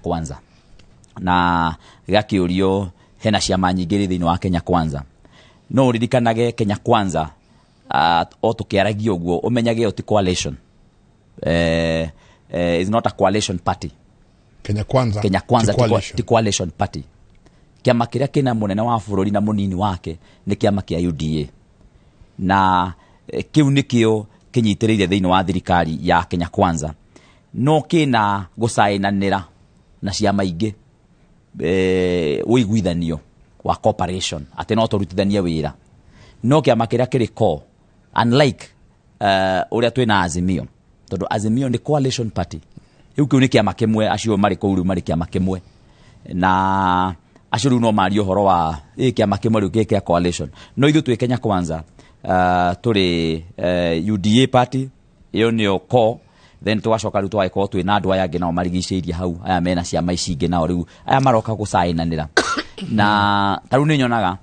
Kwanza na gakiurio hena ciama nyingĩ thĩinĩ wa Kenya Kwanza no ririkanaga Kenya Kwanza o tukiaragia ũguo umenyage o ti coalition is not a coalition party. Kenya Kwanza ti coalition party. Kiama kĩrĩa kina munene wa bũrũri na munini wake nĩ kiama kĩa UDA na kiu nikio kinyitĩrĩire thĩinĩ wa thirikari ya Kenya Kwanza no kina gũcainanĩra na ciama ingĩ uiguithanio wa cooperation ati no turutithanie wira no kiama kĩrĩa kĩrĩ ko unlike uria twina Azimio tondu Azimio ni coalition party riu kiu ni kiama kimwe acio mari kou riu mari kiama kimwe na acio riu no mari uhoro wa kiama kimwe riu kia coalition no ithu twi Kenya Kwanza turi UDA party iyo nio ko then twacoka riu twaiko twina andu aya angĩ nao marigicĩirie hau aya mena ciama ici ingĩ nao riu aya maroka gũcainanĩra na taru nĩ nyonaga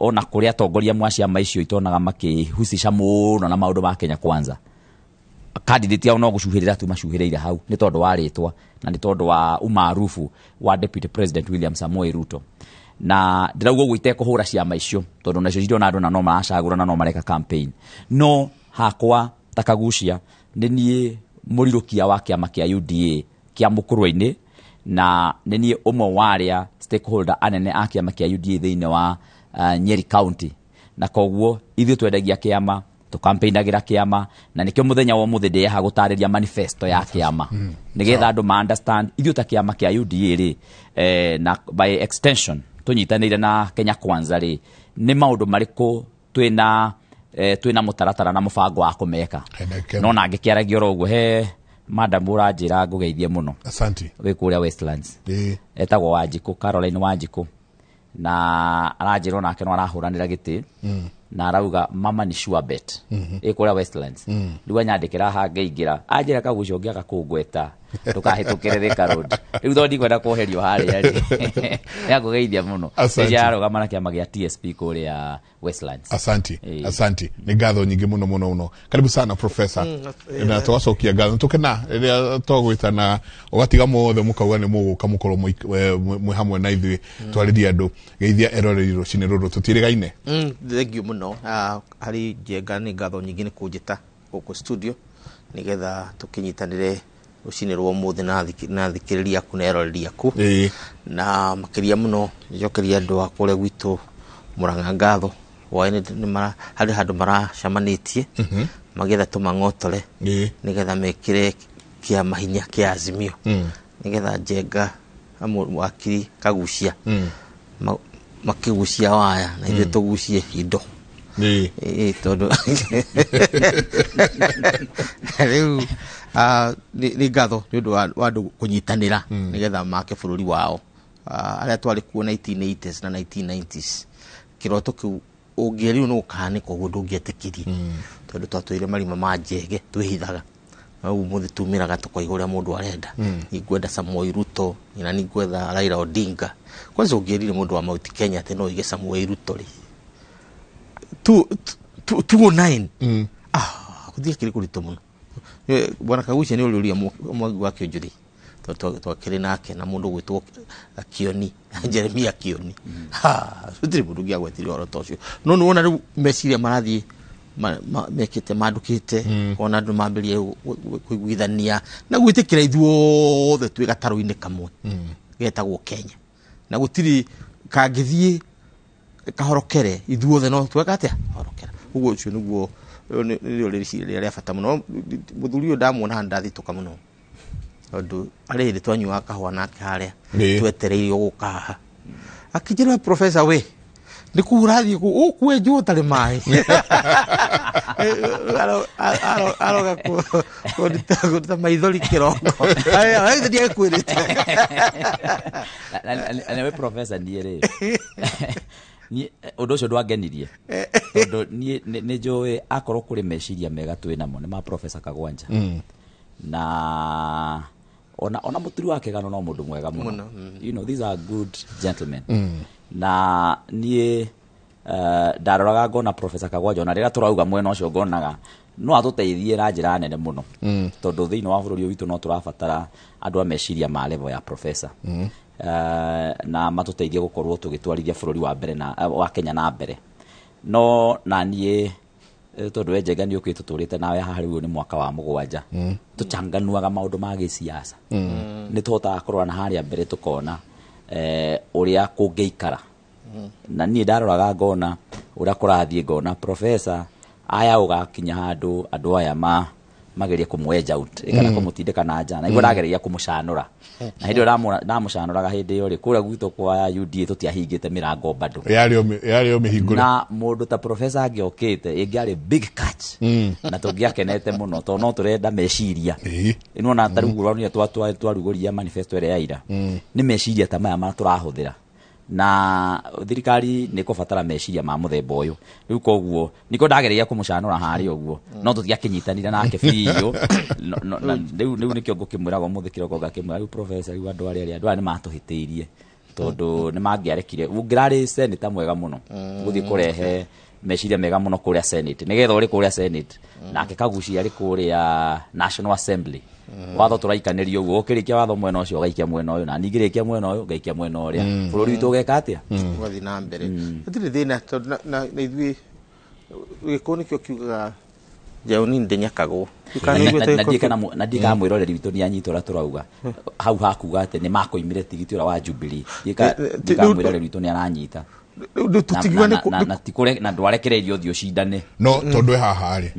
ona kũrĩa atongoria mwa ciama icio itonaga makĩhucisha mũno na maũndũ ma Kenya Kwanza candidate yao no gũcuhĩrĩra tu macuhĩrĩire hau nĩ tondũ wa rĩtwa na nĩ tondũ wa umaarufu wa Deputy President William Samoei Ruto na ndirauga ũguo itekũhũra ciama icio tondũ nacio cirona andũ na no maracagũra na no mareka campaign no hakwa takagucia nĩ niĩ mũrirũkia wa kiama kĩa UDA kia mũkũrũ-inĩ na nĩ niĩ ũmwe wa arĩa stakeholder anene a kiama kĩa UDA thĩinĩ wa Nyeri County na koguo ithuĩ twendagia kiama tukampeinagĩra kiama na nĩkĩo mũthenya wa mũthĩ ndĩreha gũtarĩria manifesto ya kiama nĩgetha andũ ma understand ithuĩ ta kiama kĩa UDA rĩ na by extension tunyitanĩire na Kenya Kwanza rĩ nĩ maũndũ marĩkũ twina mũtaratara na mũbango wa kũmeka no na ngĩkĩaragia oro ũguo he madam ũranjĩra ngũgeithie mũno asante wĩ kũrĩa Westlands etagwo Wanjikũ Caroline Wanjikũ na aranjĩra onake no arahũranĩra gĩtĩ na arauga mama ni sure bet kũrĩa Westlands rĩu anyandĩkĩra ha ngĩingĩra anjĩra kagucio ngĩaga kũngweta tukahĩtũkĩre Thika Road rĩu tondũ ndikwenda kweherio harĩa rĩ ngũgeithia mũno nĩjarũgama na kĩama gĩa TSP kũrĩa Westlands. Asante nĩ ngatho nyingĩ mũno karibu sana professor na twacokia ngatho tukena rĩrĩa twagwĩtana ũgatiga mothe mũkauga nĩ mũgũka mũkorwo mwĩ hamwe na ithuĩ twarĩria andũ geithia eroreri rũcinĩ rũrũ tũtirĩgaine. Thank you mũno harĩ njenga nĩ ngatho nyingĩ nĩ kũnjĩta gũkũ studio nĩgetha tũkĩnyitanĩre rũcinĩ rwa ũmũthĩ na thikĩrĩria aku na eroreri aku na makĩria mũno njokeria andũ a kũrĩa gwitũ Mũrang'a ngatho waĩne nĩ harĩ handũ maracamanĩtie magetha tũmang'otore nĩgetha mekĩre kĩama hinya kĩa Azimio nĩgetha njenga wakiri kagucia makĩgucia waya na ithuĩ tũgucie indo tondũ rĩu nĩ ngatho nĩ ũndũ wa andũ kũnyitanĩra nĩgetha make bũrũri wao arĩa twarĩ kuo 1980s na 1990s kĩroto kĩu ũngĩeri no ũkahanĩka ũguo ndũngĩetĩkirie tondũ twatũire marima ma njege twĩhithaga au mũthĩ tumĩraga tũkoiga ũrĩa mũndũ arenda nĩngwenda Samoei Ruto na nĩngwenda Raila Odinga kwanza ũngĩerire mũndũ wa Mount Kenya atĩ no ige Samoei Ruto rĩ 209 kuthia kiri kuritũ mũno bwana Kagucia nĩ ũrĩũria mwangi wa kĩonjũri twakĩrĩ nake na mũndũ gwĩtwo Kioni Jeremia Kioni gũtirĩ mũndũ ũngĩagwetire ũhoro ta ũcio no nĩwona rĩu meciria marathiĩ mekĩte mandũkĩte ona andũ mambĩrĩrie kũiguithania na gwĩtĩkĩra ithuothe twĩ gatarũ-inĩ kamwe getagwo Kenya na gũtirĩ kangĩthiĩ kahorokere ithuothe no tweka atĩa horokera ũguo ũcio nĩguo nĩrĩo rĩrĩa rĩa bata mũno mũthuri ũyũ ndamuona ndathitũka mũno tondũ arĩrĩ twanyuaga kahũa nake harĩa twetereirio gũka haha akĩnjĩra professor we nĩ kũrathiĩ ũkwenjwo ũtarĩ maĩ aroga kũruta maithori kĩroko ndia kwĩrĩte na we professor niĩ rĩ ũndũ ũcio ndwangenirie tondũ nĩ njũĩ akorwo kũrĩ meciria mega twĩ namo nĩ ma Professor Kagwanja na ona mũturi wake gano no mũndũ mwega mũno you know these are good gentlemen na niĩ ndaroraga ngona Professor Kagwanja na rĩrĩa tũrauga mwena ũcio ngonaga no atuteithie na njira nene muno tondu thiini wa bururi witu no turabatara andu a meciria ma level ya professor na matuteithie gukorwo tugitwarithia bururi wa mbere na wa Kenya na mbere no na nie tondu we Njenga ni ukite turite nawe haha riu ni mwaka wa 7 tuchanganuaga maundu ma giciasa ni tuhota korwa na haria mbere tukona uria kungeikara na nie ndaroraga ngona uria kurathie ngona professor aya ugakinya handu andu aya mageria kumwenja out kana kumutindika na nja na igwa ndageria kumucanura na hindi ndamucanuraga hindi iyo ri kuria gwito kwa UDA tutiahingite mirango bado yario mihingure na mundu ta professor agiokite ingiari big catch na tungiakenete muno to no turenda meciria ino na taruguruo ni twaruguria manifesto ere yaira ni meciria ta maya maturahuthira na thirikari ni kubatara meciria ma muthemba uyu riu koguo niko ndagereria kumucanura hari uguo no tutiakinyitanira nake biyo riu nikio ngukimwiraga muthikiro ko ngakimwira riu professor riu andu ari matuhitiirie tondu ni mangiarekire ungirari senator mwega muno guthie kurehe meciria mega muno kuria senate nigetha uri kuria senate nake Kagucia ari kuria National Assembly watho turaikanirio uguo ukirikia watho mwena ucio gaikia mwena uyu na ningirikia mwena uyu gaikia mwena uria bururi witu geka atia wathi na mbere ndire thina na ithui gikoni kio kiuga jauni ndenyakagwo na ndika mwiroreri witu ni anyitora turauga hau hakuga ati ni makoimire tigiti ura wa Jubilee ndika mwiroreri witu ni aranyita tutigwane na tikure na ndwarekererio thio cindane no tondu haha ri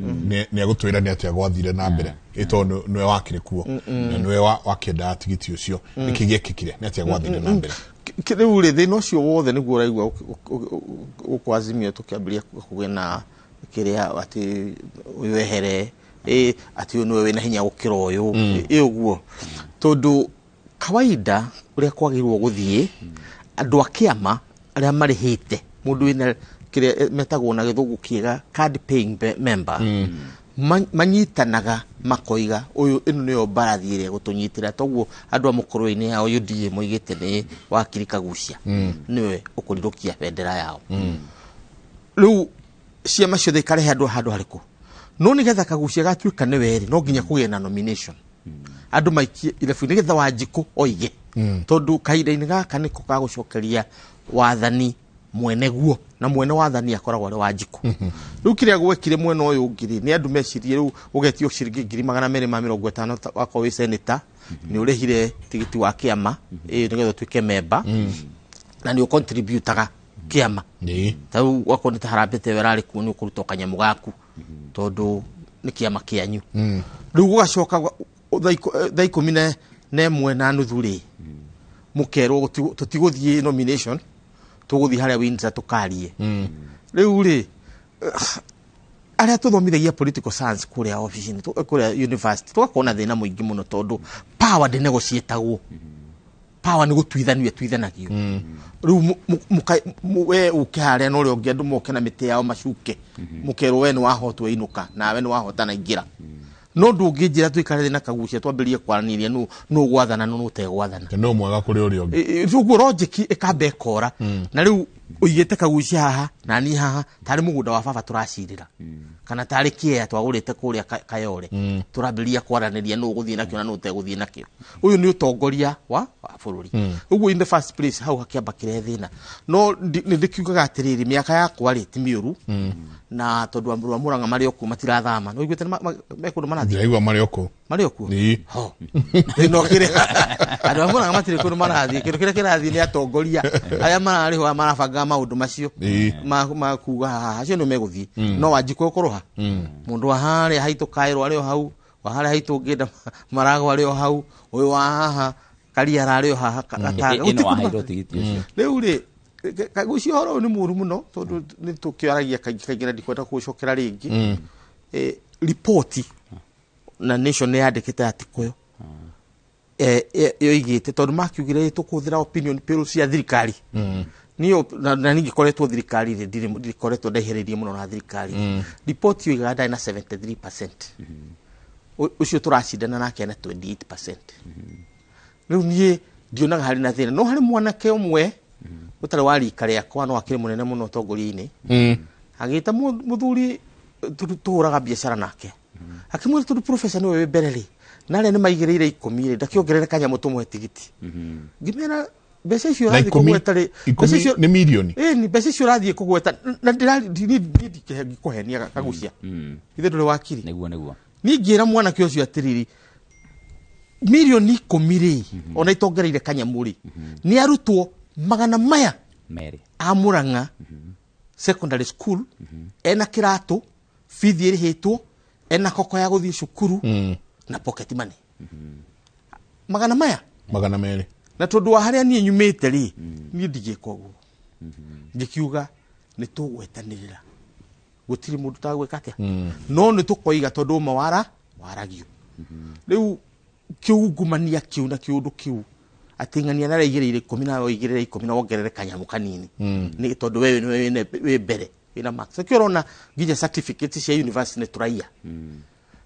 ni agutwira ni atia gwathire na mbere itondo nwe wakire kuo na nwe wakenda tigiti ucio nikigiekikire ni atia gwathire na mbere riu ri thina ucio wothe niguo uraigua ukwazimio tukiambiria kugena kiria ati wehere ati nwe wina hinya gukira uyu uguo tondu kawaida uria kwagirwo guthie andu akiama aria marihite mundu wina kiria metagwo na githungu kiega card paying member manyitanaga makoiga uyu ino niyo barathiire gutunyitira toguo andu amukorwe-ini yao UDA moigite ni wakiri Kagucia niwe ukurirukia bendera yao riu ciama ciothe ikarehe andu hariku no nigetha Kagucia gatuika ni weri no nginya kugie na nomination andu maikie irefu nigetha Wanjiku oige tondu kahinda-ini gaka niko gagucokeria wathani mweneguo na mwene wathani akoragwo ari Wanjiku riu kiria gwekire mwene uyu ngiri ni andu mecirie riu ugetio ciringi 250 wako wi senator ni urehire tigiti wa kiama nigetha tuike member na ni ucontributaga kiama tau wako ni taharambete werari ku ni ukuruta kanyamu gaku tondu ni kiama kianyu riu gugacoka thaiko mine ne mwena nuthuri mukero tutiguthie nomination tuguthie haria winza tukarie riu ri aria tuthomithagia political science kuria office ni kuria university tukakona thina muingi muno tondu power de negotiatagwo power ni gutwithanagio riu we ukiharia no ri ongia ndu moke na miti yao macuke mukero we ni wahotwo inuka na we ni wahotana ingira no ndungijira tuikare na Kagucia twambirie kwaraniria no gwathana no utegwathana no mwega kuri uri ongi rugo logic ikambe kora na riu uigite Kagucia haha na ni haha tari mugunda wa baba turacirira kana tari kia twagurite kuria Kayore turambiria kwaraniria no guthie nakio na no uteguthie nakio uyu ni utongoria wa bururi uguo in the first place hau hakiamba kire thina no ni ndikiugaga atiriri miaka yakwa ri ti miuru na tondu amru wa Murang'a mari oku matirathama no igwete mekundu marathi ndaigwa mari oku ni ho no kire andu wa Murang'a matire kundu marathi kindu kire kirathi ni atongoria aya marari ho marabanga maundu macio makuga acio no meguthie no Wanjiku ukuruha mundu wa haria haitu Kairo ari hau wa haria haitu ngenda Marago ari hau uyu wa haha Karia ari haha kataga ino tigiti ucio riu ri Kagucia horo ni muru muno tondu ni tukiaragia kaingi na ndikwenda gucokera ringi report na nation yandikite atikuyo yo igite tondu makiugire tukuthira opinion poll cia thirikari niyo na ningi koretwo thirikari ndi koretwo ndeheririe muno na thirikari report yo igada na 73% ucio turacindana nake na 28% riu nie ndionaga hari na thina no hari mwanake umwe utare wari kare yakwa no akire munene muno tongoria-ini agita muthuri tuhuraga biashara nake akimwira tondu professor niwe bereri nale ni maigireire 10 ndakiongerere kanyamu tumwe tigiti ngimera mbeca icio rathi kugweta ri mbeca icio ni milioni ni mbeca icio rathi kugweta na ndirari kuhenia kagucia ithe nduri wakiri neguo ni ngira mwana kio cio atiriri milioni 10 ri ona itongereire kanyamu ri ni arutwo magana maya meri amuranga secondary school ena kirato fithi irihitwo ena koko ya guthii cukuru na pocket money magana meri na tondu wa haria nie nyumite ri nie ndigika uguo ngikiuga ni tugwetanirira gutiri mundu tagweka atia no ni tukoiga tondu waragio riu kiungumania kiu na kiundu kiu atingania na reigirire 10 na oigirire 10 na wongerere kanyamu kanini ni tondu wewe we mbere ina max kirona gije certificate cia university turaia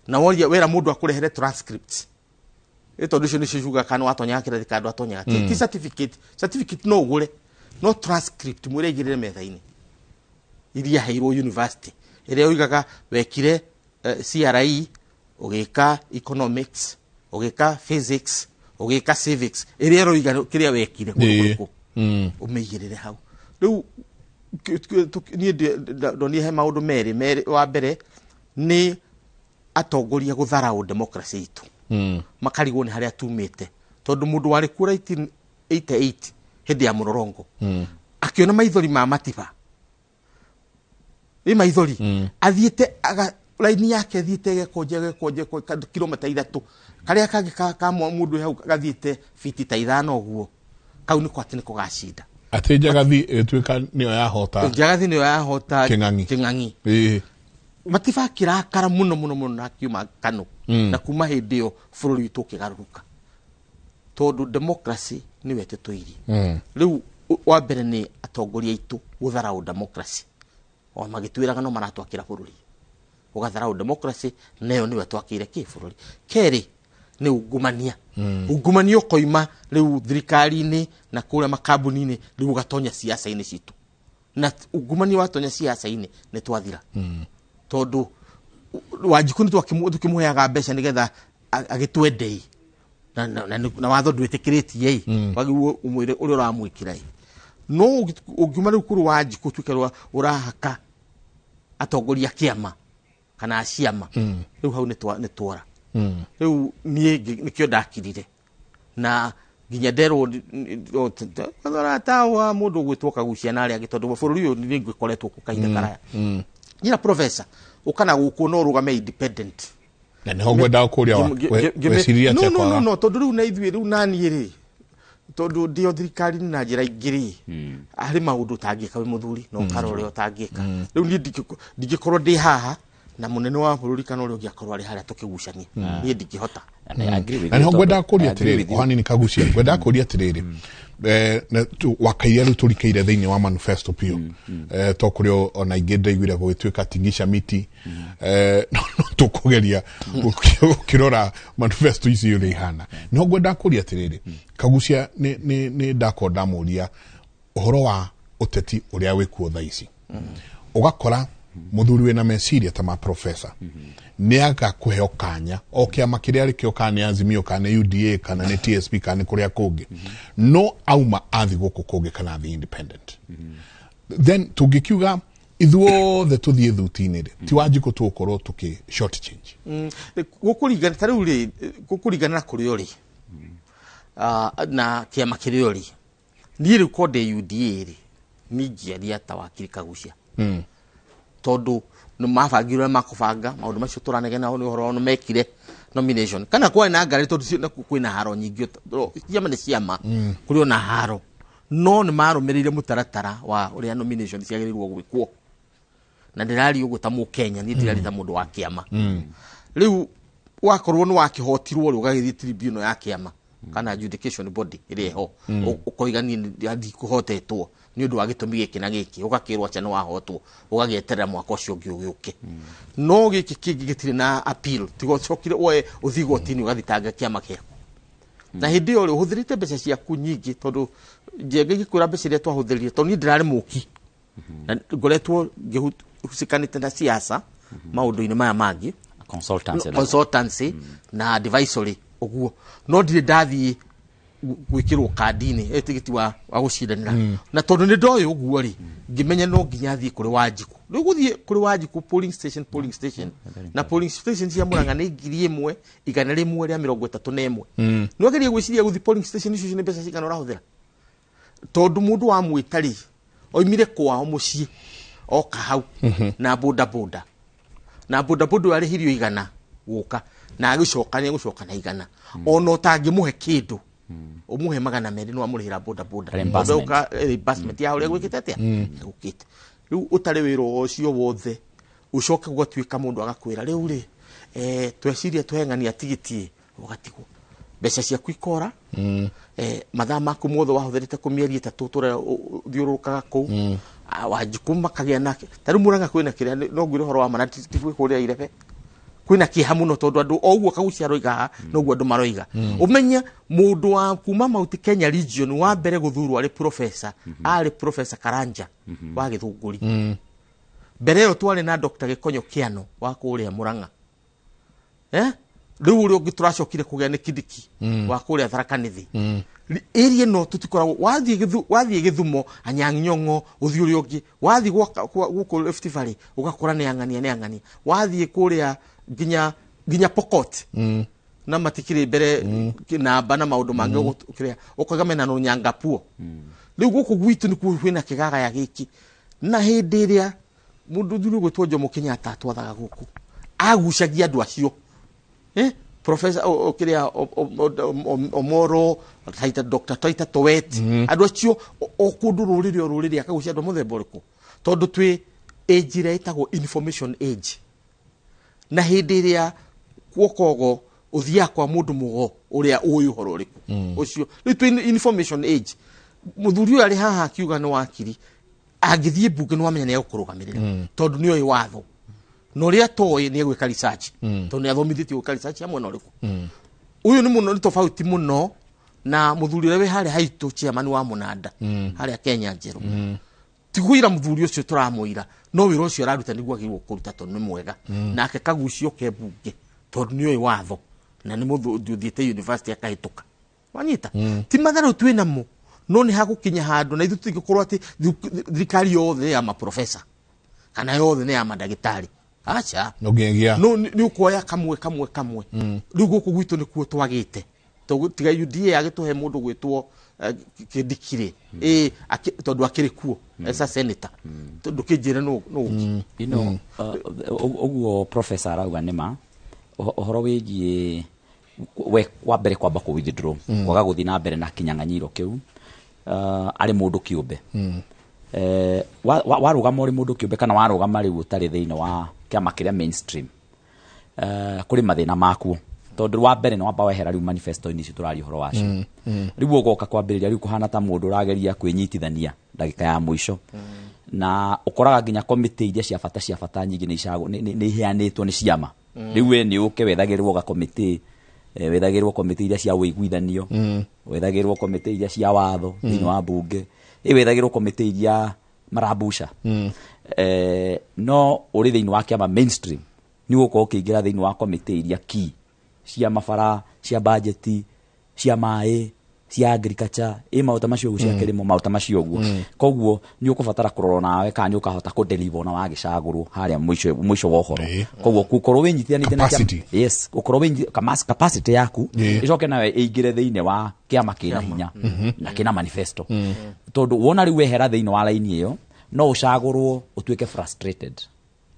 na woria wera mundu akurehere transcripts tondu cio ni ciuga kana watonya kira thikadu atonya ti certificate no ugure no transcript mureigirire methaini iria heirwo university iria uigaga wekire CRE ugika economics ugika physics ugika civics iria roiga kiria wekire kuko umeigirire hau riu ni ndoni he maundu meri wa mbere ni atongoria gutharau democracy itu makarigwo ni haria tumite tondu mundu wari ku 1988 hindi ya murorongo akiona maithori ma matiba maithori athiete laini yake athiete gekonje kilomita 3 karia kangi ka mundu hau gathiete fiti ta 5 uguo kau ni kwati ni kugashinda ati Njagathi etwika niyo yahota King'ang'i matiba kirakara muno na kiuma kanu na kuma hindi yo bururi witu kigaruruka tondu democracy ni wete toiri riu wa mbere ni atongoria itu gutharau democracy o magitwiraga no maratwakira bururi ugatharau democracy nayo ni wetwakire ki bururi keri ni ungumania ungumania koima riu thirikari-ini na kuria makambuni-ini riu gatonya siasa-ini citu na ungumania watonya siasa-ini ni twathira tondu Wanjiku tukimuheaga mbeca nigetha agitwendei na watho ndwĩtĩkĩrĩtie wagĩrĩirwo umwĩre ũrĩa ũramwĩkĩra no ũngiuma rĩu kũrĩ Wanjiku tuĩke ũrahaka atongoria kĩama kana ciama rĩu hau nĩ twora rĩu niĩ nĩkĩo ndakirire na nginya nderwo tawa mũndũ gwĩtwo Kagucia na arĩa angĩ tondũ bũrũri ũyũ nĩ ngĩkoretwo kahinda karaya nyina professor ukana guku no rugame independent na ne hogwenda kuria weciria tia kwa no tondu riu na ithuĩ riu nani ri tondu ndio thirikari na njira ingiri ari maundu tangika we muthuri no karore utangika riu ni ndigikorwo ndi haha na munene wa bururi kana uri ugiakorwo ari haria tukigucania ni ndigihota na ne hogwenda kuria atiriri ohani ni Kagucia gwenda kuria atiriri wakairia riu turikeire thiini wa manifesto pio tokurio ona ingi ndaiguire gwitwika tingisha miti no tukugeria ukirora manifesto icio ri hana no gwenda kuria atiriri Kagucia ni ndakonda muria uhoro wa uteti uria wikuo thaici ugakora muthuri wena meciria ta ma professor ni agakuheo kanya o kiama kiria ri kio kana Azimio kana UDA kana ni TSP kana kuria kungi no auma athi guku kungi kana the independent then tugikiuga ithuothe tuthie thutini ti Wanjiku tukorwo tuki short change gukurigana tariu ri gukurigana na kurio ri na kiama kirio ri ni ri kode UDA ri ni ngiaria ta wakiri Kagucia tondu no mabangirwe makubanga maundu macio turanegena ni horo no mekire nomination kana kwa na ngari tondu kwina haro nyingi ciama ni ciama kuri ona haro no ni marumirire mutaratara wa uria nomination ciagĩrĩirwo gwikwo na ndirari uguo ta mu Kenya ni ndirari ta mundu wa kiama riu wakorwo ni wakihotirwo ri ugagithie tribunal ya kiama kana adjudication body iri ho ukoigani ndikuhotetwo ni undu wa gitumi giki na giki ugakirwa cha no wahotwo ugagieterera mwaka ucio ungi ugiuke no giki gitire na appeal tigo chokire we uthigo tini ugathitanga kiama kiako na hindi ori uhuthirite mbeca ciaku nyingi tondu njenge gikwira mbeca iria twahuthirie tondu ni ndirari muki na ngoretwo ngihusikanite na siasa maundu-ini maya mangi consultancy na advisory oguo no ndire ndathie gwikirwo kandini etigiti wa gucindanira na tondu ni ndoyo uguo ri ngimenya no nginya thie kuri Wanjiku riu guthie kuri Wanjiku polling station na polling station cia Murang'a ni 1,131 no gerie gwiciria guthie polling station icio ni mbeca cigana urahuthira tondu mundu wa mwitari oimire kwao mucii oka hau na boda ari hirio igana guka na agicoka ni gucoka na igana ona utangimuhe kindu umuhe magana meri no amurihira boda reimbursement ya uria gwikite atia gukite riu utari wira ucio wothe ucoke gutwika mundu agakwira riu ri tweciria twengania tigiti ugatigwo mbeca ciaku ikora mathaa maku mothe wahuthirite kumieria 3 tura thiurukaga kuu Wanjiku makagia nake tari Murang'a kwina kiria no ngwire horo wa manati tigwe kuria irebe kwina kiha muno tondu andu oguo kagucia roiga no guo andu maroiga umenya mundu wa kuma Mount Kenya region wa mbere guthurwa ari professor Karanja wa Githunguri mbere yo twari na Dr. Gikonyo Kiano wa kuria Murang'a riu uri ungi turacokire kugia ni Kidiki wa kuria Tharaka Nithi area no tutikoragwo wathie Githumo Anyang' Nyong'o uthii uri ungi wathie guku Rift Valley ugakora ni ang'ania wathie kuria ginya Pokot na matikire mbere namba na maundu mangi ukiria ukagamena no Nyangapuo riu guku gwitu ni kwina kigaga ya giki na hindi iria mundu thuru gwitwo Jomo Kenyatta atwathaga guku agucagia andu acio Professor okiria Omoro Taita Dr. Taita Towet andu acio okundu ruriri akagucia andu muthemba uriku tondu twi age ira itagwo information age na hindi iria kuokogo uthia kwa mundu mugo uria uyu uhoro uriku ucio twi information age muthuri uyu ari haha akiuga ni wakiri agithie bunge no amenya ni gukurugamirira tondu ni oyi watho no ria toy ni gwika research tondu ni athomithitio gwika research amwe no riku uyu ni muno ni tofauti muno na muthuri we hari haitu chairman wa Munanda hari Kenya njeru tiguira muthuri ucio turamuira no wira ucio araruta niguo agirwo kuruta tondu ni mwega nake kagucio ke bunge tondu ni oyi watho na ni muthuri thiete university akahituka wanyita ti matharu twina mu no ni hagukinya handu na ithu tingikorwo ati thirikari yothe ya maprofessor kana yothe ni ya madagitari acha no ngengia no ni ukoya kamwe riu guku gwitu ni kuo twagite tiga UDA agituhe mundu gwitwo Kidikire tondu akiri kuo esa senator tondu kijire no oguo professor arauga nima ohoro wigie we wa mbere kwamba ku withdraw kwaga guthi na mbere na kinyang'anyiro kiu ari mundu kiumbe warugama uri mundu kiumbe kana warugama riu utari thiini wa kiama kiria mainstream kuri mathina maku tondu wa mbere no wamba wehera riu manifesto ini cio turari horo wacio riu ugoka kwambiriria riu kuhana ta mundu urageria kwinyitithania ndagika ya mwisho na ukoraga nginya committee iria cia bata nyingi ni icago ni iheanitwo ni ciama riu we ni uke wethagirwo ga committee wethagirwo committee iria cia uiguithanio wethagirwo committee iria cia watho thini wa bunge wethagirwo committee iria marabusha no uri thini wa kiama mainstream ni uko ukiingira thini wa committee iria key cia mabara cia budget cia mai cia agriculture mauta macio gucia kirimo mauta macio uguo koguo ni ukubatara kurora nawe kana ni ukahota ku deliver na wagicagurwo haria mwisho wa uhoro koguo gukorwo winyitithanite na yes gukorwo winyi capacity yaku icoke nawe ingire thiine wa kiama kina hinya na kina manifesto tondu wona ri wehera thiine wa line iyo no ucagurwo utuike frustrated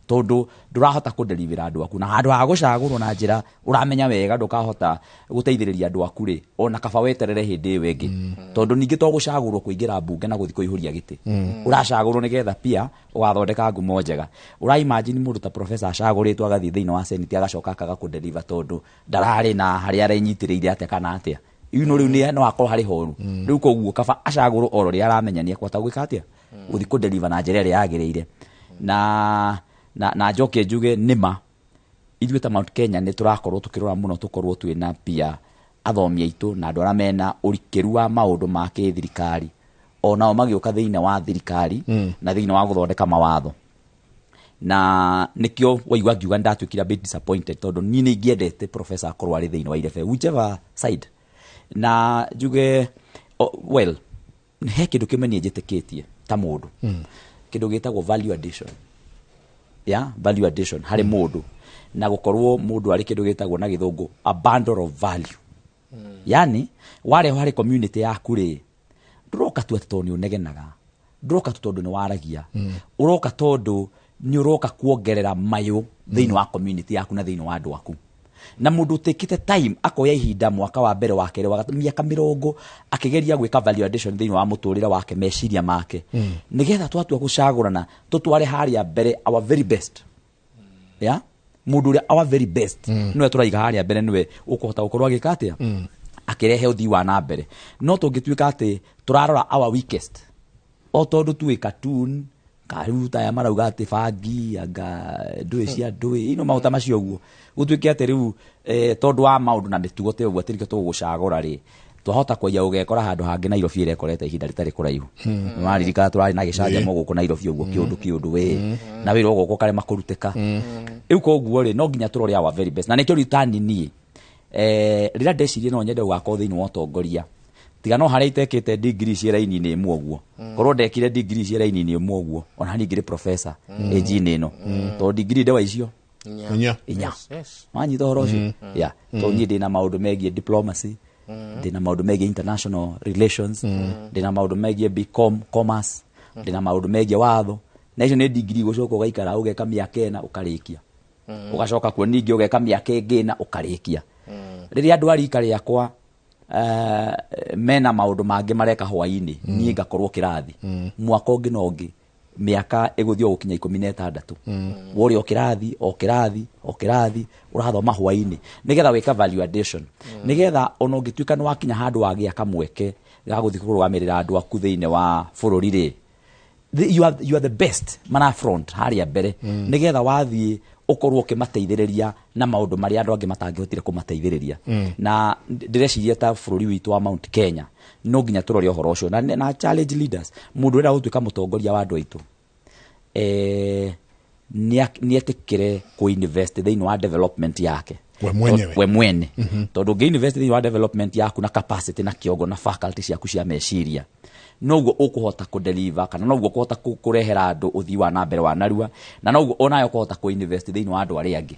tondu ndurahota ku deliver andu aku na handu ha gucagurwo na njira uramenya wega ndukahota guteithiriria andu aku ri ona kaba weterere hindi wengi tondu ningi to gucagurwo kuingira bunge na guthi kuihuria giti uracagurwo nigetha pia ugathondeka ngumo njega ura imagine mundu ta professor acaguritwo agathi thiini wa senate agacoka akaga ku deliver tondu ndarari na hari arenyitiriire atia kana atia ino riu ni no akoro hari horu riu koguo kaba acagurwo oro ri aramenya ni akwata gwika atia guthi ku deliver na njira ri yagiriire na njoke njuge nima ithuĩ ta Mount Kenya ni turakorwo tukirora muno tukorwo twina pia athomi aitu na andu ara mena urikiru wa maundu ma thirikari onao magioka thiine wa thirikari na thiine wa guthondeka mawatho na nikio waigua ngiuga ndatuikira a bit disappointed tondu ni ngiendete professor akorwo ari thiini wa irefe whichever side na njuge well he kindu kimwe ni njitikitie ta mundu kindu gitagwo value addition value addition hari mundu na gukorwo mundu ari kindu gitagwo na githungu a bundle of value yani wale hari community yaku ri nduroka tu ati tondu unegenaga nduroka tu tondu ni waragia uroka tondu ni uroka kuongerera mayo thiini wa community yaku na thiini wa andu aku na mundu tekite time akoya ihinda mwaka wa mbere wa kere wa miaka 70 akigeria gwika value addition thiini wa muturira wake meciria make nigetha twatua gucagurana tutware haria mbere our very best mundu ria our very best niwe turaiga haria mbere niwe ukuhota gukorwa gikatia akirehe uthii wa na mbere no tungituika ati turarora our weakest o tondu tuwe cartoon karuta ya marauga ati fangi anga ndui cia ndui ino mauta macio guo gutuike ati riu tondu wa maundu na mitugo te uguo atirike tugucagura ri twahota kwaia ugekora handu hangi Nairobi irekorete ihinda ritari kuraihu maririka turari na gicanja guku Nairobi uguo kiundu we na wira guku kare makurutika iu koguo ri no nginya turori our very best na nikio ritani ni rira ndecirie no nyende gukako thiini wa utongoria tiga no haria itekete degree cia raini ni muoguo korwo ndekire degree cia raini ni muoguo ona hani ngire professor ejini ino to degree ndewa icio inya manyi to horocio to nyi ndina maundu megie diplomacy ndina maundu megie international relations ndina maundu megie BCom commerce ndina maundu megie watho na icio ni degree gucoka ugaikara ugeka miaka ena ukarikia ugacoka kuo ningi ugeka miaka ingi na ukarikia riria andu ari ikari yakwa mena maundu mangi mareka hwaini nie ngakorwo kirathi mwaka ungi no ungi miaka iguthio gukinya 16 wori okirathi urathoma hwaini nigetha wika value addition nigetha ono ngituika ni wakinya handu wagia kamweke ga guthi kurugamirira andu aku thiini wa bururi ri you are the best mana front haria mbere nigetha wathie ukorwo ukimateithiriria na maundu maria andu angi matangihotire kumateithiriria na ndireciria ta bururi witu wa Mount Kenya no nginya turori uhoro ucio na challenge leaders mundu ira gutuika mutongoria wa andu aitu ni etikire ku invest thiini wa development yake we mwene tondu ngi invest thiini wa development yaku na capacity na kiongo na faculty ciaku cia meciria noguo ukuhota ku deliver kana noguo ukuhota kurehera andu uthii wa na mbere wa narua na noguo onayo ukuhota ku invest thiini wa andu aria angi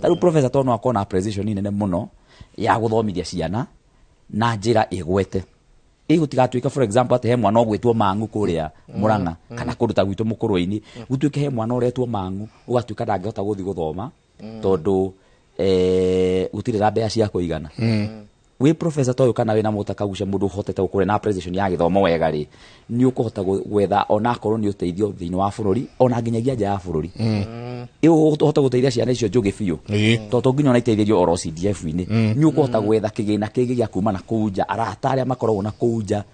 taru professor tono akona precision nene muno ya guthomithia ciana na njira igwete igutigatwika for example ati he mwana ogwitwo mangu kuria Murang'a kana kuruta gwitu mukuruini gutuike he mwana oretwo mangu ugatuika ndangihota guthi guthoma tondu gutire rabea cia kuigana we professor toyo kana we na mutaka gucia mundu hotete gukure na precision ya githomo wega ri ni ukuhota gwetha ona akorwo ni uteithio thiini wa bururi ona nginyagia nja ya bururi uhota guteithia ciana icio njugi biu tondu nginya ona iteithio oro CDF ini ni ukuhota gwetha kigina kingi gia kuma na kuja arata aria makoragwo na kuja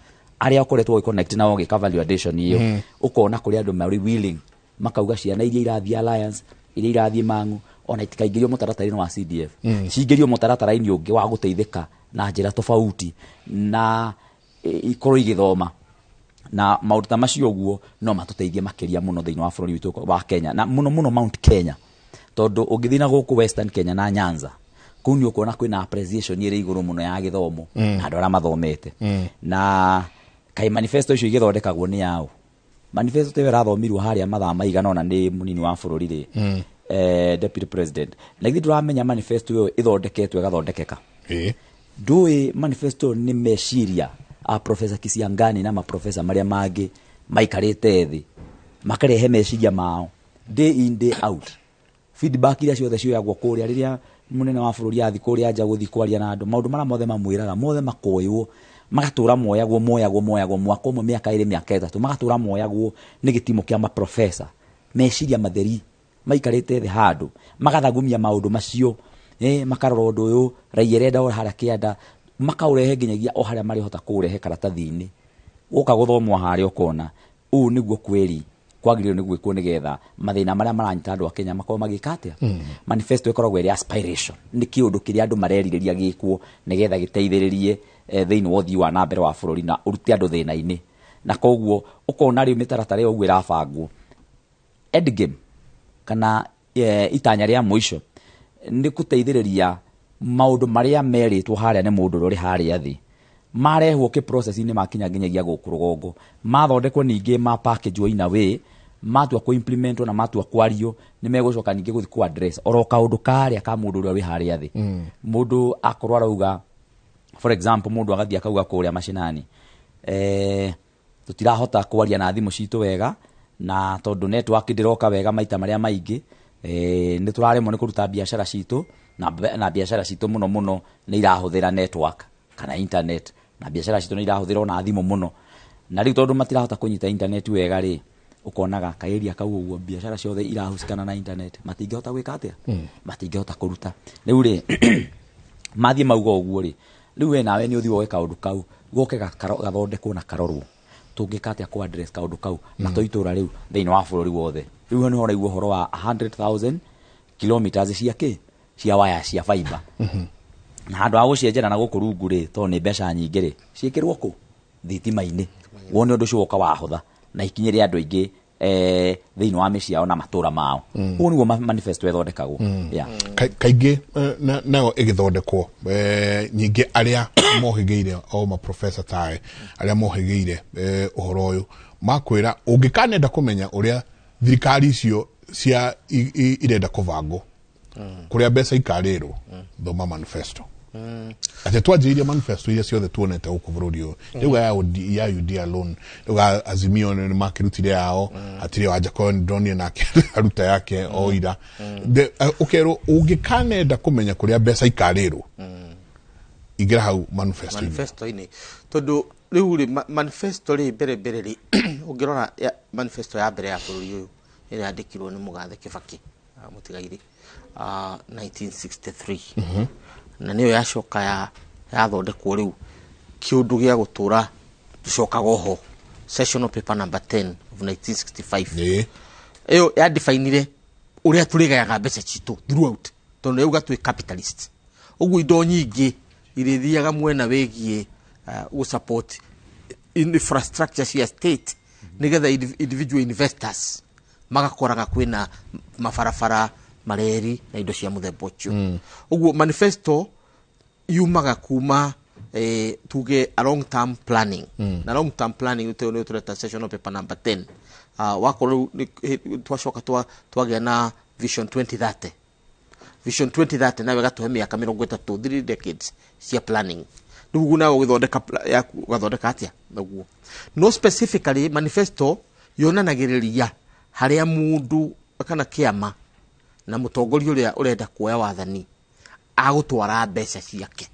aria ukoretwo connect na ogi value addition iyo ukona kuri andu mari willing makauga ciana iria irathia alliance iria irathie mangu ona itikaingĩrio mũtaratara-inĩ wa CDF cingĩrio mũtaratara-inĩ ũngĩ wa gũteithĩka na njĩra tofauti na ikorwo igĩthoma na maũndũ ta macio ũguo no matũteithie makĩria mũno thĩinĩ wa bũrũri witũ wa Kenya na mũno Mount Kenya tondu ũngĩthiĩ na gũkũ Western Kenya na Nyanza kũu nĩ ũkuona kwĩna appreciation ĩrĩ igũrũ mũno ya gĩthomo na andũ arĩa mathomete na kai manifesto icio igĩthondekagwo nĩ yao manifesto tewe rathomirwo harĩa mathaa maigana ona nĩ mũnini wa bũrũri rĩ deputy president na githĩ turamenya manifesto ĩyo ĩthondeketwo ĩgathondekeka ndũĩ manifesto nĩ meciria a professor Kisiangani na maprofesa maria mangĩ maikarĩte thĩ makarehe meciria mao day in day out feedback iria ciothe cioyagwo kũrĩa rĩrĩa munene wa bũrũri athi kũrĩa nja gũthi kwaria na andũ maũndũ marĩa mothe mamwĩraga mothe makoywo magatura moyagwo mwaka ũmwe mĩaka ĩrĩ mĩaka ĩtatũ magatura moyagwo nĩ gĩtimo kĩa maprofesa meciria matheri maikarĩte thĩ handũ magathagumia maũndũ macio makarora ũndũ ũyũ raia renda o harĩa kĩanda makaũrehe nginyagia o harĩa marĩhota kũũrehe karatathi-inĩ ũka gũthomwo harĩa ũkona ũũ nĩguo kweri kwagĩrĩirwo nĩ gwĩkwo nĩgetha mathĩna marĩa maranyita andũ a Kenya makorwo magĩka atĩa manifesto ĩkoragwo ĩrĩ aspiration nĩ kĩũndũ kĩrĩa andũ marerirĩria gĩkwo nĩgetha gĩteithĩrĩrie thĩinĩ wa ũthii wa na mbere wa bũrũri na ũrute andũ thĩna-inĩ na koguo ũkona rĩu mĩtaratara ĩyo ũguo ĩrabangwo endgame kana itanya rĩa mũico nĩ gũteithĩrĩria maũndũ marĩa meritwo harĩa nĩ mũndũ ũrĩ harĩa thĩ marehwo process-inĩ makinya nginyagia gũkũ rũgongo mathondekwo ningĩ ma package in a way matua ku implement na matua kwario nĩ megũcoka ningĩ gũthi ku address oro kaũndũ karĩa ka mũndũ ũrĩa wĩ harĩa thĩ mũndũ akorwo arauga for example mũndũ agathia akauga kũrĩa mashinani tutirahota kwaria na thimũ citũ wega na tondũ network ndiroka wega maita marĩa maingĩ nĩ turaremwo nĩ kũruta biacara citũ na biacara citũ mũno nĩ irahũthĩra network kana internet na biacara citũ nĩ irahũthĩra ona thimũ mũno na rĩu tondũ matirahota kũnyita internet wega rĩ ukonaga kaeria kau ũguo biacara ciothe irahusikana na internet matingĩhota gwĩka atĩa matingĩhota kũruta rĩu rĩ mathie mauga ũguo rĩ rĩu we nawe nĩ ũthiĩ woe kaũndũ kau goke gathondekwo na karorwo tũngĩka atĩa ku address kaũndũ kau na tũitũra rĩu thĩinĩ wa bũrũri wothe rĩu nĩ ũraigua ũhoro wa 100,000 kilometers cia waya cia fiber na handũ ha gũcienjera na gũkũ rungu rĩ tondũ nĩ mbeca nyingĩ rĩ ciĩkĩrwo kũ thitima-inĩ wone ũndũ ũcio woka wahũtha na ikinyĩre andũ aingĩ thĩinĩ wa mĩciĩ yao na matũra mao ũguo nĩguo manifesto ĩthondekagwo kaingĩ nayo ĩgĩthondekwo nyingĩ arĩa mohĩgĩire o maprofessor tae arĩa mohĩgĩire ũhoro ũyũ makwĩra ũngĩkanenda kũmenya ũrĩa thirikari icio cia irenda kũbangwo kũrĩa mbeca ikarĩrwo thoma manifesto ate twanjĩirie manifesto iria ciothe tuonete gũkũ bũrũri ũyũ ya UD alone rĩuga Azimio nĩ makĩrutire yao hatirĩ Wanjakoya Ndonio nake aruta yake o ira ũkerwo ũngĩkanenda kũmenya kũrĩa mbeca ikarĩrwo ingĩra hau manifesto-inĩ tondũ rĩu rĩ manifesto rĩ mbere rĩ ũngĩrora manifesto ya mbere ya bũrũri ũyũ ĩrĩa yandĩkirwo nĩ Mũgathe Kĩbakĩ mũtigairĩ 1963 na niyo yacoka yathondekwo rĩu kĩũndũ gĩa gũtũra tucokaga oho sessional paper number 10 of 1965 ĩyo ya defineire ũrĩa tũrĩgayaga mbeca citũ throughout tondũ rĩu gatwĩ capitalist ũguo indo nyingĩ irithiaga mwena wĩgiĩ support infrastructure cia state nigetha individual investors magakoraga kwĩna mabarabara mareri na indo cia muthemba ũcio ũguo manifesto yumaga kuma tuge a long term planning na long term planning nĩ tureta sessional paper number 10 wakorwo twacoka twagĩa na vision 2030 nawe gatuhe mĩaka 30 3 decades cia planning nĩguo nawe ũgĩthondeka atĩa naguo no specifically manifesto yonanagĩrĩria harĩa mũndũ kana kĩama na mũtongoria ũrĩa ũrenda kuoya wathani agũtwara mbeca ciake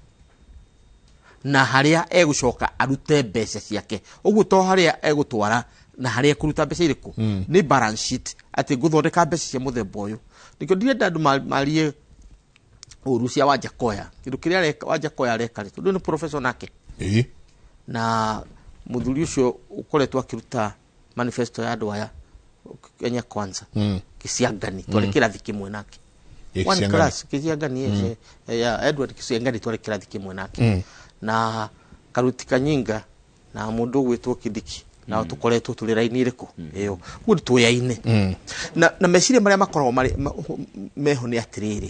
na harĩa egũcoka arute mbeca ciake ũguo to harĩa egũtwara na harĩa kũruta mbeca irĩkũ nĩ balance sheet atĩ gũthondeka mbeca cia mũthemba ũyũ nĩkĩo ndirenda andũ marie ũru cia Wanjakoya kĩndũ kĩrĩa Wanjakoya areka tondũ nĩ professor nake na mũthuri ũcio ũkoretwo akĩruta manifesto ya andũ aya Kenya Kwanza Kisiangani twari kĩrathi kĩmwe nake one class Kisiangani ya Edward Kisiangani twari kĩrathi kĩmwe nake na Karuti Kanyinga na mũndũ gwĩtwo Kidiki na tukoretwo tũrĩ raini irĩkũ ĩyo guo tũyaine na meciria marĩa makoragwo meho nĩ atĩrĩrĩ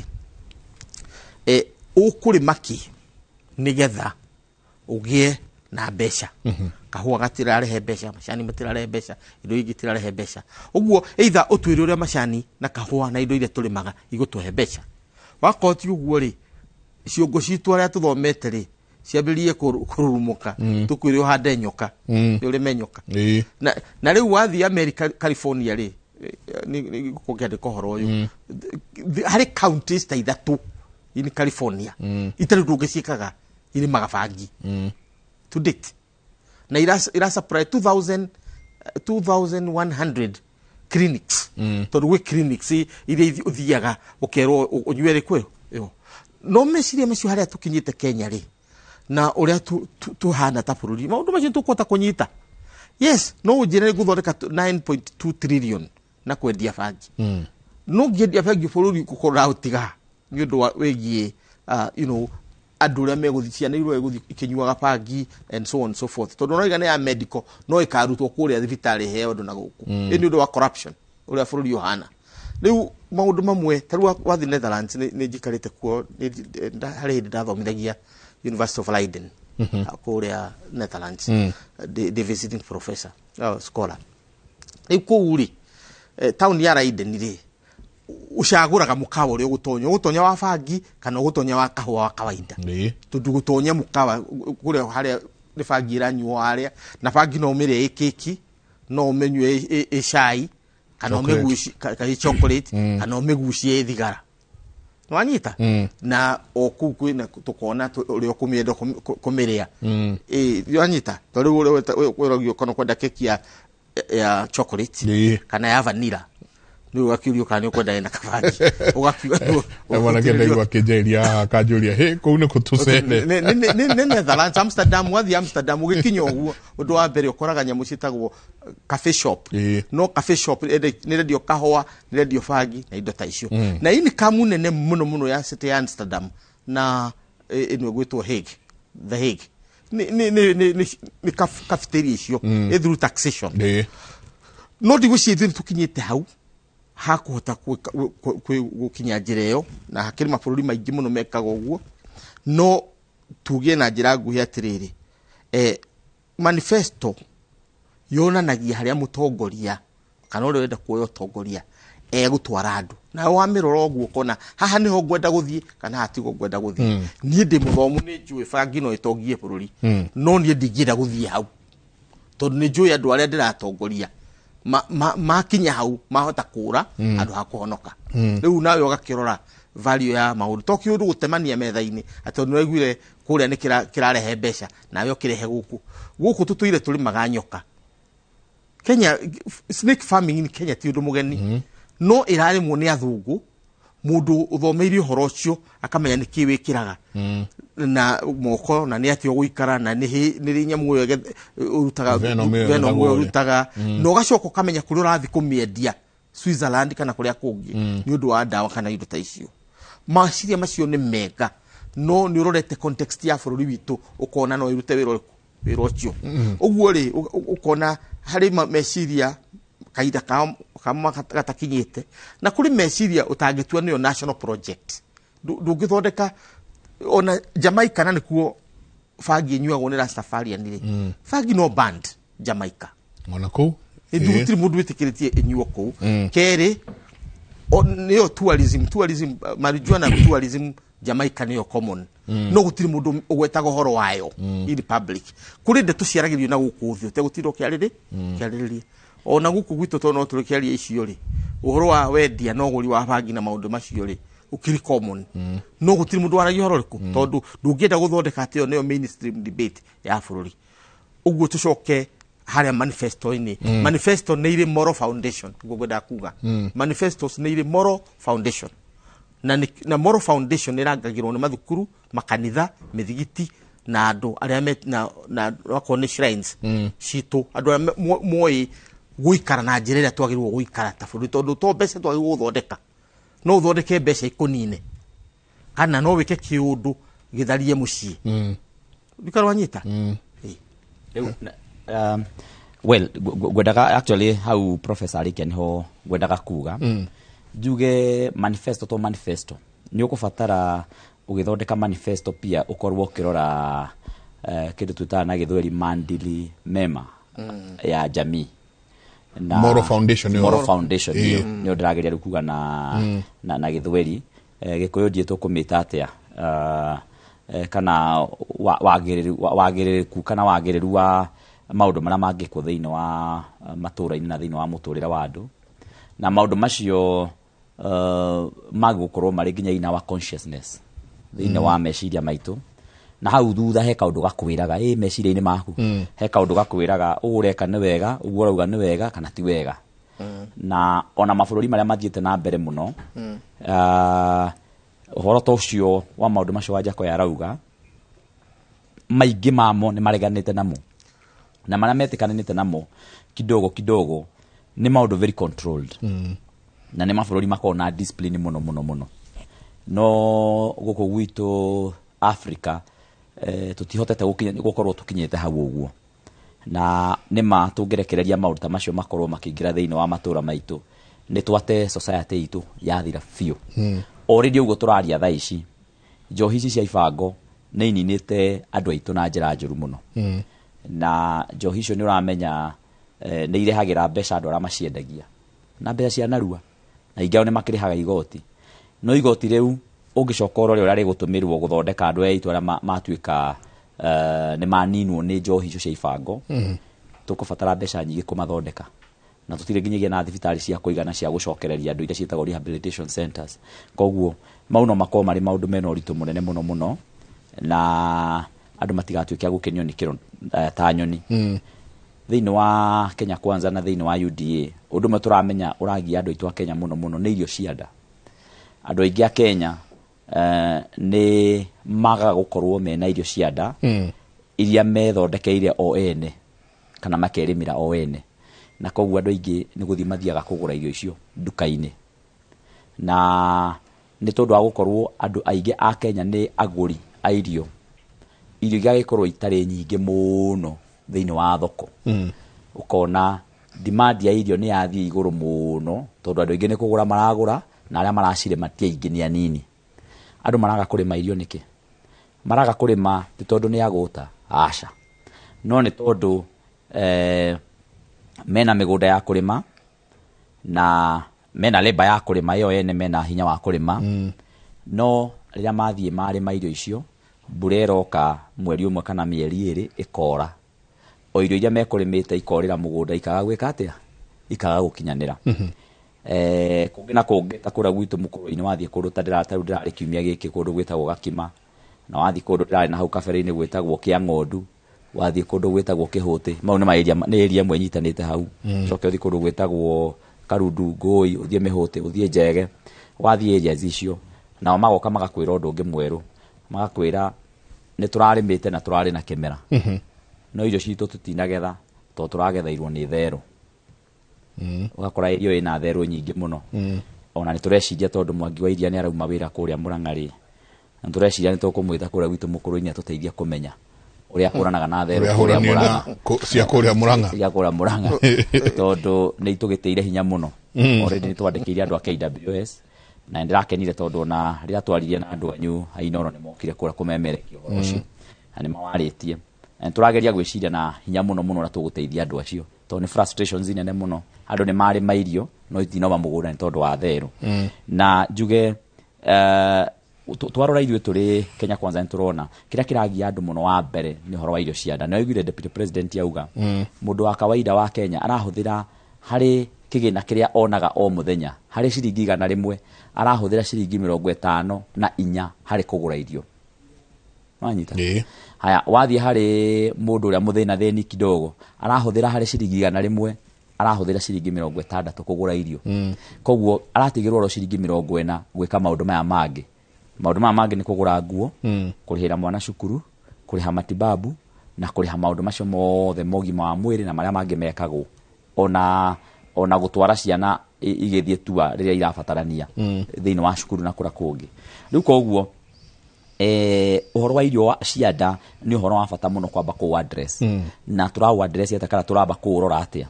ũkũrĩma kĩ nĩgetha ũgĩe na mbeca kahũa gatirarehe mbeca macani matirarehe mbeca indo ingĩ tirarehe mbeca ũguo either ũtwĩre ũrĩa macani na kahũa na indo iria tũrĩmaga igũtũhe mbeca wakoti ũguo rĩ ciongo citũ arĩa tũthomete rĩ ciambĩrĩrie kũrurumuka tũkwĩre ũhande nyoka ũrĩme nyoka na rĩu wathi America California rĩ nĩ gũkũngĩandĩka ũhoro ũyũ harĩ counties ta ithatũ in California itarĩ ndũngĩciĩkaga irĩmaga bangi to date na ira supply 2100 clinics tondũ gwĩ clinics iria ũthiaga ũkerwo ũnyuere kwĩyo no meciria macio harĩa tũkinyĩte Kenya rĩ na ũrĩa tuhana ta bũrũri maũndũ macio tũkũhota kũnyita yes no ũnjĩre gũthondeka 9.2 trillion na kwendia bangi no ngĩendia bangi bũrũri gũkorwo ũtiga nĩ ũndũ wĩgiĩ andũ arĩa megũthiĩ ciana irũe gũthiĩ ikinyuaga bangi and so on and so forth tondũ no igana ya medical no ikarutwo kũrĩa thibitarĩ heo ũndũ na gũkũ nĩ ũndũ wa corruption ũrĩa bũrũri ũhana riu maundu mamwe tarua wathi Netherlands ni jikarite kuo hari hindi ndathomithagia University of Leiden kuria Netherlands the visiting professor scholar riu kuu ri town ya Leiden ri ucaguraga mukawa uri ugutonya wa bangi kana ugutonya wa kahua wa kawaida tundu gutonya mukawa kuria haria ni bangi ranyuo haria na bangi no mire keki no menywe cai kana omegushi kai chocolate kana omegushi thigara nwanyita na okuku na tukona uri okumienda kumiria yanyita tori uri wirogio kono kwenda keki ya chocolate kana ya vanilla ni wakirio kana ukwenda na kabangi ugakiwa wana kenda igwa kijeria akajuria he ko ne kutusene ne Netherlands Amsterdam wathi Amsterdam ugikinyo uguo undu wa mbere ukoraga nyamu citagwo cafe shop no cafe shop ni radio kahwa ni radio bangi na indo ta icio na ini kamu nene muno ya city ya Amsterdam na ino gwitwo Hague the Hague ni cafeteria icio through taxation no digucie thiri tukinyite hau hakuhota gukinya njira iyo na hakiri mabũrũri maingĩ mũno mekaga ũguo no tugie na njira nguhĩ atiriri manifesto yonanagia haria mũtongoria kana ũrĩa wenda kuoya ũtongoria gũtwara andũ na wamirora ũguo kona haha niho ngwenda guthie kana hatigo ngwenda guthie niĩ ndĩ mũthomu nĩ njũĩ bangi no itongie bũrũri no niĩ ndingĩenda guthie hau tondũ nĩ njũĩ andũ arĩa ndĩratongoria makinya hau mahota kura andu hakuhonoka riu nawe ugakirora value ya maundu to kiundu gutemania metha-ini ati no egwire kuria ni kirarehe mbeca nawe ukirehe guku tutuire turi maganyoka Kenya snake farming in Kenya ti undu mugeni no irari mu ni athungu mundu uthomeirio horo cio akamenya ni kiwikiraga na moko na ni atio guikara na ni nyamu yo urutaga veno urutaga no gacoka kamenya kuri urathi kumiendia Switzerland kana kuria kungi ni undu wa ndawa kana indo ta icio maciria macio ni mega no ni urorete context ya bũrũri witu ukona no irute wĩra ũcio ũguo ri ukona hari meciria kaida kama gatakinyite na kuri meciria utangitua niyo national project ndungithondeka ona Jamaica na nikuo bangi nyuagwo ni Rastafarian ni bangi no band Jamaica ona ku ndutiri mundu witikiritie enyuo ku kere niyo tourism marijuana tourism Jamaica niyo common no gutiri mundu ugwetaga horo wayo in public kuri ndeto ciaragirio na guku thio te gutiro kiariri ona guku gwitu to no turi kiaria icio ri uhoro wa wendia no guri wa bangi na maundu macio ri ukiri common no gutiri mundu waragia horo riku tondu ndungienda guthondeka atio niyo mainstream debate ya bũrũri uguo tucoke haria manifesto ini manifesto ni ire moral foundation ngwenda kuga manifestos ni ire moral foundation na moral foundation irangagirwo ni mathukuru makanitha mithigiti na andu aria na wakone shrines citu andu moi guikara na njira iria twagirwo guikara ta bũrũri tondu to mbeca twagirwo guthondeka no uthondeke mbeca ikunine kana no wike kiundu githarie mucii bikarwanyita well gwendaga actually how professor Riken ho gwendaga kuga juge manifesto ni ukubatara ugithondeka manifesto pia ukorwo kirora kindu tutana githweri mandili mema ya jamii na moral foundation ni ndirageria kuga na githweri gikuyu ndieto kumita atia kana wagiriru kana wagiriru wa maundu maria mangikwo thiini wa matura-ini na thiini wa muturire wa andu na maundu macio magukorwo mari nginya ina wa consciousness thiini wa meciria maitu na hau thutha he kaundu gakwiraga meciria-ini maku he kaundu gakwiraga ureka ni wega uguo urauga ni wega kana ti wega na ona mabũrũri maria mathiĩte na mbere muno uhoro ta ucio wa maundu macio wa Jaco yarauga maingĩ mamo ni mareganite namo na maria metikanite namo kidogo ni maundu very controlled na ni mabũrũri makorwo na discipline muno no guku gwitu Africa tutihotete gukorwo tukinyete hau uguo na nima tungerekereria maundu ta macio makorwo makingira thiini wa matura maitu nĩ twate society itu yathira biũ already ũguo tũraria thaa ici njohi ici cia ibango nĩ ininĩte andũ aitũ na njĩra njũru mũno na njohi icio nĩ ũramenya nĩ irehagĩra mbeca andũ arĩa maciendagia na mbeca cia narua na ingĩ nĩ makĩrĩhaga igoti no igoti rĩu ũngĩcoka ũrore ũrĩa rĩgũtũmĩrwo gũthondeka andũ aya itũ arĩa matuĩka nĩ maninwo nĩ njohi icio cia ibango tũkũbatara mbeca nyingĩ kũmathondeka na tũtirĩ nginyagia na thibitarĩ cia kũigana cia gũcokereria andũ iria ciĩtagwo rehabilitation centers koguo mau no makorwo marĩ maũndũ mena ũritũ mũnene mũno mũno na andũ matigatuĩke gũkenio nĩ kĩro ta nyoni thĩinĩ wa Kenya Kwanza na thĩinĩ wa UDA ũndũ ũmwe tũramenya ũragia andũ aitũ a Kenya mũno mũno nĩ irio cia nda andũ aingĩ a Kenya nĩ magaga gũkorwo mena irio cia nda iria methondekeire o ene kana makerĩmĩra o ene na koguo andũ aingĩ nĩ gũthiĩ mathiaga kũgũra irio icio nduka-inĩ na nĩ tondũ wa gũkorwo andũ aingĩ a Kenya nĩ agũri a irio igagĩkorwo itarĩ nyingĩ mũno thĩinĩ wa thoko ũkona demand ya irio nĩ yathiĩ igũrũ mũno tondũ andũ aingĩ nĩ kũgũra maragũra na arĩa maracirĩma ti aingĩ nĩ anini andũ maraga kũrĩma irio nĩkĩ maraga kũrĩma ti tondũ nĩ agũta aca no nĩ tondũ mena mĩgũnda ya kũrĩma na mena labor ya kũrĩma ĩyo ene mena hinya wa kũrĩma no rĩrĩa mathiĩ marĩma irio icio mbura ĩroka mweri ũmwe kana mĩeri ĩrĩ ĩkora o irio iria mekũrĩmĩte ikorĩra mũgũnda ikaga gwĩka atĩa ikaga gũkinyanĩra kũngĩ na kũngĩ ta kũrĩa gwitũ mũkũrũ-inĩ wathiĩ kũndũ ta ndĩrarĩ kiumia gĩkĩ kũndũ gwĩtagwo Gakima na wathiĩ kũndũ ndĩrarĩ na hau kabere-inĩ gwĩtagwo Kĩang'ondu wathiĩ kũndũ gwĩtagwo Kĩhũtĩ mau nĩ area ĩmwe nyitanĩte hau coke ũthiĩ kũndũ gwĩtagwo Karundu Ngũi ũthiĩ Mĩhũtĩ ũthiĩ Njege wathiĩ areas icio nao magoka magakwĩra ũndũ ũngĩ mwerũ magakwĩra nĩ tũrarĩmĩte na tũrarĩ na kĩmera no irio citũ tũtinagetha tondũ tũragethairwo nĩ therũ ũgakora irio ĩna therũ nyingĩ mũno ona nĩ tũreciria tondũ Mwangi wa Iria nĩ arauma wĩra kũrĩa Mũrang'a-rĩ na tũreciria nĩ tũkũmwĩta kũrĩa gwitũ mũkũrũ-inĩ atũteithie kũmenya ũrĩa kũranaga na therũ kũrĩa Mũrang'a cia kũrĩa Mũrang'a tondũ nĩ itũgĩteire hinya mũno already nĩ twandĩkĩire andũ a KWS na ndĩrakenire tondũ ona rĩrĩa twaririe na andũ anyu Ainoro nĩ mokire kũrĩa kũmemerekia ũhoro ũcio na nĩ mawarĩtie na tũrageria gwĩciria na hinya mũno mũno na tũgũteithia andũ acio tondũ nĩ frustrations nene mũno andũ nĩ marĩma irio no itinoma mũgũnda nĩ tondũ wa therũ na njuge twarora ithuĩ tũrĩ Kenya Kwanza nĩ tũrona kĩrĩa kĩragia andũ mũno wa mbere nĩ ũhoro wa irio cia nda na oigire Deputy President yauga mũndũ wa kawaida wa Kenya arahũthĩra harĩ kĩgĩna kĩrĩa onaga o mũthenya harĩ ciringi 100 arahũthĩra ciringi 54 harĩ kũgũra irio wanyita haya wathiĩ harĩ mũndũ ũrĩa mũthĩna thĩni kidogo arahũthĩra harĩ ciringi 100 arahũthĩra ciringi 60 kũgũra irio koguo aratigĩrwo ro ciringi 40 gwĩka maũndũ maya mangĩ nĩ kũgũra nguo kũrĩhĩra mwana cukuru kũrĩha matibabu na kũrĩha maũndũ macio mothe mogima wa mwĩrĩ na marĩa mangĩ mekagwo ona gũtwara ciana igĩthiĩ tua rĩrĩa irabatarania thĩinĩ wa cukuru na kũrĩa kũngĩ rĩu koguo ũhoro wa irio cia nda nĩ ũhoro wa bata mũno kwamba kũ address na tũraũ address eta kana tũramba kũrora atĩa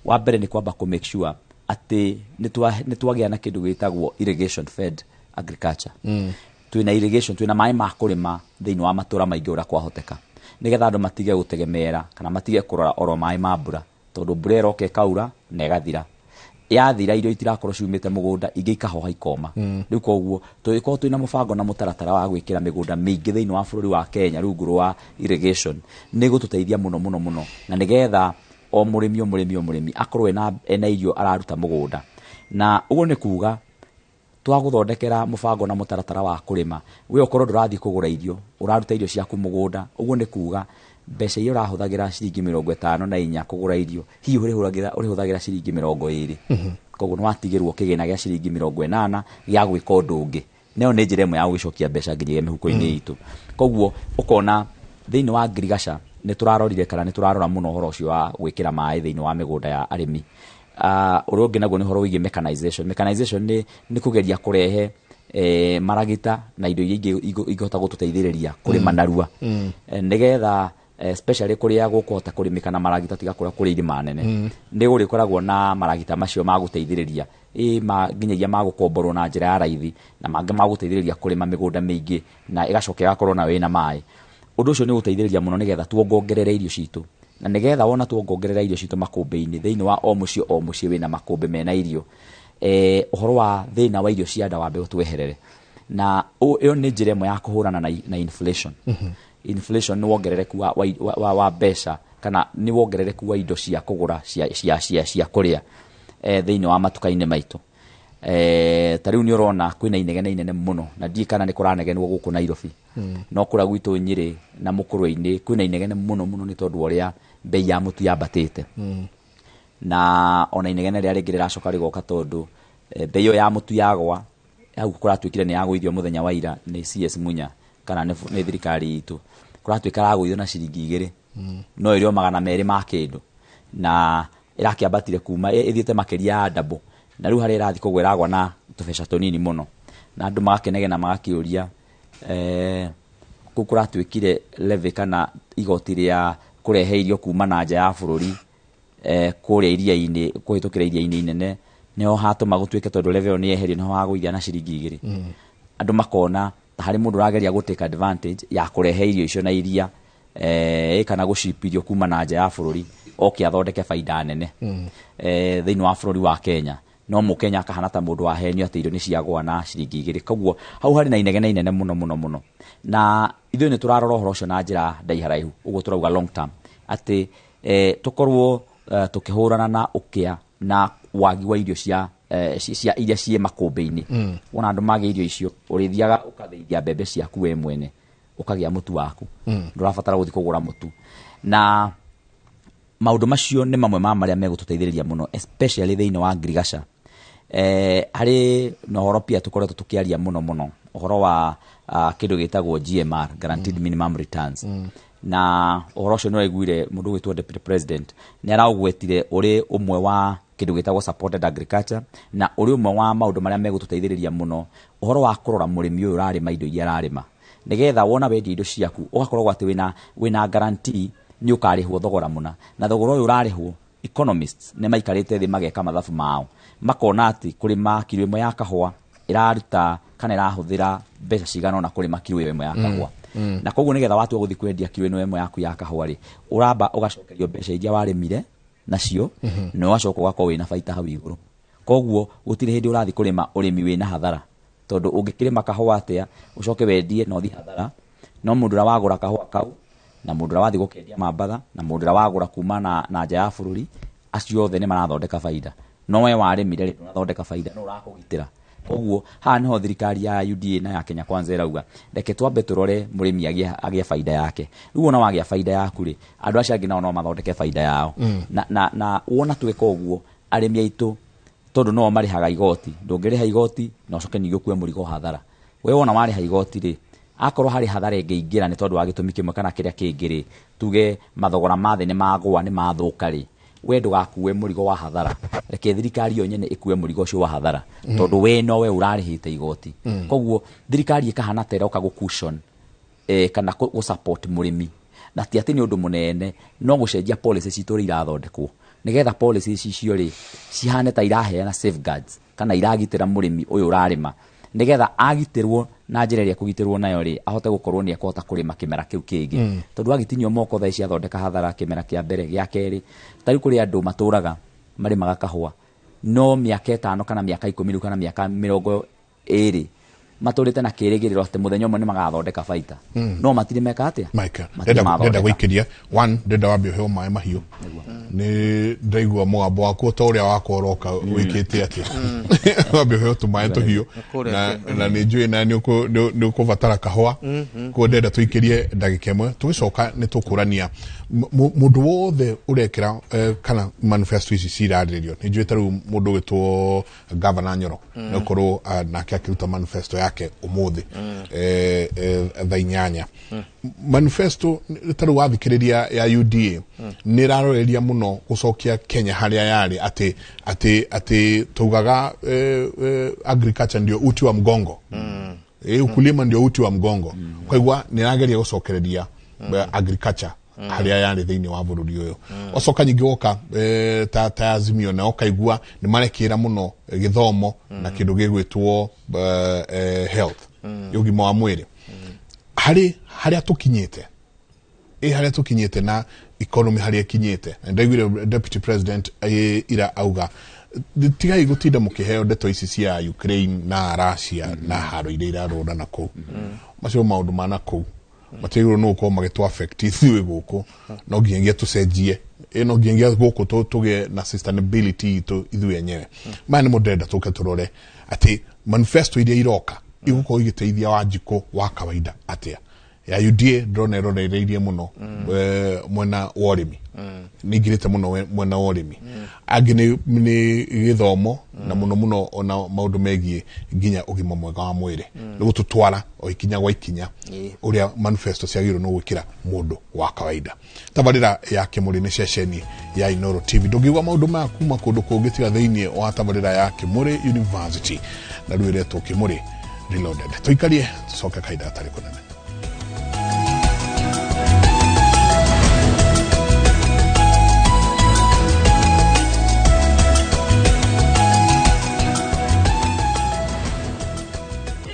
wa mbere nĩ kwamba kũ make sure atĩ nĩ twagĩa na kĩndũ gĩtagwo irrigation fed agriculture twĩna irrigation twĩna maĩ ma kũrĩma thĩinĩ wa matũra maingĩ ũrĩa kwahoteka nĩgetha andũ matige gũtegemeera kana matige kũrora oro maĩ ma mbura tondũ mbura ĩroka ĩkaura na ĩgathira yathira irio itirakorwo ciumĩte mũgũnda ingĩ ikahoha ikoma rĩu koguo tũgĩkorwo twĩna mũbango na mũtaratara wa gwĩkĩra mĩgũnda mĩingĩ thĩinĩ wa bũrũri wa Kenya rungu rwa irrigation nĩ gũtũteithia mũno na nĩgetha o mũrĩmi akorwo ena irio araruta mũgũnda na ũguo nĩ kuuga twagũthondekera mũbango na mũtaratara wa kũrĩma we ũkorwo ndũrathiĩ kũgũra irio ũraruta irio ciaku mũgũnda ũguo nĩ kuuga mbeca iria ũrahũthagĩra ciringi 54 kũgũra irio hihi ũrĩhũthagĩra ciringi 20 koguo nĩ watigĩrwo kĩgĩna gĩa ciringi 80 gĩa gwĩka ũndũ ũngĩ nayo nĩ njĩra ĩmwe ya gũcokia mbeca nginya mĩhuko-inĩ itũ koguo ũkona thĩinĩ wa ngirigaca nĩ tũrarorire kana nĩ tũrarora mũno ũhoro ũcio wa gwĩkĩra maĩ thĩinĩ wa mĩgũnda ya arĩmi ũrĩa ũngĩ naguo nĩ ũhoro wĩgiĩ mechanization nĩ kũgeria kũrehe maragita na indo iria ingĩhota gũtũteithĩrĩria kũrĩma narua nĩgetha especially kuria gukuhota kurimika na maragita tiga kuria kuri irima nene ndi uri koragwo na maragita macio maguteithiriria nginyagia magukomborwo na njira ya raithi na mangi maguteithiriria kurima migunda mingi na igacoka igakorwo na wina mai. Undu ucio ni guteithiriria muno nigetha tuongongerere irio citu, na nigetha wona tuongongerera irio citu makumbi-ini thiini wa o mucie wina makumbi mena irio uhoro wa thina wa irio cia nda wambe utweherere, na iyo ni njira imwe ya kuhurana na inflation. Inflation ni wongerereku wa mbeca kana ni wongerereku wa indo cia kugura cia kuria thiini wa matuka-ini maitu. Tariu ni urona kwina inegene inene muno na ndi kana ni kuranegenwo guku Nairobi no kura gwitu Nyeri na Mukurwe-ini kwina inegene muno ni tondu uria bei ya mutu yambatite na ona inegene ria ringi riracoka rigoka tondu bei ya mutu yagwa hau kuratwikire ni yagwithio muthenya wa ira ni CS Munya kana ni thirikari itu kuratwika ragwithio na ciringi 2 no irio 200 ma kindu na irakiambatire kuma ithiete makiria ya double na riu hari irathi kugwa iragwa na tubeca tunini muno na andu magakenegena magakiuria kuratwikire levy kana igoti ria kurehe irio kuma na nja ya bururi kuria iria-ini kuhitukira iria-ini inene nio hatuma gutwike tondu levy ni eherio no hagwithia na ciringi 2 andu makona hari mundu rageria gutake advantage ya kurehe irio icio na iria kana gucipirio kuma na nja ya bururi oke athondeke faida nene thiini wa bururi wa Kenya no Mukenya akahana ta mundu wahenio ati irio ni ciagwa na ciringi 2 koguo hau hari na inegene inene muno na ithuĩ ni turarora uhoro ucio na njira ndaiharaihu uguo turauga long term ati tukorwo tukihurana na ukia na wagi wa irio cia iria cie makumbi-ini wona andu mage irio icio urithiaga ukatheithia mbembe ciaku we mwene ukagia mutu waku ndurabatara guthi kugura mutu na maundu macio ni mamwe ma maria megututeithiriria muno especially thiini wa agriculture. Hari no horo pia tukoretwo tukiaria muno uhoro wa kindu gitagwo GMR, guaranteed minimum returns na uhoro ucio no iguire mundu gwitwo deputy president ni araugwetire uri umwe wa kindu gitagwo supported agriculture na uri umwe wa maundu maria megututeithiriria muno uhoro wa kurora murimi uyu rarima indo iria rarima nigetha wona wendi indo ciaku ugakorwo ati wina guarantee ni ukarihwo thogora muna na thogora uyu urarihwo economists ne maikarite thi mageka mathabu mao makona ati kurima kilo imwe ya kahua iraruta kana irahuthira mbeca cigana na kurima kilo imwe ya kahua na koguo nigetha watu guthi kwendia kilo imwe yaku ya kahua ri uramba ugacokerio mbeca iria warimire nacio no wacoka ugakorwo wina baita hau iguru koguo gutire hindi urathi kurima urimi wina hathara tondu ungikirima kahua atia ucoke wendie no thi hathara no mundu ra wagura kahua kau na mundu ra wathi gukendia mambatha na mundu ra wagura kuma na nja ya bururi acio othe ni marathondeka faida no we warimire ri unathondeka faida no urakugitira koguo ha niho thirikari ya UDA na ya Kenya Kwanza irauga reke twambe turore murimi agia faida yake riu wona wagia faida yaku ri andu acio angi nao no mathondeke faida yao na wona tweka uguo arimi aitu tondu no marihaga igoti ndungiriha igoti no coke nigio kue murigo hathara we wona mariha igoti ri akorwo hari hathara ingiingira ni tondu wa gitumi kimwe kana kiria kingiri tuge mathogora mathe ni magwa ni mathuka ri we ndugakue murigo wa hathara reke thirikari yo nyene ikue murigo ucio wa hathara tondu we no we urarihite igoti koguo thirikari ikahana tera ukagu cushion kana ku support murimi na ti ati ni undu munene no gucenjia policies citu irathondekwo nigetha policies icio ri cihane ta iraheana safeguards kana iragitira murimi uyu urarima nigetha agitirwo na njira iria kugitirwo nayo ri ahote gukorwo ni akota kurima kimera kiu kingi tondu agitinio moko tha ici athondeka hathara kimera kia mbere gia keri tari kuri andu maturaga marimaga kahua no miaka 5 kana miaka 10 kana miaka 20 maturite na kirigiriro ati muthenya umwe ni magathondeka baita no matire meka atia ndenda guikiria one ndenda wambe he mai mahiu ni ndaigua mwambo wako to uria wakoroka wikite atia wambe he tumae tuhiu na ni njui na ni ukuvatara kahua ko ndenda tuikirie ndagika imwe tugicoka ni tukurania mundu wothe urekira kana manifesto ici cirariririo ni njui taru mundu witwo governor Nyoro no korwo nake akiruta manifesto yake umuthi thainyanya manifesto taru wathikiriria ya UDA ni raroreria muno gucokia Kenya haria yari ati tugaga agriculture ndio uti wa mgongo ukulima ndio uti wa mgongo kwa hivyo ni rageria gucokereria agriculture haria yari thiini wa bururi uyu osoka nyingi woka ta Azimio na okaigua ni marekira muno githomo na kindu gigwitwo health yugima wa mwiri haria tukinyite haria tukinyite na economy haria kinyite ndaigwire deputy president ira auga tigai gutinda mukiheo ndeto ici cia Ukraine na Russia na haro iria irarona nako macio maundu mana ko matigiro no ko magitwa affect ithui guku no ngiengia tucenjie no ngiengia guku tuge na sustainability to ithui enyewe mani modenda tuke turore ati manifesto iria iroka iguko igiteithia Wanjiku wa kawaida atia ya UDA drone roreirie muno mwena worimi ningirite muno mwena worimi agini ni githomo na muno ona maundu megie nginya ugima mwega wa mwiri nigututwara o ikinya gwa ikinya uria manifesto ciagiro no gwikira mundu wa kawaida tabarira ya Kimuri ni ceceni ya Inooro TV ndugigwa maundu ma kuma kundu kungi tiga thiini wa tabarira ya Kimuri University na rwiretwo Kimuri Reloaded tuikarie tucoke kaida atari kunene.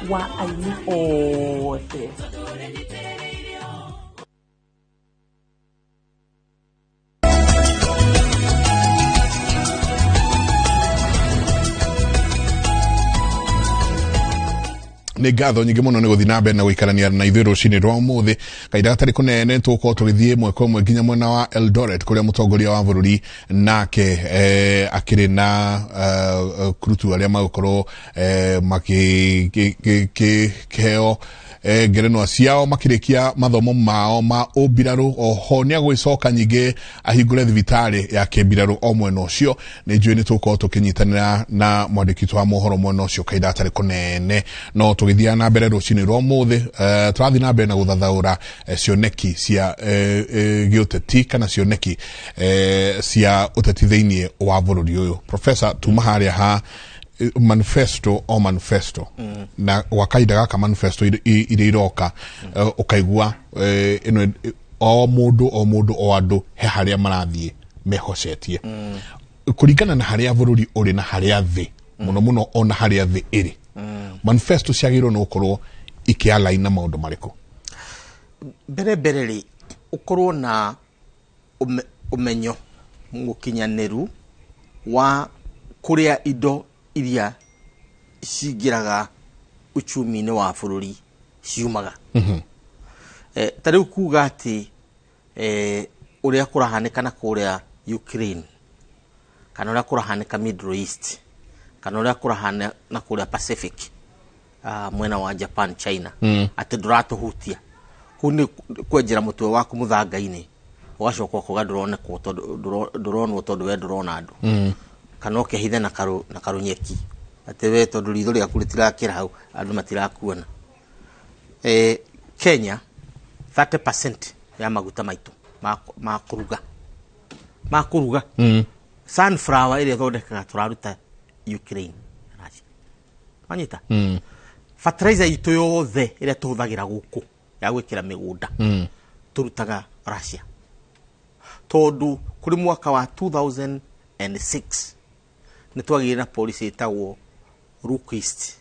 Wa ayu othe ni ngatho nyingi muno ni guthina mbere na guikarania na ithuĩ rũcinĩ rwa ũmũthĩ kaida gatarĩ kũnene tũgũkorwo tũgĩthiĩ mweko ũmwe nginya mwena wa Eldoret kũrĩa mũtongoria wa bũrũri nake akĩrĩ na kurutu arĩa magũkorwo makĩheo ngerenwa ciao makirikia mathomo mao ma ubiraru oho ni agwicoka nyingi ahingure thibitari ya kibiraru o mwena ucio ni njui ni tuko tukinyitanira na mwandiki wa mohoro mwena ucio kaida atari kunene no tugithia na mbere rucini rwa muthi turathi na mbere na guthathaura cioneki cia giuteti kana cioneki cia uteti thiini wa bururi uyu Professor tumaharia ha manifesto na wakaida gaka manifesto ire iroka ukaigua ino o mundu o andu he haria marathie mehocetie kuringana na haria bururi uri na haria thi muno ona haria thi iri manifesto ciagiro no korwo ikialaina na maundu mariko mbere ri ukorwo na umenyo ngukinyaniru wa kuria indo iria cingiraga uchumi-inĩ wa bũrũri ciumaga ta rĩu kuga atĩ ũrĩa kũrahanĩka kũrĩa Ukraine kana ũrĩa kũrahanĩka Middle East kana ũrĩa kũrahanĩka kũrĩa Pacific mwena wa Japan China atĩ ndũratũhutia kũu nĩ kwenjera mũtwe waku mũthanga-inĩ ũgacoka kuga ndũronwo tondũ we ndũrona andũ kana ũkehithe na karunyeki ate we tondu ritho riaku ritirakira hau andu matirakuona Kenya 30% ya maguta maitu makuruga sunflower ile thondekaga turaruta Ukraine manyita fertilizer itu yothe ile tuhuthagira guku ya gwikira migunda turutaga Russia tondu kuri mwaka wa 2006 nitwagire na policy itawo Rook East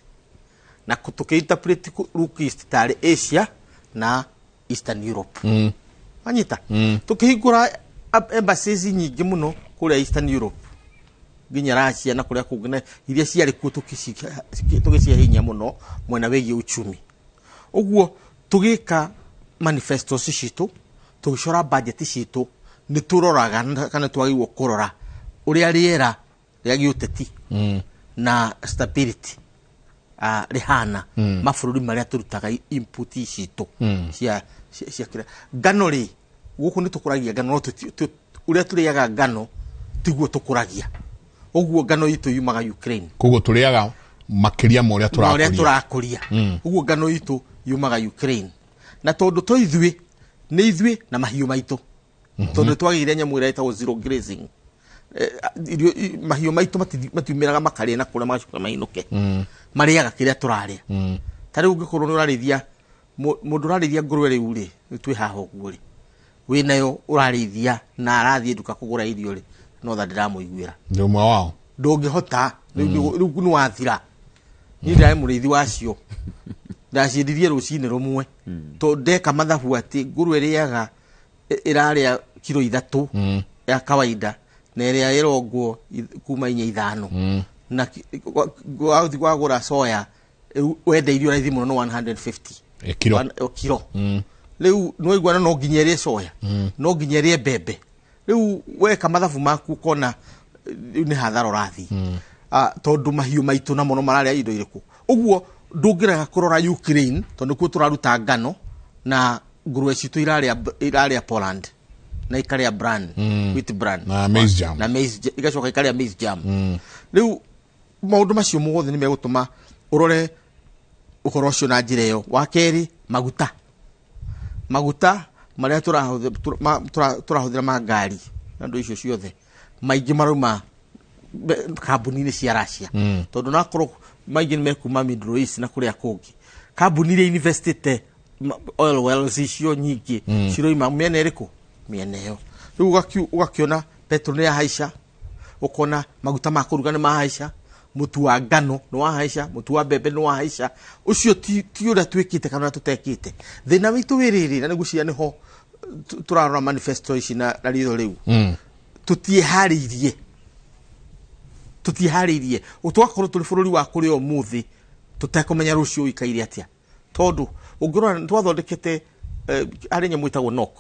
na kutukiinterpret Rook East tari Asia na Eastern Europe manyita tukihingura embassies nyingi muno kuria Eastern Europe ginya Russia na kuria kungine iria ciari ku tukiciya hinya muno mwena wegi uchumi uguo tugika manifesto citu tugicora budget citu nituroraga kana twagirwo kurora uria riera ya giuteti na stability rihana mabũrũri maria turutaga input citu cia kira ngano ri guku ni tukuragia ngano uria turiaga ngano tiguo tukuragia uguo ngano itu yumaga Ukraine kugo turiaga makiria mo uria turakuria uguo ngano itu yumaga Ukraine na tondu to ithui ni ithui na mahiu maitu tondu twagire nyamu ira itawo zero grazing mahiu maitu matiumiraga makaria na kura macuka mainuke mariaga kiria turaria tari ungikorwo ni urarithia mundu urarithia ngurwe riu ri twi haha uguo ri winayo urarithia na arathie duka kugura irio ri no tha ndiramuiguira ndio mwa wao ndungihota riu ni wathira ni ndai murithi wacio ndacindirie rucini rumwe to ndeka mathabu ati nguru iriaga iraria kilo 3 ya kawaida na iria irongwo kuma 5 na gwagura soya wende irio raithi muno no 150 kilo riu no igwana no nginyerie soya no nginyerie bebe riu weka mathabu maku kona ni hathara rathi tondu mahiu maitu na muno mararia indo iriku uguo ndungiraga kurora Ukraine tondu ku turaruta ngano na ngurwe citu iraria Poland na ikaria brand wheat brand na maize jam igacoka ikaria maize jam riu maundu macio mothe ni megutuma urore ukoro cio na njira iyo wa keri maguta maria turahuthira magari andu icio ciothe maingi maruma kambuni-ini cia Russia tondu nakorwo maingi nimekuma Middle East na kuria kungi kambuni iria investite oil wells icio nyingi ciroima miena iriku miena iyo riu ugakiona petrol ni yahaisha ukona maguta ma kuruga ni mahaisha mutu wa ngano no wahaisha mutu wa bebe no wahaisha ucio ti uria twikite kana tutekite thina witu wiriri na nigucia niho turarora manifesto ici na ritho riu tutiharirie utwakorwo turi bururi wa kuri o muthi tutakomenya rucio ikaire atia tondu ungirora twathondekete ari nyamwitagwo NOC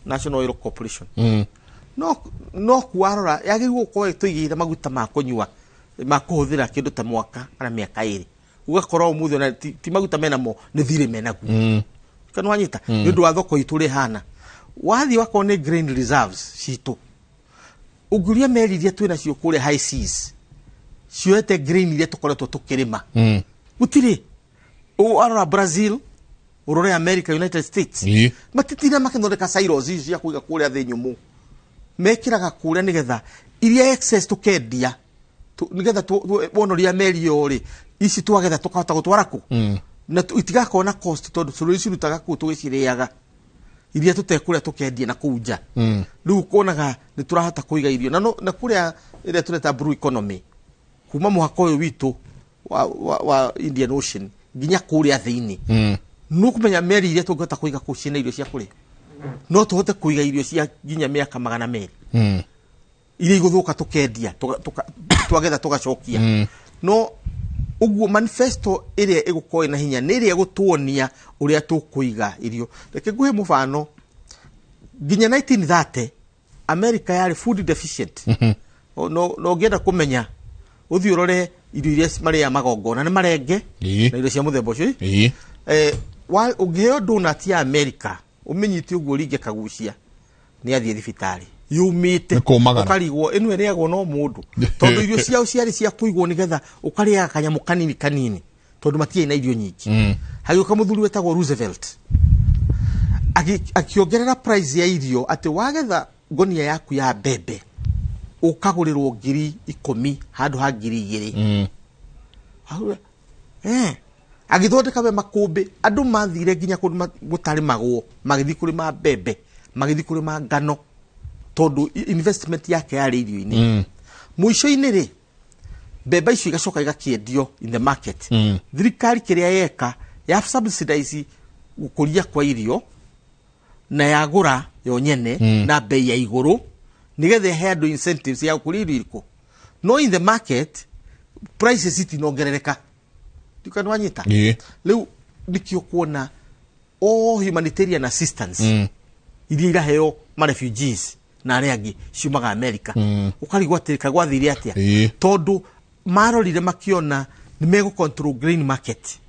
National Oil Corporation NOC warora yagirwo ko tuigire maguta ma kunyua makuhuthira kindu ta mwaka kana miaka 2 ugakorwo muthi ona ti maguta menamo ni thire menagu kana wanyita ndu wa thoko ituri hana wathi wako ni grain reserves citu uguria meriria twina cio kure high seas cioete grain iria tukoretwo tukirima gutiri arora Brazil urore America United States matitina makithondeka silos ici cia kuiga kuria thi nyumu mekiraga kuria nigetha iria excess tukendia nigetha wonoria meri yori ici twagetha tukahota gutwara ku na itigakona cost tondu suru rutaga ku tugiciriaga iria tutekuria tukendia na kuja riu konaga ni turahota kuiga irio na kuria iria tureta blue economy kuma muhaka uyu witu wa Indian Ocean ginya kuria thiini no kumenya meri iria tungota kuiga kucina irio cia kuria no tuhote kuiga irio cia ginya miaka 200 iria iguthuka tukendia twagetha tugacokia no uguo manifesto iria igukorwo na hinya ni iria gutuonia uria tukuiga irio reke nguhe mufano ginya 1930 America yari food deficient no ngenda kumenya uthi urore irio iria maria magongona ni marenge na irio cia muthemba ucio wa ungiheo donut ya America umenyiti uguo ringe kagucia ni athie thibitari yumite ukarigwo inu eriagwo no mundu tondu irio ciao ciari cia kuigwo nigetha ukariaga kanyamu kanini tondu matie na irio nyingi hagiuka muthuri wetagwo Roosevelt akiongerera price ya irio ati wagetha ngonia yaku ya bebe ukagurirwo 10,000 handu ha 2,000 agithondeka we makumbi andu mathire ginya kundu gutari magwo magithi kuri ma bebe magithi kuri ma ngano tondu investment yake yari irio-ini muico-ini ri bebe icio igacoka igakiendio in the market thirikari kiria yeka ya subsidize gukuria kwa irio na yagura yo nyene na bei ya iguru nigethe he andu incentives ya gukuria irio iriko no in the market prices itinongerereka tukana wanyita leo nikio kuona humanitarian assistance iria iraheo ma refugees na areagi ciumaga America ukarigwa tirika gwathire atia tondu marorire makiona ni mego control green market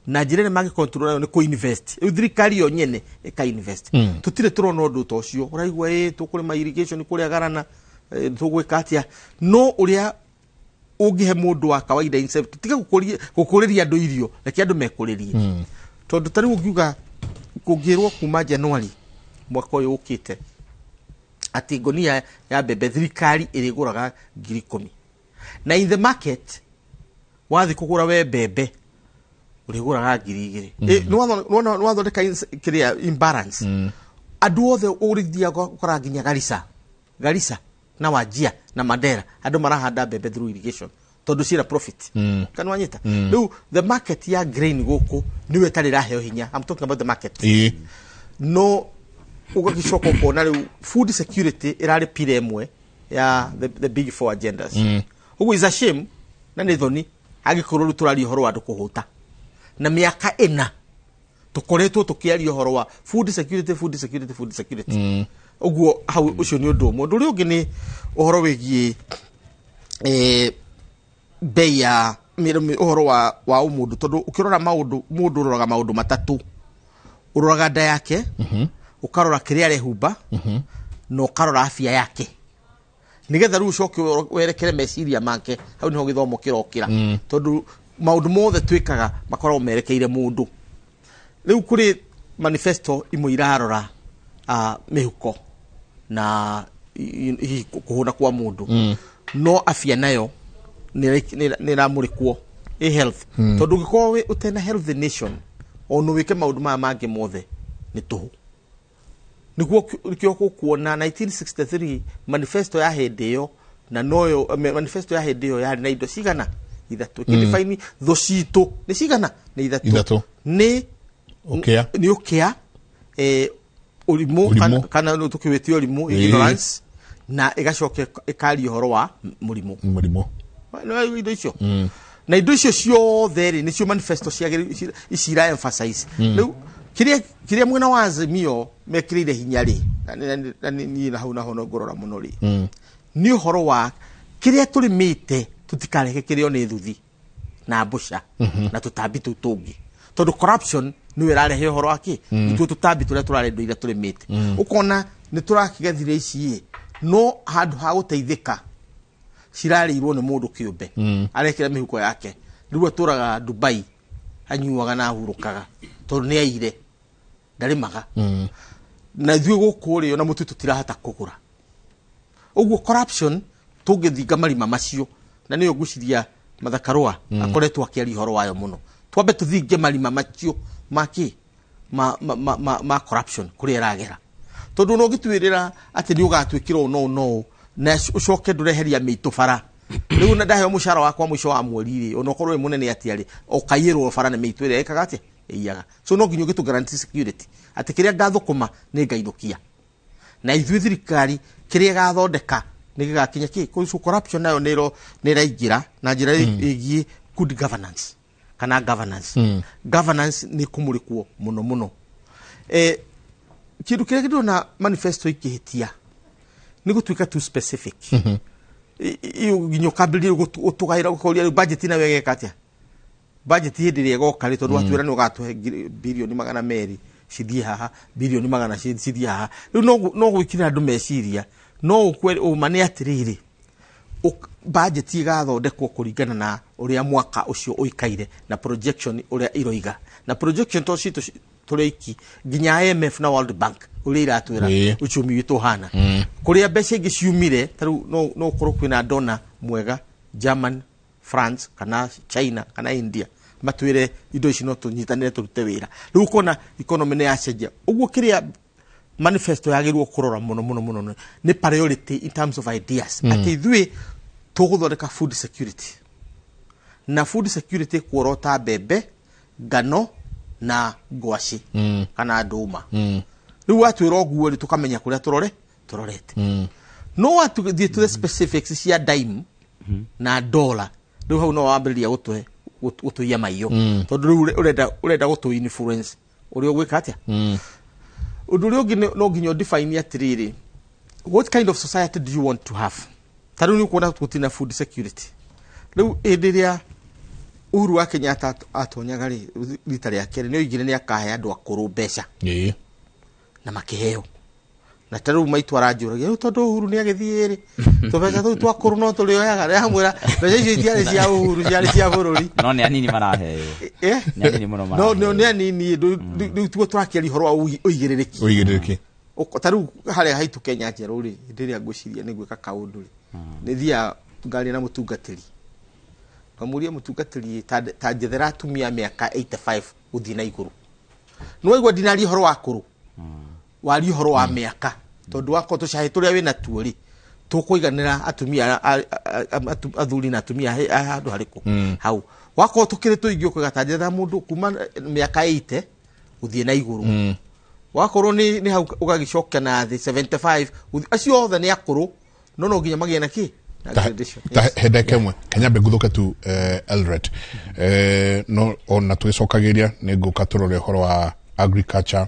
na njira ni magi control ni ku invest thirikari yo nyene eka invest tutire turona undu to cio uraigwa tukuri ma irrigation kuria garana tugwika atia no uria ungihe mundu wa kawaida incept tiga gukuriria andu irio reke andu mekuririe tondu tari ungiuga kungirwo kuma January mwaka uyu ukite ati ngonia ya bebe thirikari iriguraga 10,000 na in the market wathi kugura we bebe uriguraga 2,000 no wathondeka kiria imbalance andu othe urithia gukora nginya Garissa na Wajia na Mandera andu marahanda mbembe through irrigation tondu cira profit kana wanyita riu the market ya grain guku niwe tari raheo hinya. I'm talking about the market no ugagicoka ukona riu food security irari pire imwe ya the big four agendas ugu is a shame na ni thoni agikorwo turari horo wa andu kuhuta na miaka ina tukoretwo tukiaria horo wa food security uguo hau ucio ni undu mundu uri ungi ni uhoro wigie bei ya uhoro wa umundu tondu ukirora mundu uroraga maundu matatu uroraga nda yake ukarora kiria arehumba no ukarora afya yake nigetha riu ucoke werekere meciria make hau niho githomo kirokira tondu maundu mothe twikaga makorwo merekeire mundu. Riu kuri manifesto imwe irarora mihuko na kuhuna kwa mundu no afya nayo niramurikwo health tondu ngikoo utena health nation onu wike maundu mangi mothe ni tuhu niguo kio kuona 1963 manifesto ya hindi yo na noyo manifesto ya hindi yo yari na indo cigana ithatu kidefine tho citu ni cigana ni ithatu ni ni ukea urimu kana no tukiwetio urimu ignorance na igacoke ikari horo wa murimu no indo icio na indo icio ciothe ni cio manifesto ciagiri icira emphasize riu kiria mwena wa Azimio mekirire hinyari ni na hau na hono ngorora muno ri ni horo wa kiria tulimite tutikareke kirio ni thuthi na mbusha na tutambi tutungi tondu corruption ni wirarehe horo aki itu tutambi turia turarendo ira tulimite ukona ni turakigethire ici no handu ha guteithika cirarirwo ni mundu kiumbe arekera mihuko yake riu aturaga Dubai anyuaga na hurukaga tondu ni aire ndarimaga na thwe gukuri yo na mutu tutirahata kugura uguo corruption tugithinga marima macio na niyo guciria mathakarwa akoretwo akiari horo wayo muno twambe tuthinge marima macio maki ma corruption kuri eragera tondu no gitwirira ati ni ugatwikirwo no na ucoke ndureheria mitu bara riu na ndahe mushara wakwa mwisho wa mweri ri onokorwo munene atiari okayirwo bara ne mitu ire ekaga ati iyaga so no ginyo gitu guarantee security ati kiria gathukuma ni ngaidukia na ithui thirikari kiria gathondeka ni gigakinya ki kuisu corruption nayo ni raigira na njira igie good governance kana governance ni kumurikwo muno kindu kiria gidona manifesto ikihitia ni gutwika too specific iyo ginyo kabili utugaira ukoria budget na wegeka atia budget hindi yegoka ri tondu atwira ni ugatuhe bilioni 200 cithie haha bilioni 100 cithie haha no gwikira andu meciria no ukwe umane atiriri budget igathondekwo kuringana na uria mwaka ucio uikaire na projection uria iroiga na projection to cito tureki ginya IMF na World Bank uria iratwira uchumi witu hana kuria mbeca ingi ciumire taru no korwo kwina dona mwega German, France kana China kana India matwire indo ici no tunyitanire turute wira riu kona economy ne yacenjia uguo kiria manifesto yagirwo kurora muno ni priority in terms of ideas ati ithui tuguthondeka food security na food security kuorota mbembe ngano na ngwaci kana nduma riu atwira oguo ri tukamenya kuria turorete no atuthie to the specifics cia dime na dollar riu hau no wambiriria gutuia maiyo tondu riu urenda gutu influence uri ogwika atia undu ri ungi no nginyo define atiriri what kind of society do you want to have taru ni kuona tutina food security riu enderia Uhuru wa Kenyatta atonyaga ri rita ria kere ni oigire ni akahe andu akuru mbeca na makiheo na taru maitu aranjuragia tondu Uhuru ni agithie ri to mbeca tu twakuru no turioyaga ri hamwira mbeca icio itiari cia Uhuru ciari cia bururi no ni anini marahe ni anini muno marahe no ni anini riu tuo turakiari horo wa uigiriki taru haria haitu Kenya njeru ri ndiria ngwiciria ni gwika kaundu ri ni thia ngari na mutungatiri kamuria mutungatiri ta njethera atumia miaka 85 uthi na iguru no igwa dinari horo wa kuru wari horo wa miaka tondu wako tucahituria wina tuori tukuiganira atumia athuri na atumia handu hariku hau wako tukire tuingio kugatanjira mundu kuma miaka 80 uthie na iguru wakorwo ni hau ugagicoka na 75 acio othe ni akuru no nginya magie na ki henda kemwe Kenya beguthuka tu Eldoret no ona twicokagiria ni nguka turore horo wa agriculture,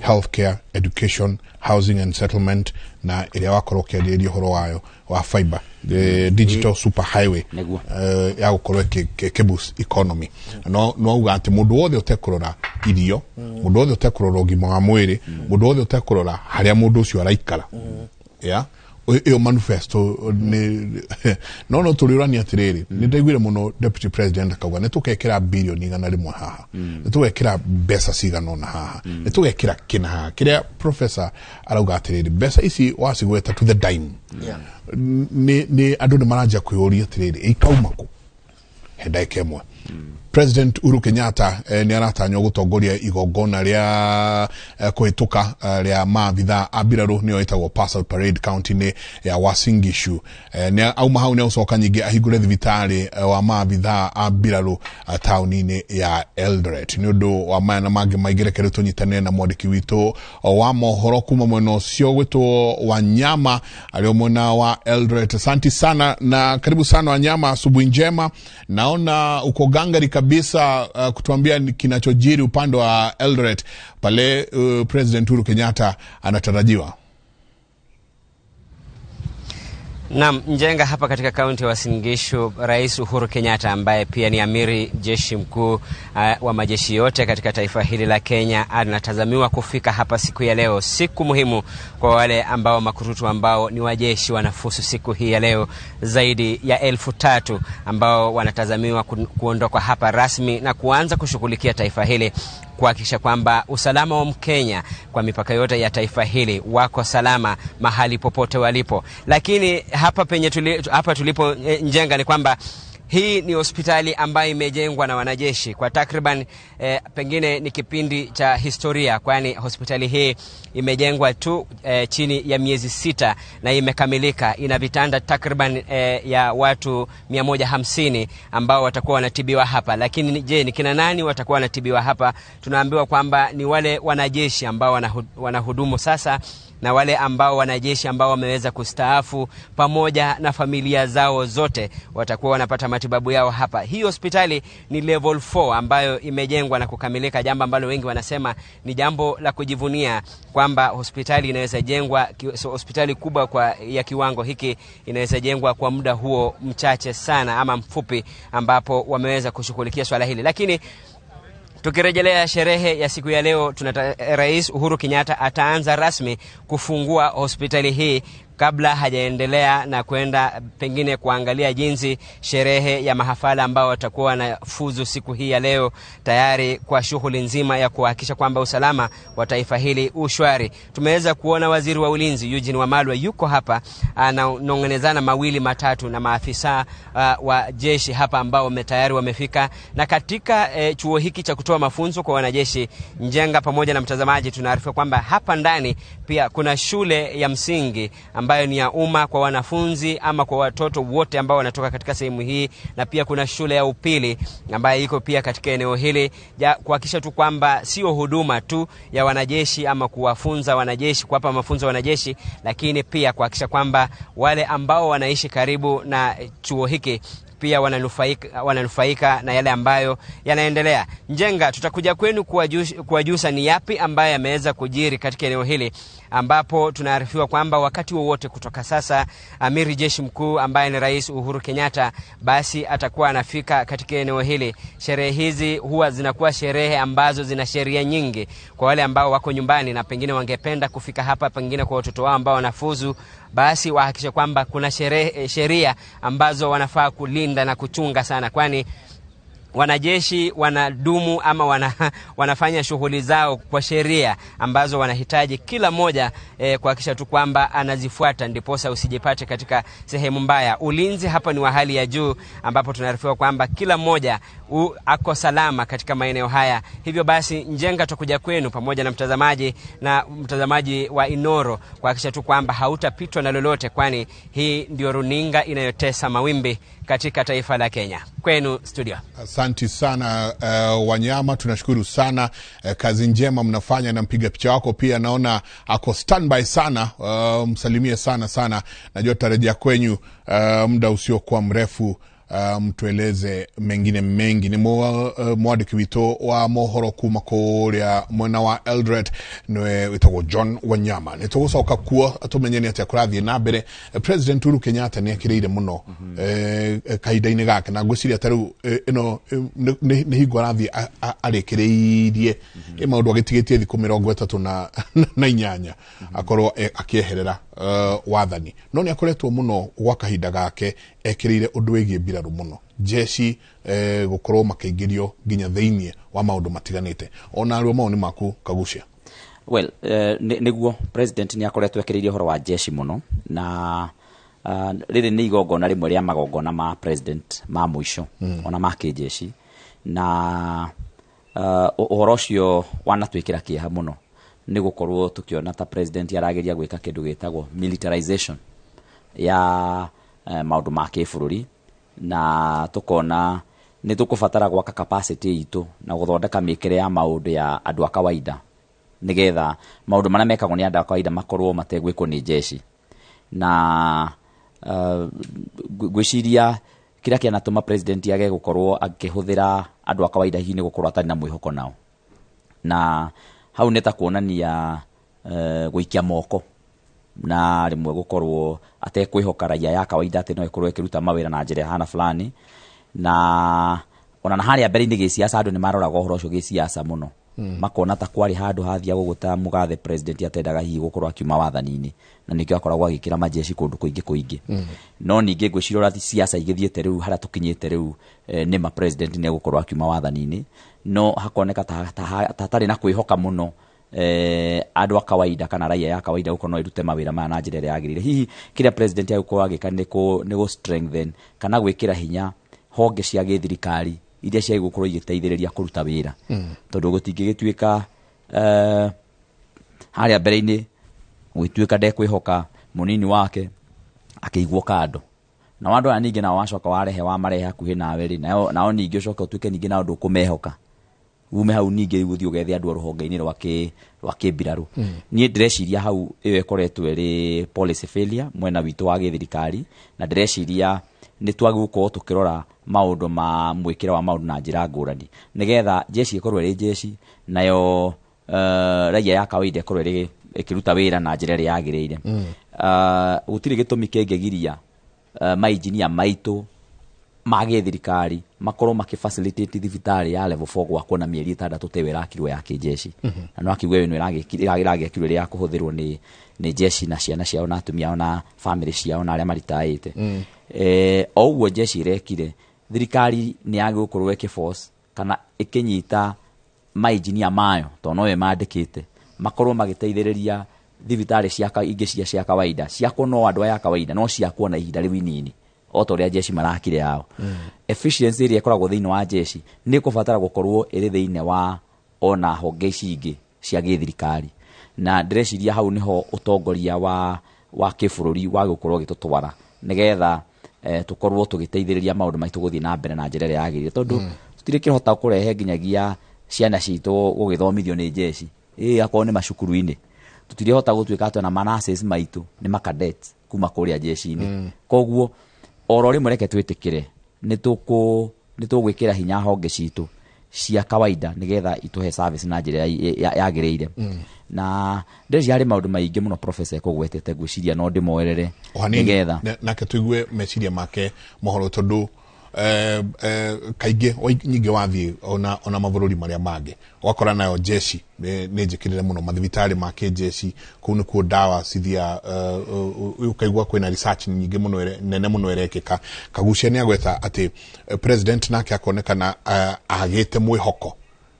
healthcare, education, housing and settlement na iria wakorwo kiariria horo wayo wa fiber the digital super highway ya gukorwo keboost economy no uga ati mundu wothe utekurora irio mundu wothe utekurora ugima wa mwiri mundu wothe utekurora haria mundu ucio araikara ya iyo manifesto ni no tuliurania atiriri ni ndaiguire muno deputy president akauga ni tukekira billion igana rimwe haha ni tukekira besa sigana na haha ni tukekira kina kiria professor arauga atiriri besa ici wasigweta to the dime ni andu ni maranja kuyuria atiriri ikaumako henda ikemwe President Uhuru Kenyatta ni aratanywo gutongoria igongona ria kuhituka ria maabitha abiraru ni oitagwo Parcel Parade county ni ya Uasin Gishu ni auma hau ni ucoka nyingi ahingure thibitari wa maabitha abiraru tauni-ini ya Eldoret ni undu wa maya na mangi maigerekere tunyitane na mwandiki witu wa mohoro kuma mwena ucio gwitwo Wanyama alio mwena wa Eldoret. Asante sana na karibu sana Wanyama, asubuhi njema. Naona uko gangari kabisa kutuambia kinachojiri upande wa Eldoret pale President Uhuru Kenyatta anatarajiwa. Naam, Njenga, hapa katika kaunti ya Uasin Gishu, Rais Uhuru Kenyatta ambaye pia ni amiri jeshi mkuu wa majeshi yote katika taifa hili la Kenya anatazamiwa kufika hapa siku ya leo. Siku muhimu kwa wale ambao makurutu ambao ni wajeshi wanafusu siku hii ya leo zaidi ya 3,000 ambao wanatazamiwa kuondoka hapa rasmi na kuanza kushughulikia taifa hili kuhakikisha kwamba usalama wa Mkenya kwa mipaka yote ya taifa hili wako salama mahali popote walipo. Lakini hapa hapa tulipo Njenga ni kwamba hii ni hospitali ambayo imejengwa na wanajeshi kwa takriban pengine ni kipindi cha historia, kwani hospitali hii imejengwa tu chini ya miezi 6 na imekamilika. Ina vitanda takriban ya watu 150 ambao watakuwa wanatibiwa hapa. Lakini je, ni kina nani watakuwa wanatibiwa hapa? Tunaambiwa kwamba ni wale wanajeshi ambao wanahudumu sasa na wale ambao wanajeshi ambao wameweza kustaafu pamoja na familia zao zote watakuwa wanapata matibabu yao hapa. Hii hospitali ni level 4 ambayo imejengwa na kukamilika, jambo ambalo wengi wanasema ni jambo la kujivunia kwamba hospitali inaweza jengwa, hospitali kubwa ya kiwango hiki inaweza jengwa kwa muda huo mchache sana ama mfupi ambapo wameweza kushughulikia swala hili. Lakini tukirejelea sherehe ya siku ya leo, Rais Uhuru Kenyatta ataanza rasmi kufungua hospitali hii kabla hajaendelea na kwenda pengine kuangalia jinsi sherehe ya mahafala ambao watakuwa wanafuzu siku hii ya leo tayari kwa shughuli nzima ya kuhakikisha kwamba usalama wa taifa hili ushwari. Tumeweza kuona waziri wa ulinzi Eugene Wamalwa yuko hapa ananong'onezana mawili matatu na maafisa wa jeshi hapa ambao tayari wamefika. Na katika chuo hiki cha kutoa mafunzo kwa wanajeshi Njenga pamoja na mtazamaji, tunaarifu kwamba hapa ndani pia kuna shule ya msingi ambayo ni ya umma kwa wanafunzi ama kwa watoto wote ambao wanatoka katika sehemu hii, na pia kuna shule ya upili ambayo iko pia katika eneo hili, kuhakikisha tu kwamba sio huduma tu ya wanajeshi ama kuwafunza wanajeshi, kuwapa mafunzo wanajeshi, lakini pia kuhakikisha kwamba wale ambao wanaishi karibu na chuo hiki pia wananufaika na yale ambayo yanaendelea. Njenga, tutakuja kwenu kuwajuza ni yapi ambayo yameweza kujiri katika eneo hili, ambapo tunaarifiwa kwamba wakati wowote kutoka sasa amiri jeshi mkuu ambaye ni Rais Uhuru Kenyatta basi atakuwa anafika katika eneo hili. Sherehe hizi huwa zinakuwa sherehe ambazo zina sheria nyingi kwa wale ambao wako nyumbani na pengine wangependa kufika hapa, pengine kwa watoto wao ambao wanafuzu, basi wahakikisha kwamba kuna sheria ambazo wanafaa kulinda na kuchunga sana, kwani wanajeshi wanadumu ama wanafanya shughuli zao kwa sheria ambazo wanahitaji kila moja kuhakikisha tu kwamba anazifuata, ndiposa usijipate katika sehemu mbaya. Ulinzi hapa ni wa hali ya juu, ambapo tunaarifiwa kwamba kila mmoja ako salama katika maeneo haya. Hivyo basi Njenga, tutakuja kwenu pamoja na mtazamaji wa Inoro kuhakikisha tu kwamba hautapitwa na lolote, kwani hii ndio runinga inayotesa mawimbi katika taifa la Kenya. Kwenu studio. Asante sana Wanyama, tunashukuru sana. Kazi njema mnafanya, na mpiga picha wako pia naona ako standby sana. Msalimie sana. Najua tarejea kwenyu muda usiokuwa mrefu. Mtueleze mengine mengi. Ni mwandiki wito wa mohoro kuma kuria mwena wa Eldoret niwe witagwo John Wanyama. Nitugucoka kuo atumenyeni atia kurathie na mbere. President Uhuru Kenyatta ni akireire muno kahinda-ini gake, na ngwiciria taru ino ni hingo arathie arikireirie maundu agitigitie thiku 38 akorwo akieherera wathani. No ni akoretwo muno gwa kahinda gake ekireire undu wigie mbiraru muno, jeshi gukorwo makeingirio nginya thiini wa maundu matiganite. Ona ario maoni maku Kagucia? Well, niguo president ni akoretwo ekireire horo wa jeshi muno, na riri ni igongona rimwe ria magongona ma president ma mwisho ona ma kijeshi, na uhoro ucio wanatwikira kieha muno ni gukorwo tukiona ta president arageria gwika kindu gitagwo militarization ya maundu ma kibururi, na tukona ni tukubatara gwaka capacity itu na guthondeka mikire ya maundu ya andu a kawaida, nigetha maundu maria mekagwo ni andu a kawaida makorwo mategwikwo ni jeshi. Na gwiciria kira kianatuma president yage gukorwo akihuthira andu a kawaida hihi ni gukorwo atari na mwihoko nao, na hau neta kuonania gwikia moko na rimwe gukorwo atekwihoka raia ya kawaida ati no ikorwo ikiruta mawira na njira hana fulani. Na ona na haria mbere-ini gisiasa andu ni maroraga uhoro ucio gisiasa muno, makona ta kwari handu hathia guguta mugathe president atendaga hihi gukorwo akiuma wathani-ini, na nikio akoragwo agikira majeshi kundu kuingi. No ninge gwicirora siasa igithiete riu haria tukinyite riu ni ma president ni gukorwo akiuma wathani-ini, no hakoneka ta tari na kwihoka muno andu a kawaida kana raia ya kawaida gukorwo no irute mawira ma na njira iria yagirire. Hihi kira president yagukorwo agika ni go strengthen kana gwikira hinya honge cia githirikari iria cia gukorwo igiteithiriria kuruta wira, tondu gutingigituika haria mbere-ini gwituika ndekwihoka munini wake akiigwo kando, na wandu aya ningi nao wacoka warehe wa marehe hakuhi nawe ri nao ningi ucoka utuike ningi na undu kumehoka ume hau ningi guthii ugethi andu ruhonge-ini rwa kibiraru. Nie ndreciria hau iyo ikoretwo iri policy failure mwena witu wa githirikari, na ndreciria ni twagukorwo tukirora maundu ma mwikira wa maundu na njira ngurani, nigetha jeshi ikorwo iri jeshi nayo raia ya kawaida ikorwo iri ikiruta wira na njira iria yagirire. Gutiri gitumi kengegiria mainjinia maitu ma githirikari makorwo makifacilitate thibitari ya level 4 gwakwo na mieri 6 tewe rakirwo ya kijeshi, na no akigwe no iragekirwo ria kuhuthirwo ni jeshi na ciana ciao na atumia na family ciao na aria maritaite. Oguo jeshi irekire, thirikari ni yagukorwo force kana ikinyita mainjinia mayo to nowe mandikite makorwo magiteithiriria thibitari ciaka ingi cia kawaida ciakwo no andu aya kawaida no ciakwo na ihinda riu inini o to ria jeshi marakire yao. Efficiency iria ikoragwo thiini wa jeshi ni kubatara gukorwo iri thiini wa ona honge ingi cia githirikari, na ndreciria hau niho utongoria wa kibururi wa gukorwo gitutwara nigetha tukorwo tugiteithiriria maundu maitu guthii na mbere na njira iria yagirire, tondu tutire kihota kurehe nginyagia ciana citu gugithomithio ni jeshi akorwo ni macukuru-ini, tutire hota gutuika atwe na manases maitu ni makadets kuma kuria jeshi-ini. Koguo oro rimwe reke twitikire ni tugwikira hinya honge citu cia kawaida nigetha ituhe service na njira yagirire. Na ndeci hari maundu maingi muno professor ekugwetete gwiciria no ndimoerere nigetha nake tuigue meciria make mohoro, tondu kaige nyingi wathi ona mabũrũri maria mangĩ wakora nayo jeshi nĩ njĩkĩrĩre mũno mathibitari ma kĩjeshi kũu nĩkuo ndawa cithia ukaigua kwĩna research nyingĩ mũno nene mũno ĩrekĩka. Kagucia nĩ agweta atĩ president nake akonekana agĩte mwĩhoko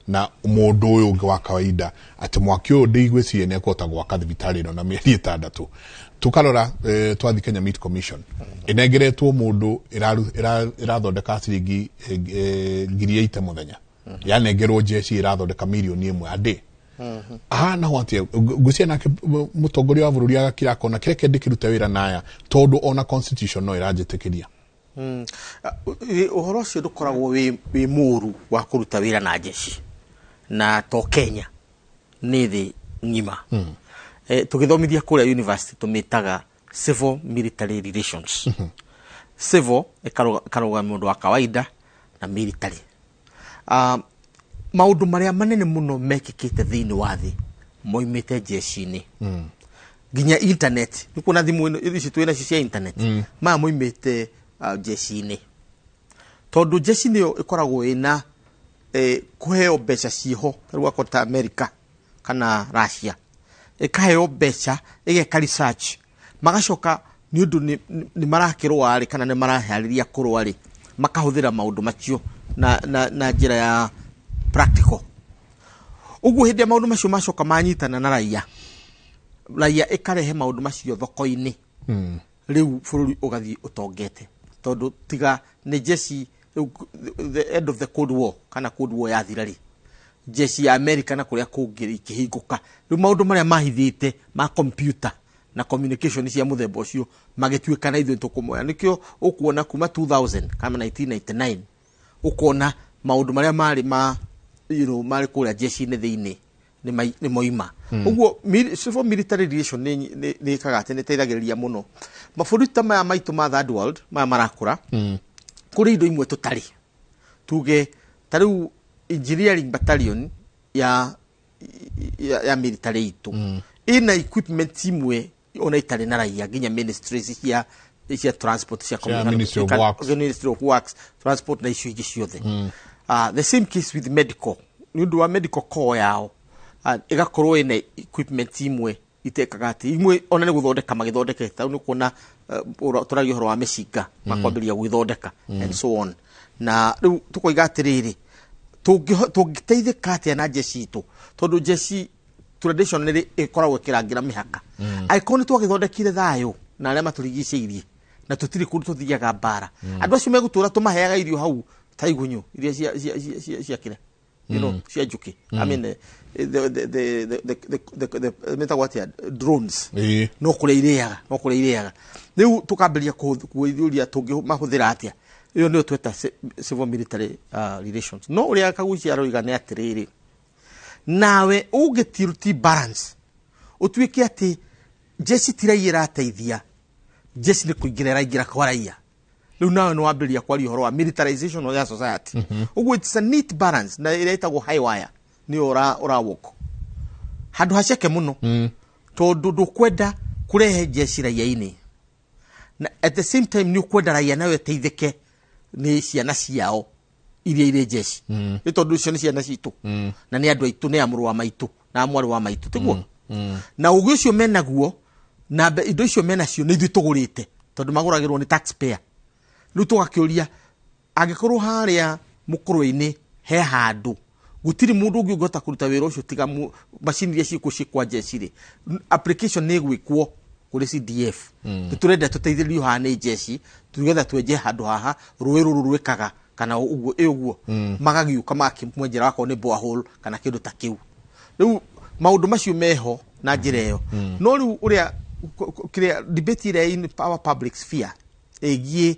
na mũndũ ũyũ ũngĩ wa kawaida atĩ mwaki ũyũ ndĩigwĩcirie nĩ ekũhota gwaka thibitarĩ ĩno na mĩeri 6. Tukarora twathi Kenya Meat Commission inengeretwo mũndũ irathondeka ciringi 8,000 mũthenya yanengerwo jeshi irathondeka milioni 1 a day. Na hwatia ngucia nake mũtongoria wa bũrũri agakira kona kĩreke ndĩkĩrute wĩra naya tondũ ona constitution no ĩranjĩtĩkĩria. Ũhoro ũcio ndũkoragwo wĩ mũru wa kũruta wĩra na jeshi na to Kenya nĩ thĩ ng'ima. Tugithomithia kũrĩa university tumitaga civil military relations. Civil ikaroga mũndũ wa kawaida na military. Maũndũ marĩa manene mũno mekĩkĩte thĩinĩ wa thĩ moimĩte jeshi-inĩ. Nginya internet nĩ kuona thimũ ici twĩna cia internet moimĩte jeshi-inĩ. Tondũ jeshi nĩyo ĩkoragwo ĩna kũheo mbeca ciho rĩu akota America kana Russia ikaheo mbeca igeka research magacoka ni undu ni marakirwa ari kana ni maraharĩria kũrũa ri makahũthĩra maũndũ macio na njĩra ya practical. Uguo hĩndĩ maũndũ macio macoka manyitana na raia ikarehe maũndũ macio thoko-inĩ rĩu bũrũri ũgathi ũtongete tondũ tiga nĩ jeshi the end of the Cold War kana Cold War yathira ri jeshi ya America na kuria kungiri ikihingũka rĩu maũndũ marĩa mahithĩte ma computer na communication cia mũthemba ũcio magĩtuĩka na ithuĩ tũkũmoya nĩkĩo ũkuona kuma 2000 kama 1999 ũkuona maũndũ marĩa marĩ kũrĩa jeshi-inĩ thĩinĩ nĩ moima. Ũguo civil military relation nĩ ĩkaga atĩ nĩ ĩteithagĩrĩria mũno mabũrũri ta maya maitũ ma third world maya marakũra kũrĩ indo imwe tũtarĩ tuge ta rĩu engineering battalion ya military itu ina equipment imwe ona itarĩ na raia nginya ministries cia transport cia Ministry of Works transport na icio ingĩ ciothe. The same case with medical nĩ ũndũ wa medical core yao igakorwo ina equipment imwe itekaga ati imwe ona nĩ gũthondeka magĩthondekete nĩ kuona tũraria ũhoro wa mĩcinga makwambĩrĩria gwĩthondeka and so on. Na rĩu tũkoiga atĩrĩrĩ tũngĩteithĩka atĩa na jeshi itũ tondũ jeshi traditionally ĩkoragwo ĩkĩrangira mĩhaka aikoni twagĩthondekire thayũ na arĩa matũrigicĩirie na tũtirĩ kũndũ tũthiaga mbara andũ acio megũtũra tũmaheaga irio hau ta igunyũ iria cia kĩre cia njũkĩ I mean the metawatia drones no kũrĩa irĩaga rĩu tũkambĩrĩria kũithũria tũngĩmahũthĩra atĩa iyo nĩyo tweta civil military relations. No ũrĩa Kagucia aroiga nĩ atĩrĩrĩ nawe ũngĩtiruti balance ũtuĩke atĩ jeshi tiraia ĩrateithia jeshi nĩ kũingĩra kwa raia rĩu nawe nĩ wambĩrĩria kwaria ũhoro wa militarization of the society. Ũguo it's a neat balance na ĩrĩa ĩtagwo high wire nĩyo ũrawoko handũ haceke mũno tondũ ndũkwenda kũrehe jeshi raia-inĩ na at the same time nĩ ũkwenda raia nawe teithĩke nĩ ciana ciao iria irĩ jeshi nĩ tondũ icio nĩ ciana citũ na nĩ andũ aitũ nĩ amũrũ wa maitũ na mwarĩ wa maitũ tiguo na ũguo ũcio menaguo na indo icio menacio nĩ ithuĩ tũgũrĩte tondũ magũragĩrwo nĩ taxpayer. Rĩu tũgakĩũria angĩkorwo harĩa mũkũrũ-inĩ he handũ gũtirĩ mũndũ ũngĩ ũngĩhota kũruta wĩra ũcio tiga macini iria ciĩkwa jeshi-rĩ application nĩ ĩgwĩkwo kũrĩ CDF tũrenda tũteithĩrĩrio haha nĩ jeshi tugetha twenje handũ haha rũĩ rũrũ rwĩkaga kana ũguo magagiũka makĩmwenjera wako nĩ borehole kana kĩndũ ta kĩu. Rĩu maũndũ macio meho na njĩra ĩyo no rĩu ũrĩa kĩrĩa debate ĩrĩa in our public sphere ĩgiĩ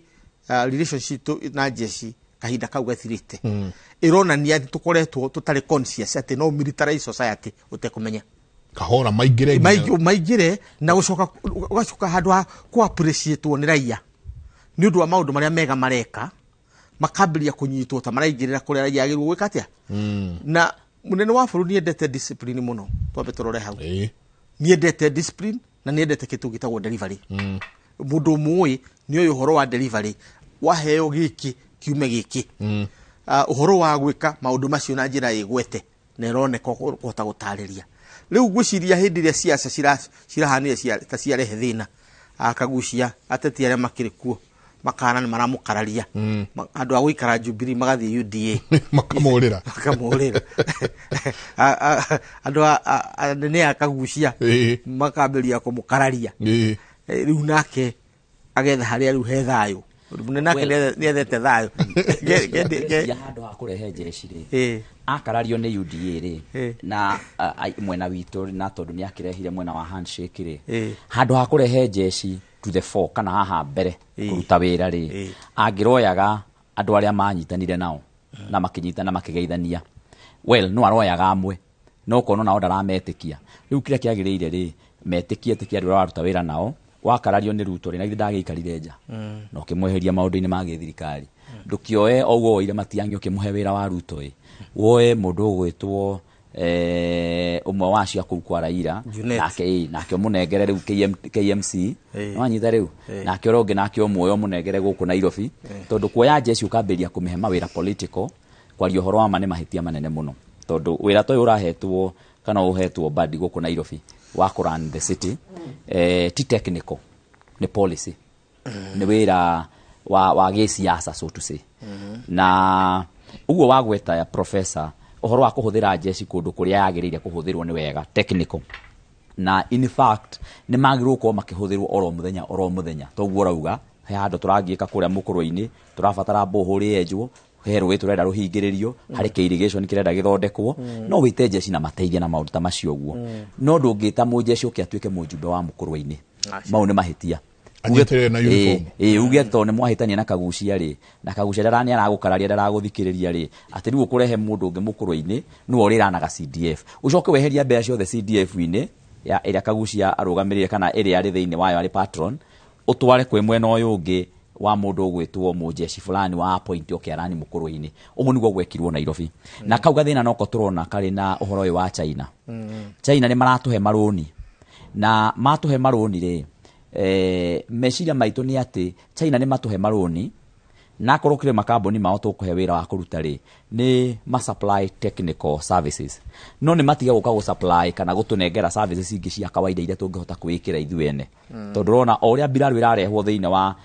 relationship na jeshi kahinda kau gathirĩte ĩronania atĩ tũkoretwo tũtarĩ conscious atĩ no militarized society ũtekũmenya kahora maingĩre na ũgacoka handũ ha kũ-appreciate nĩ raia nĩ ũndũ wa maũndũ marĩa mega mareka makambĩrĩria kũnyitwo ta maraingĩrĩra kũrĩa raia agĩrĩirwo gwĩka atĩa. Na mũnene wa bũrũri nĩendete discipline mũno twambe tũrore hau nĩendete discipline na nĩendete kĩndũ gĩtagwo delivery. Mũndũ mũĩ nĩ ũyũ ũhoro wa delivery waheo gĩkĩ kiume giki uhoro wa gwika maundu macio na njira igwete na ironeka kota gutariria riu gwiciria hindi iria siasa cirahanire ta ciarehe thina akagucia ateti aria makiri kuo makana ni maramukararia andu a guikara Jubilee magathie UDA makamurira andu ne akagucia makamberia kumukararia riu nake agetha haria riu he thayo nake ni ethete thayo ya handu ha kurehe jeshi ri akarario ni UDA ri na mwena witu na tondu ni akirehire mwena wa handshake ri handu ha kurehe jeshi to the fore kana haha mbere kuruta wira ri angiroyaga andu aria manyitanire nao na makinyitana makigeithania no aroyaga amwe no kono nao ndarametikia riu kira kiagirire ri metikie tikia andu aruta wira nao wakarario ni Ruto ri na ndagiikarire nja no kimweheria maundu-ini ma githirikari ndukioe oguo ire matiangi ukimuhe wira wa Ruto woe mundu gwitwo umwe wacio kuu kwa Raila nake munengere riu KMC nwanyitha riu nake uronge nake umwe munengere guku Nairobi tondu kuoya jeshi ukamberia kumihe mawira political kwari uhoro wa mane mahitia manene muno tondu wira toy urahetwo kana uhetwo badi guku Nairobi wa kuran the city ti technical ni policy ni wira wa gisiasa so to say na uguo wagweta ya professor uhoro wa kuhuthira jeshi kundu kuria yagirire kuhuthirwo ni wega technical na in fact ni magirwo ko makihuthirwo oro muthenya toguo rauga he handu turagiika kuria mukurwa-ini turabatara bohori enjwo herwe turenda ruhingiririo hari ke irrigation kirenda githondekwo no wite jeshi na mateithia na maundu ta macio guo no ndungita mujeshi ukiatuike mujumbe wa mukurwa-ini mau ni mahitia anyitire na uniform uge to ne mwahitania na kagucia ri na kagucia darani aragukararia daraguthikireria ri ati riu kurehe mundu ungi mukurwa-ini nu orira na CDF ucoke weheria mbeca ciothe CDF ine ya ira kagucia arugamirire kana iri ari thiini wayo ari patron utware kwe mwena uyu ungi wa mundu gwitwo mujeshi fulani wa point okiarani mukurwa-ini umu niguo gwekirwo Nairobi na kauga thina noko turona kari na uhoro uyu wa China China ni maratuhe maroni na matuhe maroni ri meciria maitu ni ati China ni matuhe maroni na korokire makamboni mao tukuhe wira wa kuruta ri ni ma supply technical services no ni matiga guka go supply kana gutunengera services ingi cia kawaida iria tungihota kuikira ithuene tondu rona oria biraru irarehwo thiine wa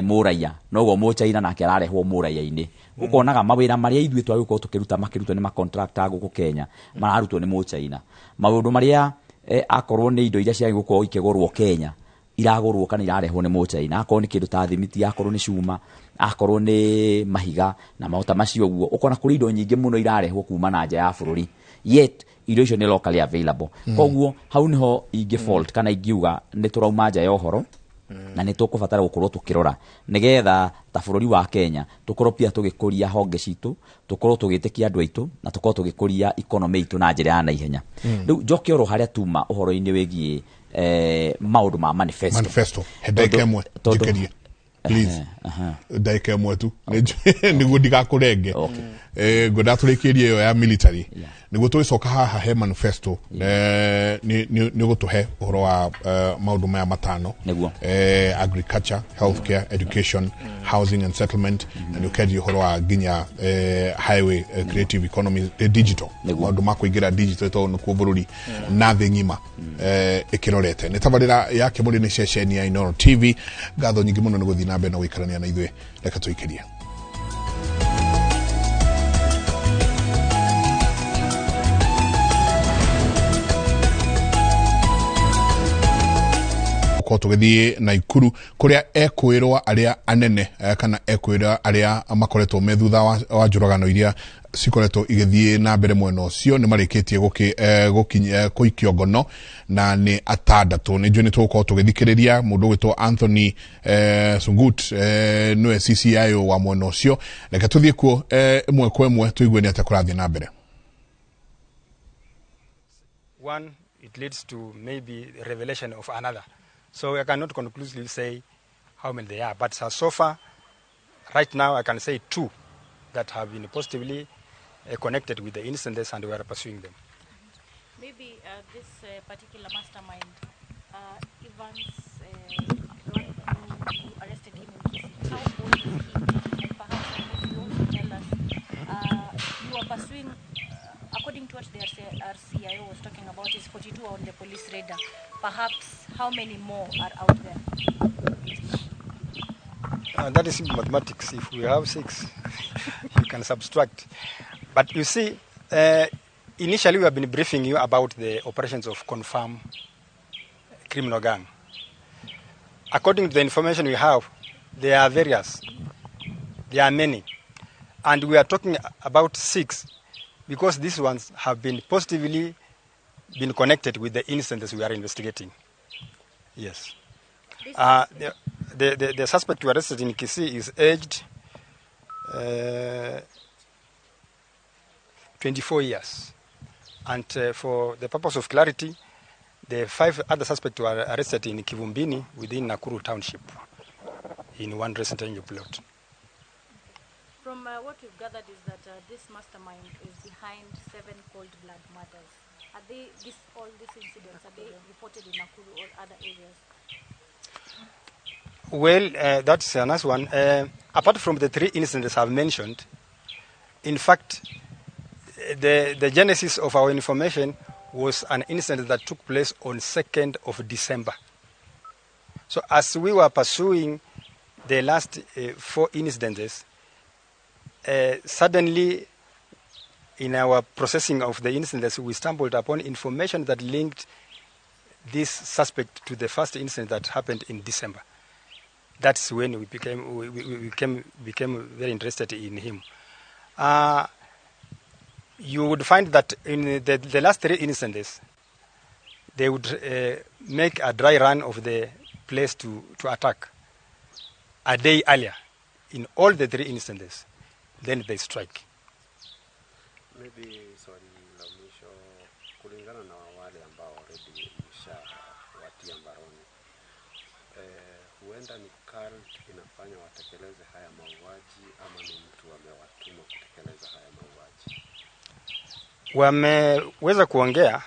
muraiya nogo mu China nake ararehwo muraiya-ini ukonaga mawira maria ithuĩ twagũkorwo tukiruta makirutwo ni ma contractor guku Kenya mararutwo ni mu China maundu maria akorwo ni indo iria cia gukorwo ikigurwo Kenya iragurwo kana irarehwo ni mu China akorwo ni kindu ta thimiti akorwo ni cuma akorwo ni mahiga na maota macio guo ukona kuri indo nyingi muno irarehwo kuma na nja ya bururi yet indo icio ni locally available koguo hau niho ingi fault kana ingiuga ni turauma nja ya uhoro na ni tukubatara gukorwo tukirora nigetha ta bururi wa Kenya tukorwo pia tugikuria honge citu tukorwo tugitikia andu aitu na tukorwo tugikuria economy itu na njira ya naihenya riu njokioro haria tuma uhoro-ini wigie maundu ma manifesto hedaike amwe jikeria please daike amwe tu niguo ndigakurenge ngoda turikirie yo ya military niguo twicoka haha he manifesto ni gutuhe uhoro wa maundu maya matano agriculture, healthcare, education, housing and settlement and ukedi uhoro wa ginya highway, creative economy, digital maundu makuingira digital to nuko bururi na thi ngima ikirorete ni tabarira yake muri ni ceceni ya Inooro TV gatho nyingi muno ni guthina mbe na wikarania na ithwe reka tuikirie ko tugithie Naikuru kuria ekwirwa aria anene kana ekwirwa aria makoretwo methutha wa njuragano iria sikoretwo igithie na mbere mweno cio ni marikitie gukinya kuikio ngono na ni atandatu ni njoni tuko tugithikiriria mundu gwitwo Anthony Sungut no CCIO wa mweno cio reka tuthie kuo imwe kwa imwe tuigue ni atakurathie na mbere. One, it leads to maybe revelation of another. So I cannot conclusively say how many they are. But so far, right now, I can say 2 that have been positively connected with the incidents and we are pursuing them. Maybe this particular mastermind, Evans, one who arrested him in Kisii, how old is he? And perhaps perhaps how many more are out there? That is simple mathematics. If we have 6, you can subtract. But you see, initially we have been briefing you about the operations of confirmed criminal gang. According to the information we have, there are various. There are many. And we are talking about 6 because these ones have been positively been connected with the incidents we are investigating. Yes. The suspect who arrested in Kisii is aged 24 years. And for the purpose of clarity, the 5 other suspects were arrested in Kivumbini within Nakuru Township in one residential plot. From what we've gathered is that this mastermind is behind 7 cold blood murders. Are they all these incidents, are they reported in Nakuru or other areas? Well, that's a nice one. Apart from the 3 incidents I've mentioned, in fact, the genesis of our information was an incident that took place on 2nd of December. So as we were pursuing the last 4 incidents, suddenly in our processing of the incidents, we stumbled upon information that linked this suspect to the first incident that happened in December. That's when we became very interested in him. You would find that in the last 3 incidents, they would make a dry run of the place to attack a day earlier in all the 3 incidents. Then they strike. Maybe swali la mwisho kulingana na wale ambao already mshawatia mbaroni. Huenda ni cult inafanya watekeleze haya mauaji ama ni mtu amewatuma kutekeleza haya mauaji? Wameweza kuongea,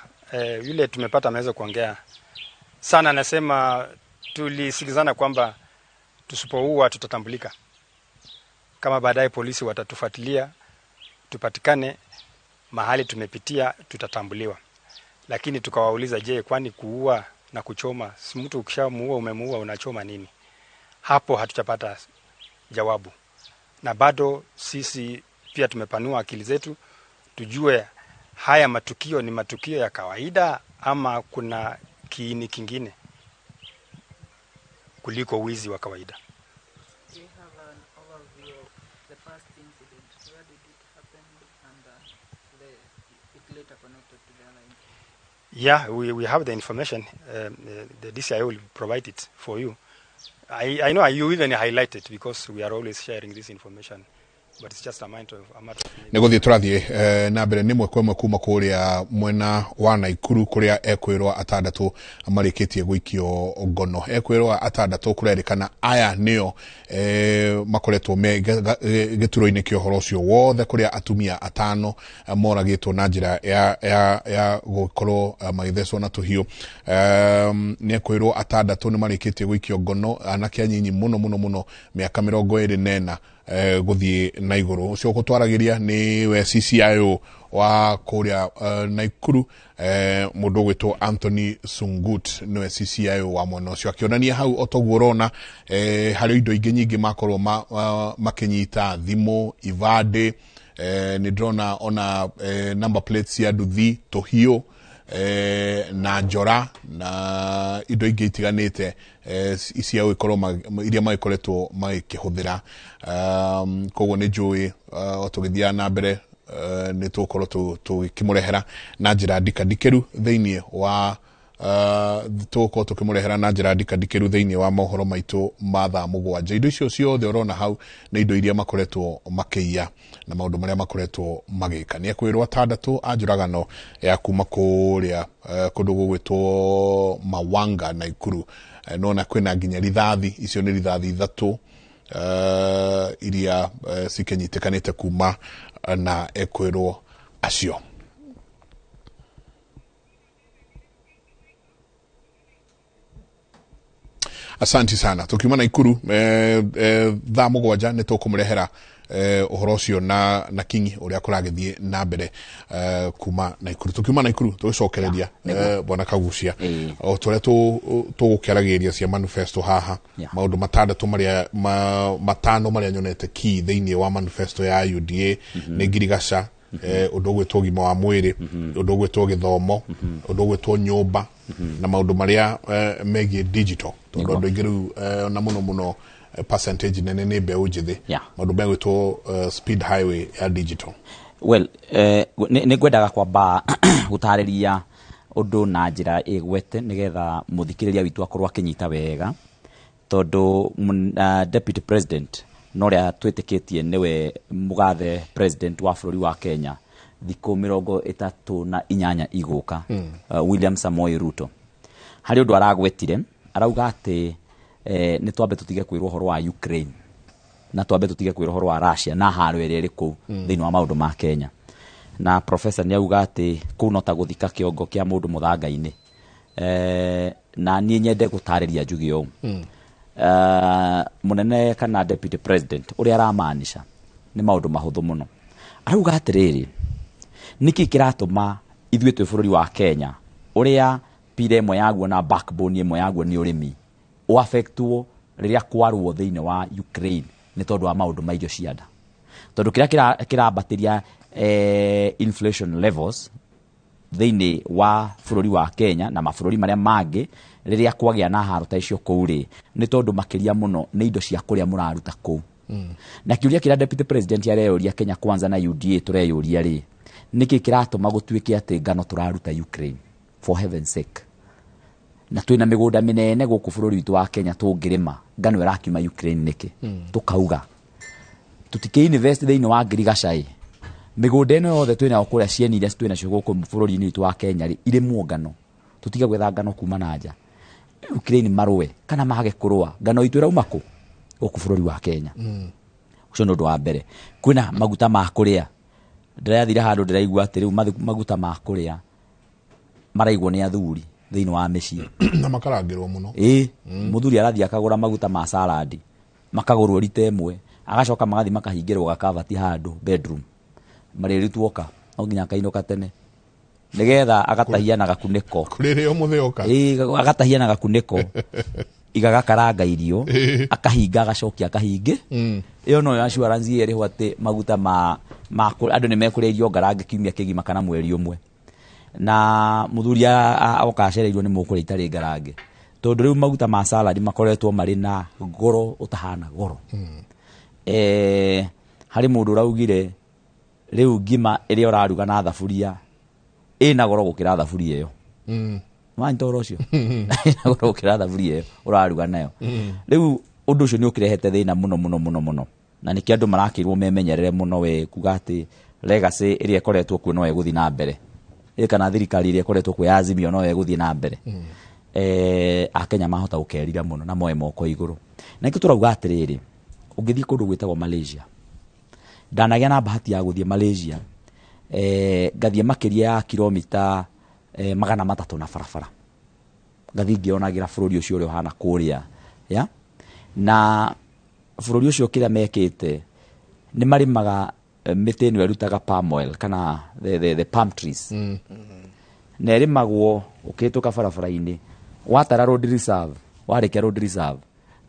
yule tumepata ameweza kuongea sana, anasema tulisikizana kwamba tusipoua tutatambulika. Kama baadaye polisi watatufuatilia, tupatikane mahali tumepitia, tutatambuliwa. Lakini tukawauliza, je, kwani kuua na kuchoma, si mtu ukishamuua umemuua unachoma nini? Hapo hatutapata jawabu. Na bado sisi pia tumepanua akili zetu tujue haya matukio ni matukio ya kawaida ama kuna kiini kingine kuliko wizi wa kawaida. Do you have an overview of the first incident? Where did it happen and it later connected to the other incident? Yeah, we have the information. The DCI will provide it for you. I know you even highlight it because we are always sharing this information. But it's just a matter of Negothie turathie na mbere nimwe kwa kuma kuria mwena wa Naikuru kuria ekwirwa atandatu amarikitie guikio ngono. Ekwirwa atandatu kurerikana aya nio makoretwo me gituroine kio horo cio wothe kuria atumia 5 moragitwo na njira ya gukorwo magithecwo na tuhio. Nekwirwa atandatu ni marikitie guikio ngono anake anyinyi muno miaka 24 guthie na iguru. Ucio gutwaragiria ni we CCIO wa kuria Naikuru, mundu gwitwo Anthony Sungut niwe CCIO wa mwena ucio, akionania hau otogurona hari indo ingi nyingi makorwo makinyita thimu ivade, ni drona ona number plates ya nduthi tuhio na njora na indo ingi itiganite icio ikorwo iria maikoretwo magikihũthĩra. Koguo ni njui otugithia na mbere ni tukorwo tukimurehera na njira ndikandikeru theinie wa tuko tukimurehera na njira ndikandikeru theinie wa mohoro maitu matha 7. Indo icio ciothe urona hau ni indo iria makoretwo makiia na maundu maria makoretwo magika. Ni ekwirwo atandatu ajuragano ya kuma kuria kundu gugwitwo Mawanga Naikuru. Nona kwina nginya rithathi, icio ni rithathi 3 iria sikenyitekanite kuma na ekwirwo acio. Asanti sana. Tukiuma Naikuru thaa mũgwanja nĩ tũkũmũrehera ũhoro ũcio na Kingi ũrĩa kũragĩthiĩ na mbere kuma Naikuru. Tukiuma Naikuru tũgĩcokereria Bwana Kagucia o tũrĩa tũgũkĩaragĩrĩria cia manifesto haha, maũndũ matandatũ marĩa matano marĩa nyonete key thĩinĩ wa manifesto ya UDA nĩ ngirigaca, ũndũ ũgwĩtwo ũgima wa mwĩrĩ, ũndũ ũgwĩtwo gĩthomo, ũndũ ũgwĩtwo nyũmba na maũndũ marĩa megiĩ digital, tondũ andũ aingĩ rĩu na mũno percentage nene nĩ mbeũ njĩthĩ, maũndũ megwĩtwo speed highway ya digital. Well, nĩ ngwendaga kwamba gũtarĩria ũndũ na njĩra ĩgwete nĩgetha mũthikĩrĩria witũ akorwo akĩnyita wega, tondũ deputy president noria twĩtĩkĩtie nĩwe mũgathe president wa bũrũri wa Kenya thikũ 38 igũka, William Samoei Ruto. Harĩ ũndũ aragwetire, arauga atĩ nĩ twambe tũtige kwĩrwo ũhoro wa Ukraine na twambe tũtige kwĩrwo ũhoro wa Russia na haro ĩrĩa ĩrĩ kũu thĩinĩ wa maũndũ ma Kenya. Na professor nĩ auga atĩ kũu no ta gũthika kĩongo kĩa mũndũ mũthanga-inĩ, na niĩ nyende gũtarĩria njuge ũũ. Munene kana deputy president ũrĩa aramaanisha nĩ maũndũ mahũthũ mũno. Arauga atĩrĩrĩ, nĩkĩ kĩratũma ithuĩ twĩ bũrũri wa Kenya ũrĩa pira ĩmwe yaguo na backbone ĩmwe yaguo nĩ ũrĩmi affectwo rĩrĩa kwarwo thĩinĩ wa Ukraine nĩ tondũ wa maũndũ ma irio cia nda, tondũ kĩrĩa kĩrambatĩria inflation levels thĩinĩ wa bũrũri wa Kenya na mabũrũri marĩa mangĩ rĩrĩa kwagĩa na haro ta icio kũu rĩ, nĩ tondũ makĩria mũno nĩ indo cia kũrĩa mũraruta kũu. Na kĩũria kĩrĩa deputy president areyũria Kenya Kwanza na UDA tureyũria rĩ, nĩkĩ kĩratũma gũtuĩke atĩ ngano tũraruta Ukraine, for heaven's sake? Na twĩna mĩgũnda mĩnene gũkũ bũrũri witũ wa Kenya tũngĩrĩma, ngano ĩrakiuma Ukraine nĩkĩ? Tukauga tũtikĩ invest thĩinĩ wa ngirigaca, mĩgũnda ĩno yothe twĩnayo kũrĩa cieni iria twĩnacio gũkũ bũrũri-inĩ witũ wa Kenya rĩ, irĩmwo ngano, tũtige gwetha ngano kuma na nja. Ukraine marũe kana mage kũrũa, ngano itũ ĩrauma kũ? Gũkũ bũrũri wa Kenya. Ũcio nĩ ũndũ wa mbere. Kwĩna maguta ma kũrĩa, ndĩrathire handũ ndĩraigua atĩ rĩu maguta ma kũrĩa maraigwo nĩ athuri thĩinĩ wa mĩciĩ na makarangĩrwo mũno. Mũthuri arathiĩ akagũra maguta ma salad, makagũrwo rita ĩmwe, agacoka magathi makahingĩrwo gakabati handũ bedroom, marĩrituoka no nginya akainũka tene nĩgetha agatahia na gakunĩko kũrĩrĩo mũthĩoka, agatahia na gakunĩko igagakaranga irio, akahinga agacokia akahinge. Ĩyo no assurance ĩrĩho atĩ maguta ma andũ nĩ mekũrĩa irio ngarange kiumia kĩgima kana mweri ũmwe, na mũthuri okacereirwo nĩ mũkũrĩa itarĩ ngarange, tondũ rĩu maguta ma salad makoretwo marĩ na goro ũtahana goro. Harĩ mũndũ ũraugire rĩu ngima ĩrĩa ũraruga na thaburia ĩna goro gũkĩra thaburia ĩyo. Mani toro ũcio ĩna goro gũkĩra thaburia ĩyo ũraruga nayo. Rĩu ũndũ ũcio nĩ ũkĩrehete thĩna mũno, na nĩkĩ andũ marakĩrwo memenyerere mũno we kuga atĩ legacy ĩrĩa ĩkoretwo kuo no ĩgũthiĩ na mbere, kana thirikari ĩrĩa ĩkoretwo kuo ya Azimio no ĩgũthiĩ na mbere. Akenya mahota gũkerira mũno na moe moko igũrũ. Na nĩkĩ tũrauga atĩrĩrĩ, ũngĩthiĩ kũndũ gwĩtagwo Malaysia, ndanagĩa na bahati ya gũthiĩ Malaysia, ngathiĩ makĩria ya kilomita 300 na barabara, ngathiĩ ngĩonagĩra bũrũri ũcio ũrĩa ũhana kũrĩa ya. Na bũrũri ũcio kĩrĩa mekĩte nĩ marĩmaga mĩtĩ ĩno ĩrutaga palm oil kana the palm trees, na ĩrĩmagwo ũkĩhĩtũka barabara-inĩ, watara road reserve, warĩkia road reserve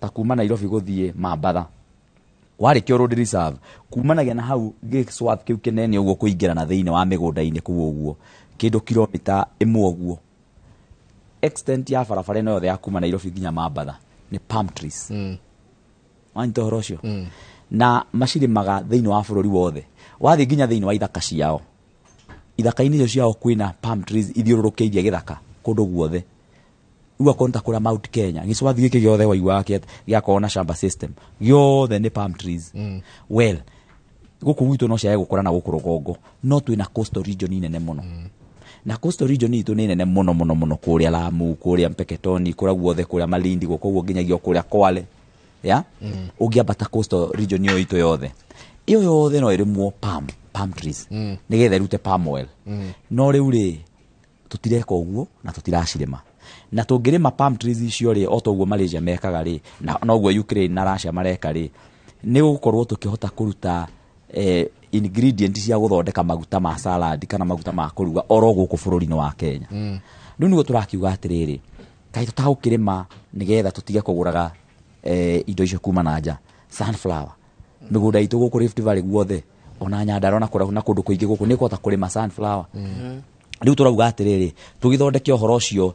ta kuma Nairobi gũthiĩ Mambatha, warĩkia road reserve kumanagia na hau gĩswath kĩu kĩnene ũguo kũingĩra na thĩinĩ wa mĩgũnda-inĩ kũu ũguo kĩndũ kilomita 1 ũguo, extent ya barabara ĩno yothe ya kuma Nairobi nginya Mambatha nĩ palm trees. Wanyita ũhoro ũcio? Na macirĩmaga thĩinĩ wa bũrũri wothe, wathiĩ nginya thĩinĩ wa ithaka ciao, ithaka-inĩ icio ciao kwĩna palm trees ithiũrũrũkĩirie gĩthaka kũndũ guothe. Rĩu akonta kũrĩa Mount Kenya, gĩcwathi gĩkĩ gĩothe waiguaga gĩakorwo na shamba system gĩothe nĩ palm trees. Well, gũkũ gwitũ no ciage gũkũra na gũkũ rũgongo, no twĩna coastal region nene mũno. Na coastal region itũ nĩ nene mũno kũrĩa Lamu, kũrĩa Mpeketoni, kũrĩa guothe, kũrĩa Malindi, gũkũ nginyagia kũrĩa Kwale. Ya? Ũngĩambata coastal region yo itũ yothe, iyo yothe no ĩrĩmwo palm trees nĩgetha ĩrute palm oil. No rĩu rĩ, tũtireka ũguo na tũtiracirĩma. na tungirima palm trees icio ri otoguo Malaysia mekaga ri na noguo Ukraine na Russia mareka ri ni gukorwo tukihota kuruta ingredients cia guthondeka maguta ma salad kana maguta ma kuruga oro guku bururi-ini wa Kenya. Riu nigo turakiuga atiriri kai tutagukirima nigetha tutige kuguraga indo icio kuma na nja sunflower migunda itu guku Rift Valley guothe ona Nyandarua na kundu kuingi guku ni kuhota kurima sunflower. Riu turauga atiriri tugithondeke uhoro ucio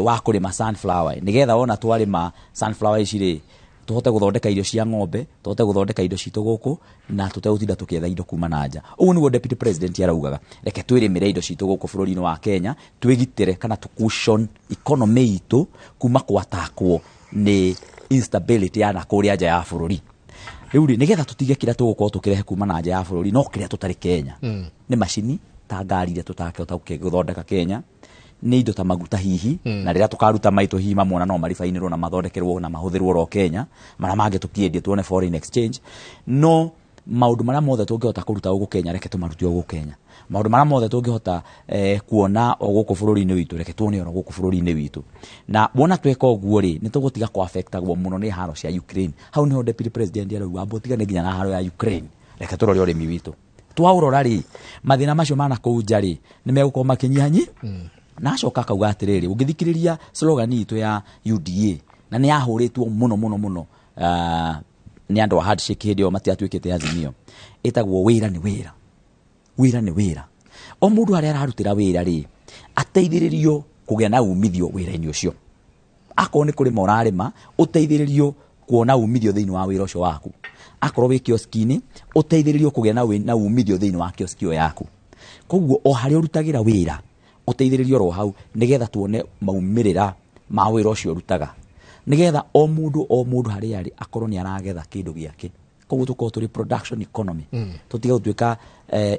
wa kurima sunflower nigetha ona twarima sunflower ici ri tuhote guthondeka irio cia ng'ombe, tuhote guthondeka indo citu guku na tutegutinda tukietha indo kuma na nja. Uguo niguo deputy president araugaga reke twirimire indo citu guku bururi-ini wa Kenya twigitire kana tucushion economy itu kuma kwatakwo ni instability ya nakuria nja ya bururi. Riu nigetha tutige kira tugukorwo tukirehe kuma na nja ya bururi no kiria tutari Kenya ni macini ta ngari iria tutakihota guthondeka Kenya ni indo ta maguta hihi na riria tukaruta maitu hihi mamona no marifainirwo na mathondekerwo na mahuthirwo ro Kenya mara mange tukiendie tuone foreign exchange no maundu mara mothe tungihota kuruta guku Kenya reke tumarutie guku Kenya. Maundu mara mothe tungihota kuona o guku bururi-ini witu reke tuone oro guku bururi-ini witu. Na wona tweka uguo ri ni tugutiga ku affectagwo muno ni haro cia Ukraine. Hau niho deputy president arauga ambotiga ni nginya na haro ya Ukraine reke turore urimi witu. Twaurora ri mathina macio mana kuu nja ri ni megukorwo makinyihanyi na acoka akauga atiriri ungithikiriria slogan itu ya UDA na ni yahuritwo muno ni andu a handshake hindi o matiatuikite Azimio itagwo wira ni wira, wira ni wira. O mundu aria ararutira wira ri ateithiririo kugia na umithio wira-ini ucio. Akorwo ni kurima urarima uteithiririo kuona umithio thiini wa wira ucio waku. Akorwo wi kioski-ini uteithiririo kugia na umithio thiini wa kioski yaku. Koguo o haria urutagira wira uteithiririo ro hau nigetha tuone maumirira ma wira ucio rutaga nigetha o mundu haria ari akorwo ni aragetha kindu giake. Koguo tukorwo turi production economy tutiga gutuika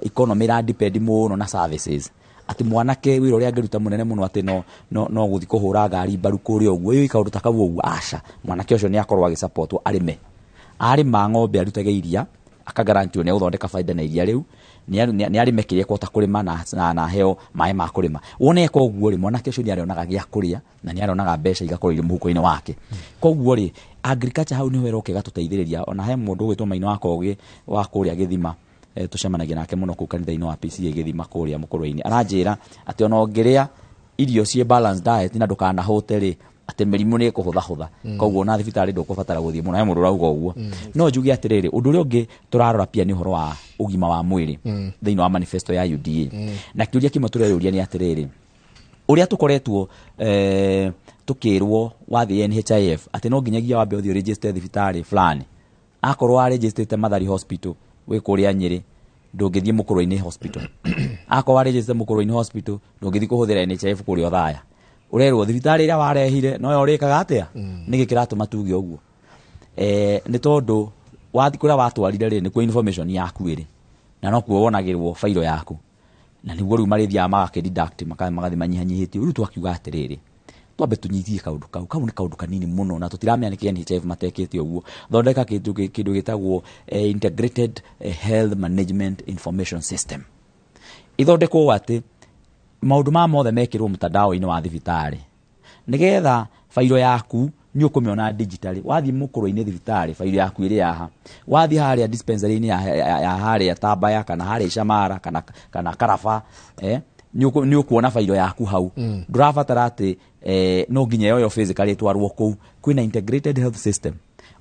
economy ra depend muno na services ati mwanake wira uria angeruta munene muno ati no guthi kuhura ngari mbaru kuria uguo iyo ikaundu takabu uguo aca mwanake ucio ni akorwo agisupport arima ng'ombe arutage iria akagarantio ni uthondeka faida na iria riu ni arime kiria kwota kurima na heo mai ma kurima wone ko uguo ri mwanake ucio ni arionaga gia kuria na ni arionaga mbeca igakorwo iri muhuko-ini wake. Koguo ri agriculture hau ni wera ukiga tuteithiriria ona he mundu gwitwo Maina wa Kogi wa kuria Githima tucemanagia nake muno ku kanitha-ini wa PCA Githima kuria mukurwe-ini aranjira ati ona ongeria irio cie balanced diet na ndukana hoteli ati mirimu ni kuhutha koguo na thibitari ndukubatara guthie muno he mundu rauga uguo no njugi atiriri undu uri ungi turarora pia ni horo wa ugima wa mwiri thiini wa manifesto ya UDA na kiuria kimwe tureruria ni atiriri uria tukoretwo tukirwo wathi NHIF ati no nginyagia wambe uthio register thibitari fulani akorwo wa register Mathari Hospital wi kuria Nyeri ndungithie Mukurwe-ini hospital akorwo wa register Mukurwe-ini hospital ndungithie kuhuthira NHIF kuria Othaya urerwo thibitari ira warehire no yo rikaga atia ni gikiratuma tuge uguo ni tondu wathi kuria watwarire ri ni ku information yaku iri na no kuo wonagirwo failo yaku na niguo riu marithia magakideduct magathi manyihanyihitio riu twakiuga atiriri twambe tunyithie kaundu kau ni kaundu kanini muno na tutirameanikia NHIF matekete uguo thondeka kindu gitagwo integrated health management information system ithondekwo ati maundu ma mothe mekirwo mtandao-ini wa thibitari nigetha failo yaku ni ukumiona digitally wathi Mukurwe-ini thibitari failo yaku iri yaha wathi haria dispensary-ini ya haria Tabaya kana haria Shamara kana Karafa ni ukuona failo yaku hau ndurabatara ati no nginya yo physically twarwo ku kwina integrated health system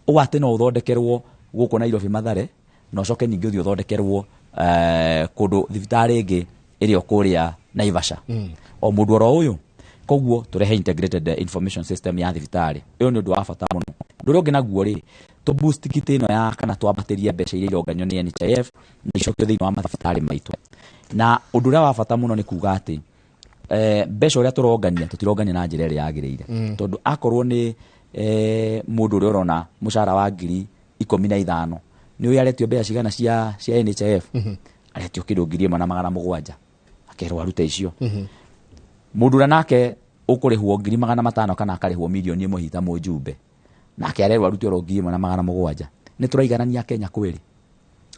o ati no uthondekerwo guku Nairobi Mathare no coke ningi uthi uthondekerwo kundu thibitari ingi iri okuria Naivasha o mundu oro uyu koguo turehe integrated information system ya thibitari iyo ni undu wa bata muno nduri ungi naguo ri to boost kitino ya kana twambateria mbeca iria ironganyo ni NHIF na icokio thiini wa mathibitari maitu na undu uria wa bata muno ni kuga ati mbeca uria turongania tutirongania na njira iria yagirire tondu akorwo ni mundu uria urona mushara wa 15,000 ni uyu aretio mbeca cigana cia NHIF aretio kindu 1,700 akerwo arute icio mundu uria nake ukurihwo 500,000 kana akarihwo milioni imwe hita mujumbe nake arerwo arute oro 1,700 ni turaiganania Kenya kweli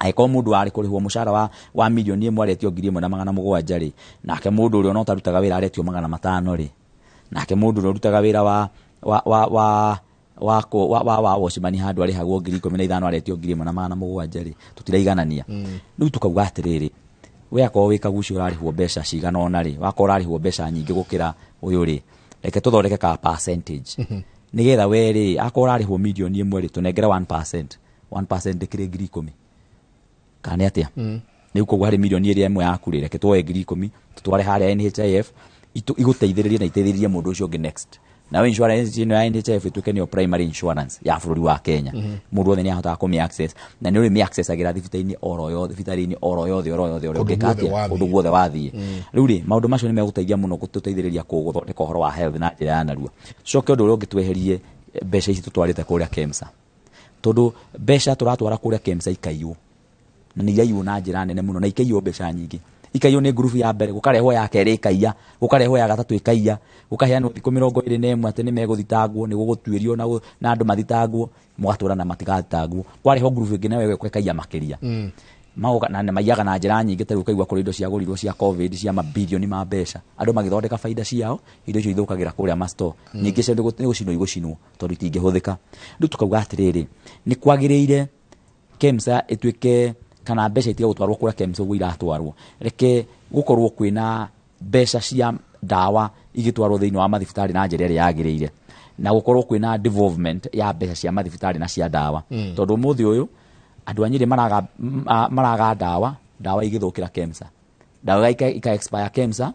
aiko mundu ari kurihwo mushara wa milioni imwe aretio 1,700 ri nake mundu uria no tarutaga wira aretio 500 ri nake mundu no rutaga wira wa wacimani handu arihagwo 15,000 aretio 1,700 ri tutiraiganania riu tukauga atiriri we akorwo wikagucio urarihwo mbeca cigana ona ri wakorwo urarihwo mbeca nyingi gukira uyu ri reke tuthondeke ka percentage nigetha we ri akorwo urarihwo milioni 1 ri tunengere 1% ndikire 10,000 kana atia ni uko hari milioni iri ĩmwe yaku ri reke tuoe 10,000 tutware haria NHIF iguteithĩrĩrie na iteithĩrĩrie mundu ucio ngi next na insurance ino ya NHIF ituke ni primary insurance ya bũrũri wa Kenya mundu othe ni ahotaga kũmi access na ni uri mi access agira thibitari-ini oro yothe ungikatia undu guothe wathie riu ri maundu macio ni meguteithia muno gututeithĩrĩria kuguthondeka uhoro wa health na njĩra ya narua coke undu uria ungitweherie mbeca ici tutwarite kuria KEMSA tondu mbeca turatwara kuria KEMSA ikaiywo na ni iraiywo na njĩra nene muno na ikaiywo mbeca nyingi ikaiywo ni group ya mbere gukarehwo ya keri ikaiya gukarehwo ya gatatu ikaiya gukaheanwo thikũ 21 ati ni meguthitangwo ni gugutuirio na andu mathitangwo mugatura na matigathitangwo kwareho group ingi nawe ikaiya makiria mauga na maiyaga na njĩra nyingi ta ukaigwa kuri indo cia gurirwo cia covid cia mabilioni ma mbeca andu magithondeka faida ciao indo icio ithukagira kuria masto nyingi cia gucinwo tondu itingĩhũthĩka riu tukauga atiriri ni kwagĩrĩire KEMSA ituike kana mbeca itiga gutwarwo kuria KEMSA uguo iratwarwo reke gukorwo kwina mbeca cia ndawa igitwarwo thiini wa mathibitari na njĩra ĩrĩa yagĩrĩire na gukorwo kwina development ya mbeca cia mathibitari na cia ndawa tondu muthi uyu andu anyiri maraga ndawa igithukira KEMSA ndawa ika expire KEMSA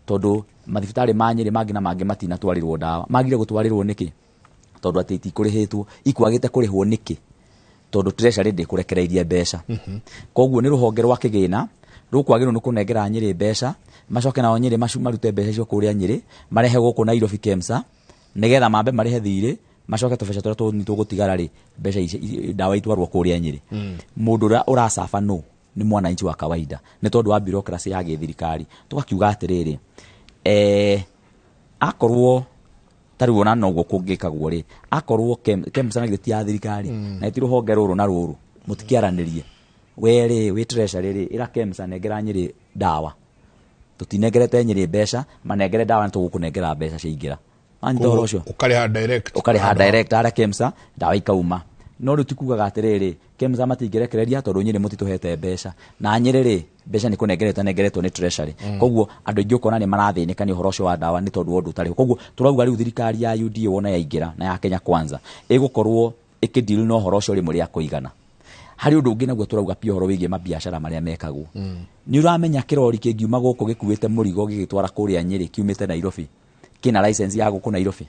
tondu mathibitari manyiri mangi na mangi matina twarirwo ndawa magire gutwarirwo niki tondu ati itikũrĩhĩtwo ikwagite kũrĩhwo niki tondu treasury ndikurekereirie mbeca koguo ni ruhonge rwa kigina rukwagirwo nukunengera Nyeri mbeca macoke nao Nyeri marute mbeca icio kuria Nyeri marehe guku Nairobi KEMSA nigetha mambe marehe thirĩ macoke tubeca turia tugutigara ri mbeca ici ndawa itwarwo kuria Nyeri mundu urasafa no ni mwananchi wa kawaida ni tondu wa bureaucracy ya githirikari tugakiuga atiriri akorwo tari wona no gukungikagwo ri akorwo KEMSA na githiti ya thirikari na itiru honge ruru na ruru mutikiaranirie we treasury ri ira KEMSA nengera Nyeri dawa tutinengerete Nyeri mbeca manengere dawa ni tugukunengera mbeca ciingira andoro cio ukariha direct ara KEMSA dawa ikauma no ru tikugaga atiriri KEMSA matingerekereria tondu Nyeri mutituhete mbeca na Nyeri ri mbeca ni kunengeretwo ni treasury koguo andu ingi ukona ni marathinika ni uhoro ucio wa dawa ni tondu wondu tari koguo turauga riu thirikari ya UDA wona yaingira na ya Kenya Kwanza igukorwo ikideal no uhoro ucio ri muri akuigana hari undu ungi naguo turauga pia uhoro wigie mabiashara maria mekagwo ni uramenya kirori kingiuma guku gikuite murigo gigitwara kuria Nyeri kiumite Nairobi kina license ya guku Nairobi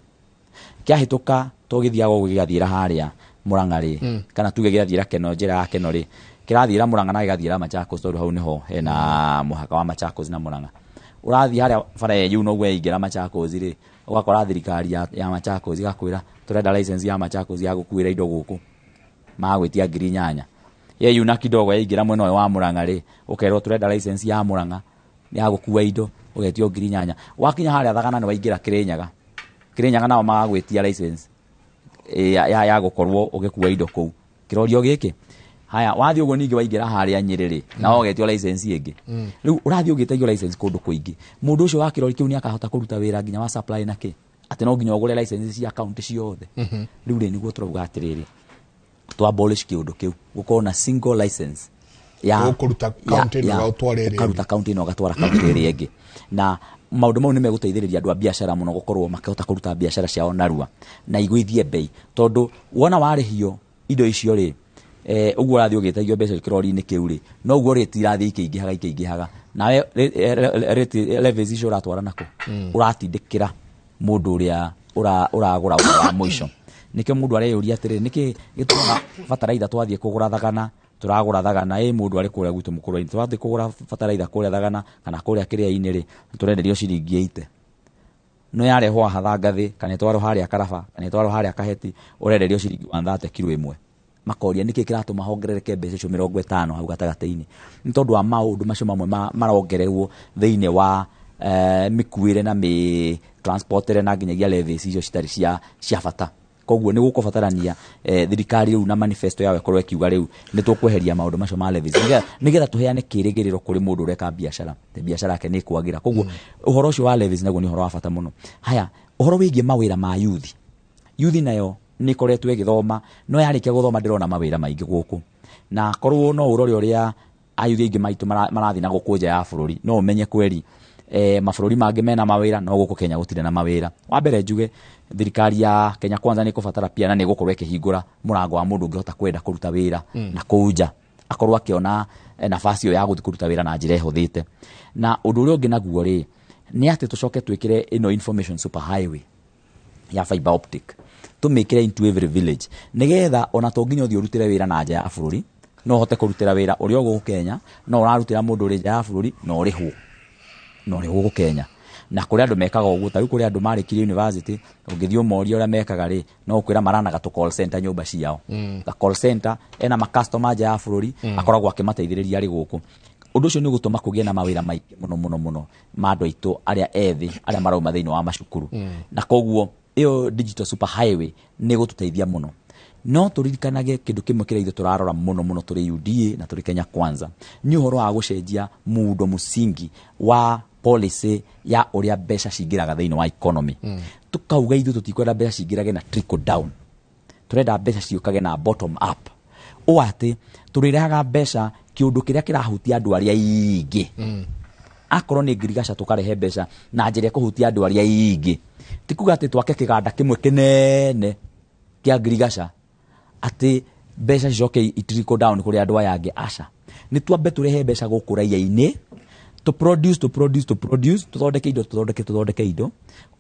kiahituka tugithiaga gugigathiira haria Murang'a ri kana tuge gigathiira Keno njira ya Keno ri kirathiira Murang'a na gigathiira Machakos tondu hau niho hena muhaka wa Machakos na Murang'a urathi haria bara yu no gwe ingira Machakos ri ugakora thirikari ya Machakos igakwira turenda license ya Machakos ya gukuira indo guku magwitia ngiri 8 ye yuna kidogo yaingira mwena wa Murang'a ri ukerwo turenda license ya Murang'a ya gukua indo ugetio ngiri 8 wakinya haria thagana ni waingira Kirinyaga nao magagwitia license ya gukorwo ugikua indo kuu kirorio giki haya wathi ugo ningi waingira haria Nyeri ri na ugetio license ingi riu urathi ugiteio license kundu kuingi mundu ucio wa kirori kiu ni akahota kuruta wira nginya wa supply na ki ati no nginya ugure license cia account ciothe riu ri niguo turauga atiriri tu abolish kiundu kiu gukorwo na single license ya kuruta county no utwarire kuruta county no gatwara county iri ingi na maundu mau ni meguteithiriria andu a biashara muno gukorwo makihota kuruta biashara ciao narua na igwithie bei tondu wona warihio indo icio ri uguo rathi ugiteithio mbeca kirori-ini kiu ri no uguo ri tirathi ikiingihaga nawe levels icio uratwara nako uratindikira mundu uria uragura wa mwisho nikio mundu areyuria atiri niki gitumaga fataraitha twathie kugura thagana turagura thagana mundu ari kuria gwitu mukuru-ini twathie kugura fataraitha kuria thagana kana kuria kiria-ini ri turenderio ciringi 80 no yarehwo hathangathi kana twaro haria Karaba kana twaro haria Kaheti urenderio ciringi 130 kilo imwe makoria niki kiratuma hongerereke mbeca icio 50 hau gatagata-ini ni tondu wa maundu macio mamwe marongererwo thiini wa mikuire na transportere na nginyagia levels icio citari cia bata koguo ni gukubatarania thirikari riu na manifesto yawe korwo ikiuga riu ni tukweheria maundu macio ma levies nigetha tuheane kirigiriro kuri mundu ureka biashara biashara yake ni kwagira koguo uhoro ucio wa levies naguo ni uhoro wa bata muno haya uhoro wigie mawira ma youth nayo ni koretwo igithoma no yarikia guthoma ndirona mawira maingi guku na korwo no urore uria ayuthi ingi maitu marathi na gukunja ya bururi no umenye kweri mabururi mangi mena mawira no guku Kenya gutire na mawira wa mbere njuge thirikari ya Kenya Kwanza ni kubatara pia na ni gukorwo ikihingura murango wa mundu ngihota kwenda kuruta wira na kuja akorwo akiona nafasi yo ya guthi kuruta wira na njira ihuthite na undu uria ungi naguo ri ni ati tucoke twikire ino information super highway ya fiber optic tumikire into every village nigetha ona tonginya uthi urutire wira na nja ya bururi no hote kurutira wira uri ogo Kenya no urarutira mundu uri nja ya bururi no rihu Kenya na kuri andu mekaga uguo tari kuri andu marikire university ungithio morio ria mekaga ri no kwira maranaga to call center nyumba ciao the call center ena ma customer nja ya bururi akoragwo akimateithiriria ri guku undu ucio ni gutuma kugie na mawira maingi muno ma andu aitu aria ethi aria marauma thiini wa macukuru na koguo iyo digital super highway ni gututeithia muno no turirikanage kindu kimwe kire ithu turarora muno turi UDA na turi Kenya Kwanza ni uhoro wa gucenjia muundo musingi wa policy ya uria mbeca cingiraga thiini wa economy tukauga ithu tutikwenda mbeca cingirage na trickle down turenda mbeca ciukage na bottom up o ati turiraga mbeca kiundu kiria kirahutia andu aria ingi akorwo ni ngirigaca tukarehe mbeca na njira kuhutia andu aria ingi tikuga ati twake kiganda kimwe kinene kia ngirigaca ati mbeca cicoke itrickle down kuri andu aya angi aca ni twambe turehe mbeca guku raia-ini to produce tuthondeke indo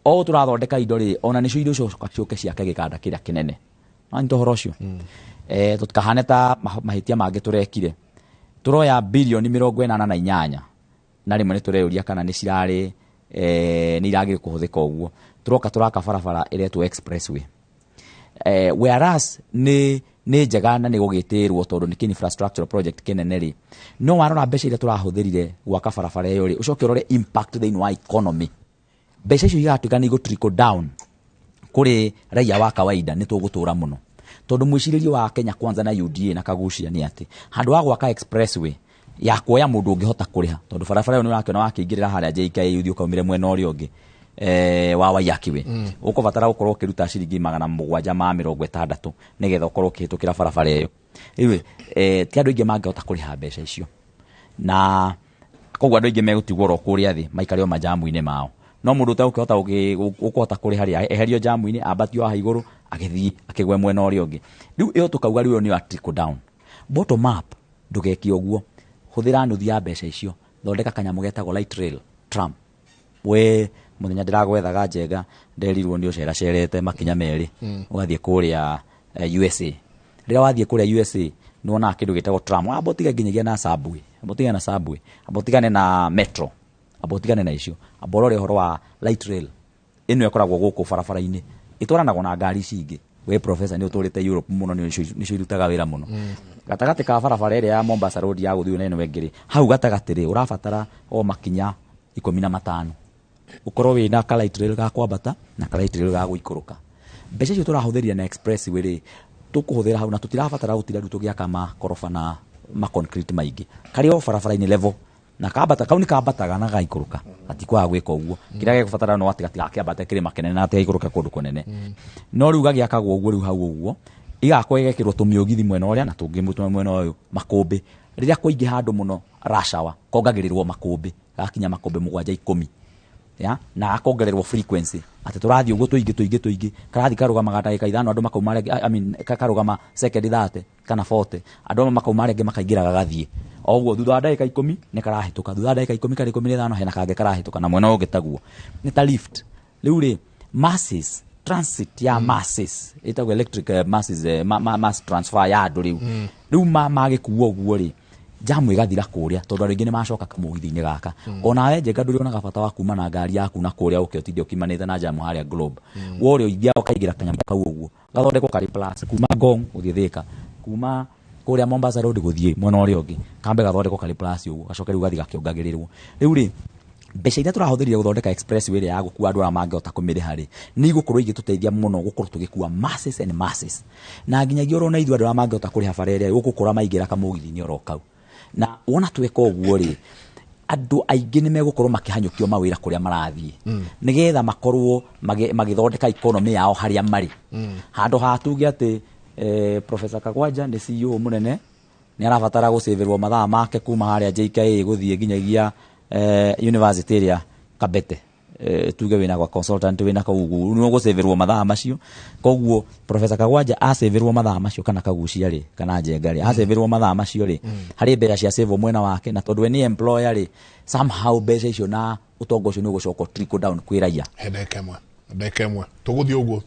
o turathondeka indo ri ona nicio indo ciuke ciake gikanda kiria kinene ani tohoro cio tutkahane ta mahitia mangi turekire turoya bilioni 48 na rimwe ni tureuria kana ni cirari ni iragi kuhuthika uguo turoka turaka barabara iretwo expressway whereas ni njega na ni gugitirwo tondu ni infrastructure project kinene ri no warora mbeca iria turahuthirire gwaka barabara iyo ri ucoke urore impact thiini wa economy mbeca icio igatuika ni go trickle down kuri raia wa kawaida ni tugutura muno tondu mwiciririo wa Kenya Kwanza na UDA na kagucia ni ati handu wa gwaka expressway ya kuoya mundu ungihota kuriha tondu barabara iyo ni urakiona wakingirira haria JKA uthi ukaumire mwena uria ungi wa Wayakiwe ukubatara gukorwo ukiruta ciringi 760 nigetha ukorwo ukihitukira barabara iyo iwe ti andu ingi mangihota kuriha mbeca icio na koguo andu ingi megutigwo ro kuria thi maikario majamu-ini mao no mundu utakihota ukihota kuriha ri eherio jamu-ini ambatio ha iguru agithii akigwe mwena uria ungi riu iyo tukauga riu ni wa trickle down bottom up ndugeki uguo huthira nuthi ya mbeca icio thondeka kanyamu getagwo light rail tram we muthenya ndiragwethaga njega nderirwo ni uceracerete makinya meri ugathie kuria USA rira wathie kuria USA nuona kindu gitagwo tram abotiga nginyagia na subway abotigane na metro abotigane na icio aborore horo wa light rail ino ikoragwo guku barabara-ini itwaranagwo na ngari cingi we professor ni uturite Europe muno ni cio irutaga wira muno gatagati ka barabara iria ya Mombasa road ya guthio nene wengiri hau gatagati ri urabatara o makinya 15 ukorwo wina ka light rail ga kwambata na ka light rail ga guikuruka mbeca icio turahuthiria na expressway ri tukuhuthira hau na tutirabatara gutira ndu tugiaka makorofa na ma concrete maingi kari o barabara-ini level na kabata kauni kabataga na gaikuruka atikwa gwika uguo kiria gikubatara no ati gakiambata kirima kinene na ati gaikuruka kundu kunene no riu gagiakagwo uguo riu hau uguo igakwo igekirwo tumiugithi mwena uria na tungimutuma mwena uyu makumbi riria kuingi handu muno rashawa kongagirirwo makumbi gakinya makumbi 7-10 ya na akongererwo frequency ati turathi uguo tuingi karathi karugama ndagika 5 andu makauma karugama second 30 kana 40 andu makauma rege makaingira gagathie oguo thutha wa ndagika 10 ni karahituka thutha wa ndagika 10 kari 15 hena kange karahituka na mwena ugitaguo ni ta lift riu ri masses transit ya masses itagwo electric masses mass transfer ya andu riu magikuo uguo ri jamu igathira kuria tondu ringi ni macoka kamugithi-ini gaka onawe njenga nduri ona gabata wa kuma na ngari yaku na kuria ukiotidio kimanite na jamu haria globe wori ithia ukaigira kanyamu kau uguo gathondekwo kari plus kuma Ngong uthie Thika kuma kuria Mombasa road guthie mwena uria ungi kambe gathondekwo kari plus uguo gacoke riu gathi gakiongagirirwo riu ri mbeca iria tũrahũthĩrire gũthondeka expressway ĩrĩa ya gũkua andũ arĩa mangĩhota kũmĩrĩha rĩ nĩ igũkorwo igĩtũteithia mũno gũkorwo tũgĩkua masses and masses, na nginyagia ũrona ithuĩ andũ arĩa mangĩhota kũrĩha bara ĩrĩa ũgũkora maingĩra kamũgithi-inĩ oro kau. Na wona tweka ũguo rĩ andũ aingĩ nĩ megũkorwo makĩhanyũkio mawĩra kũrĩa marathiĩ nĩgetha makorwo magĩthondeka economy yao harĩa marĩ, handũ ha tuge atĩ Professor Kagwanja nĩ CEO mũnene nĩ arabatara gũsĩvĩrwo mathaa make kuma harĩa JKA gũthiĩ nginyagia university ĩrĩa Kabete, tuge wĩna gwa consultant wĩna Kagugu nĩ ũgũsĩvĩrwo mathaa macio. Koguo Professor Kagwanja asĩvĩrwo mathaa macio kana Kagucia rĩ kana Njenga rĩ asĩvĩrwo mathaa macio rĩ harĩ mbeca cia save mwena wake, na tondũ ni employer rĩ somehow mbeca icio na ũtongo ũcio nĩ ũgũcoka trickle down kwĩ raia. Ndeka ĩmwe tũgũthiĩ ũguo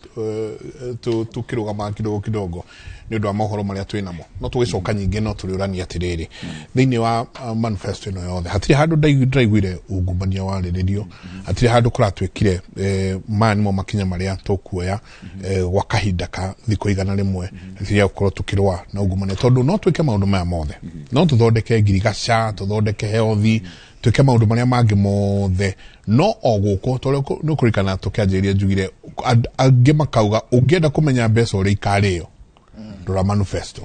tũkĩrũgama kidogo nĩ ũndũ wa mohoro marĩa twĩ namo no tũgĩcoka nyingĩ no tũrĩũrania atĩrĩrĩ thĩinĩ wa manifesto ĩno yothe hatirĩ handũ ndaiguire ungumania warĩrĩrio, hatirĩ handũ kũratwĩkire maya nĩmo makinya marĩa tũkuoya gwa kahinda ka thikũ igana rĩmwe rĩrĩa gũkorwo tũkĩrũa na ungumania, tondũ no twĩke maũndũ maya mothe no tũthondeke ngirigaca tũthondeke health twĩke maũndũ marĩa mangĩ mothe no o gũkũ tondũ nĩ kũrikana tũkĩanjĩrĩria njugire angĩ makauga ũngĩenda kũmenya mbeca ũrĩa ikarĩo ndora manifesto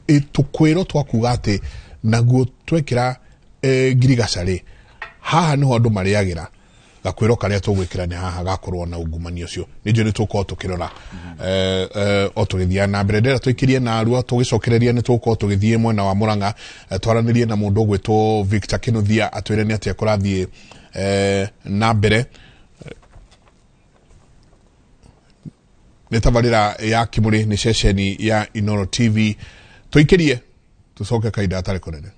tũkwĩrwo twakuga atĩ naguo twekĩra ngirigaca rĩ haha nĩho andũ marĩagĩra gakwĩro karĩa tũgwĩkĩra nĩ haha gakorwo na ungumania ũcio nĩnjũ nĩ tũkorwo tũkĩrora o tũgĩthiĩ na mbere ndera twĩkĩrie na Arua tũgĩcokereria nĩ tũkorwo tũgĩthiĩ mwena wa Murang'a twaranĩrie na mũndũ ũgwĩtwo Victor Kinuthia atwĩre nĩ atĩa kũrathiĩ na mbere nĩ tabarĩra ya Kimũrĩ nĩ ceceni ya Inooro TV tũikĩrie tũcoke kahinda atarĩ kũnene.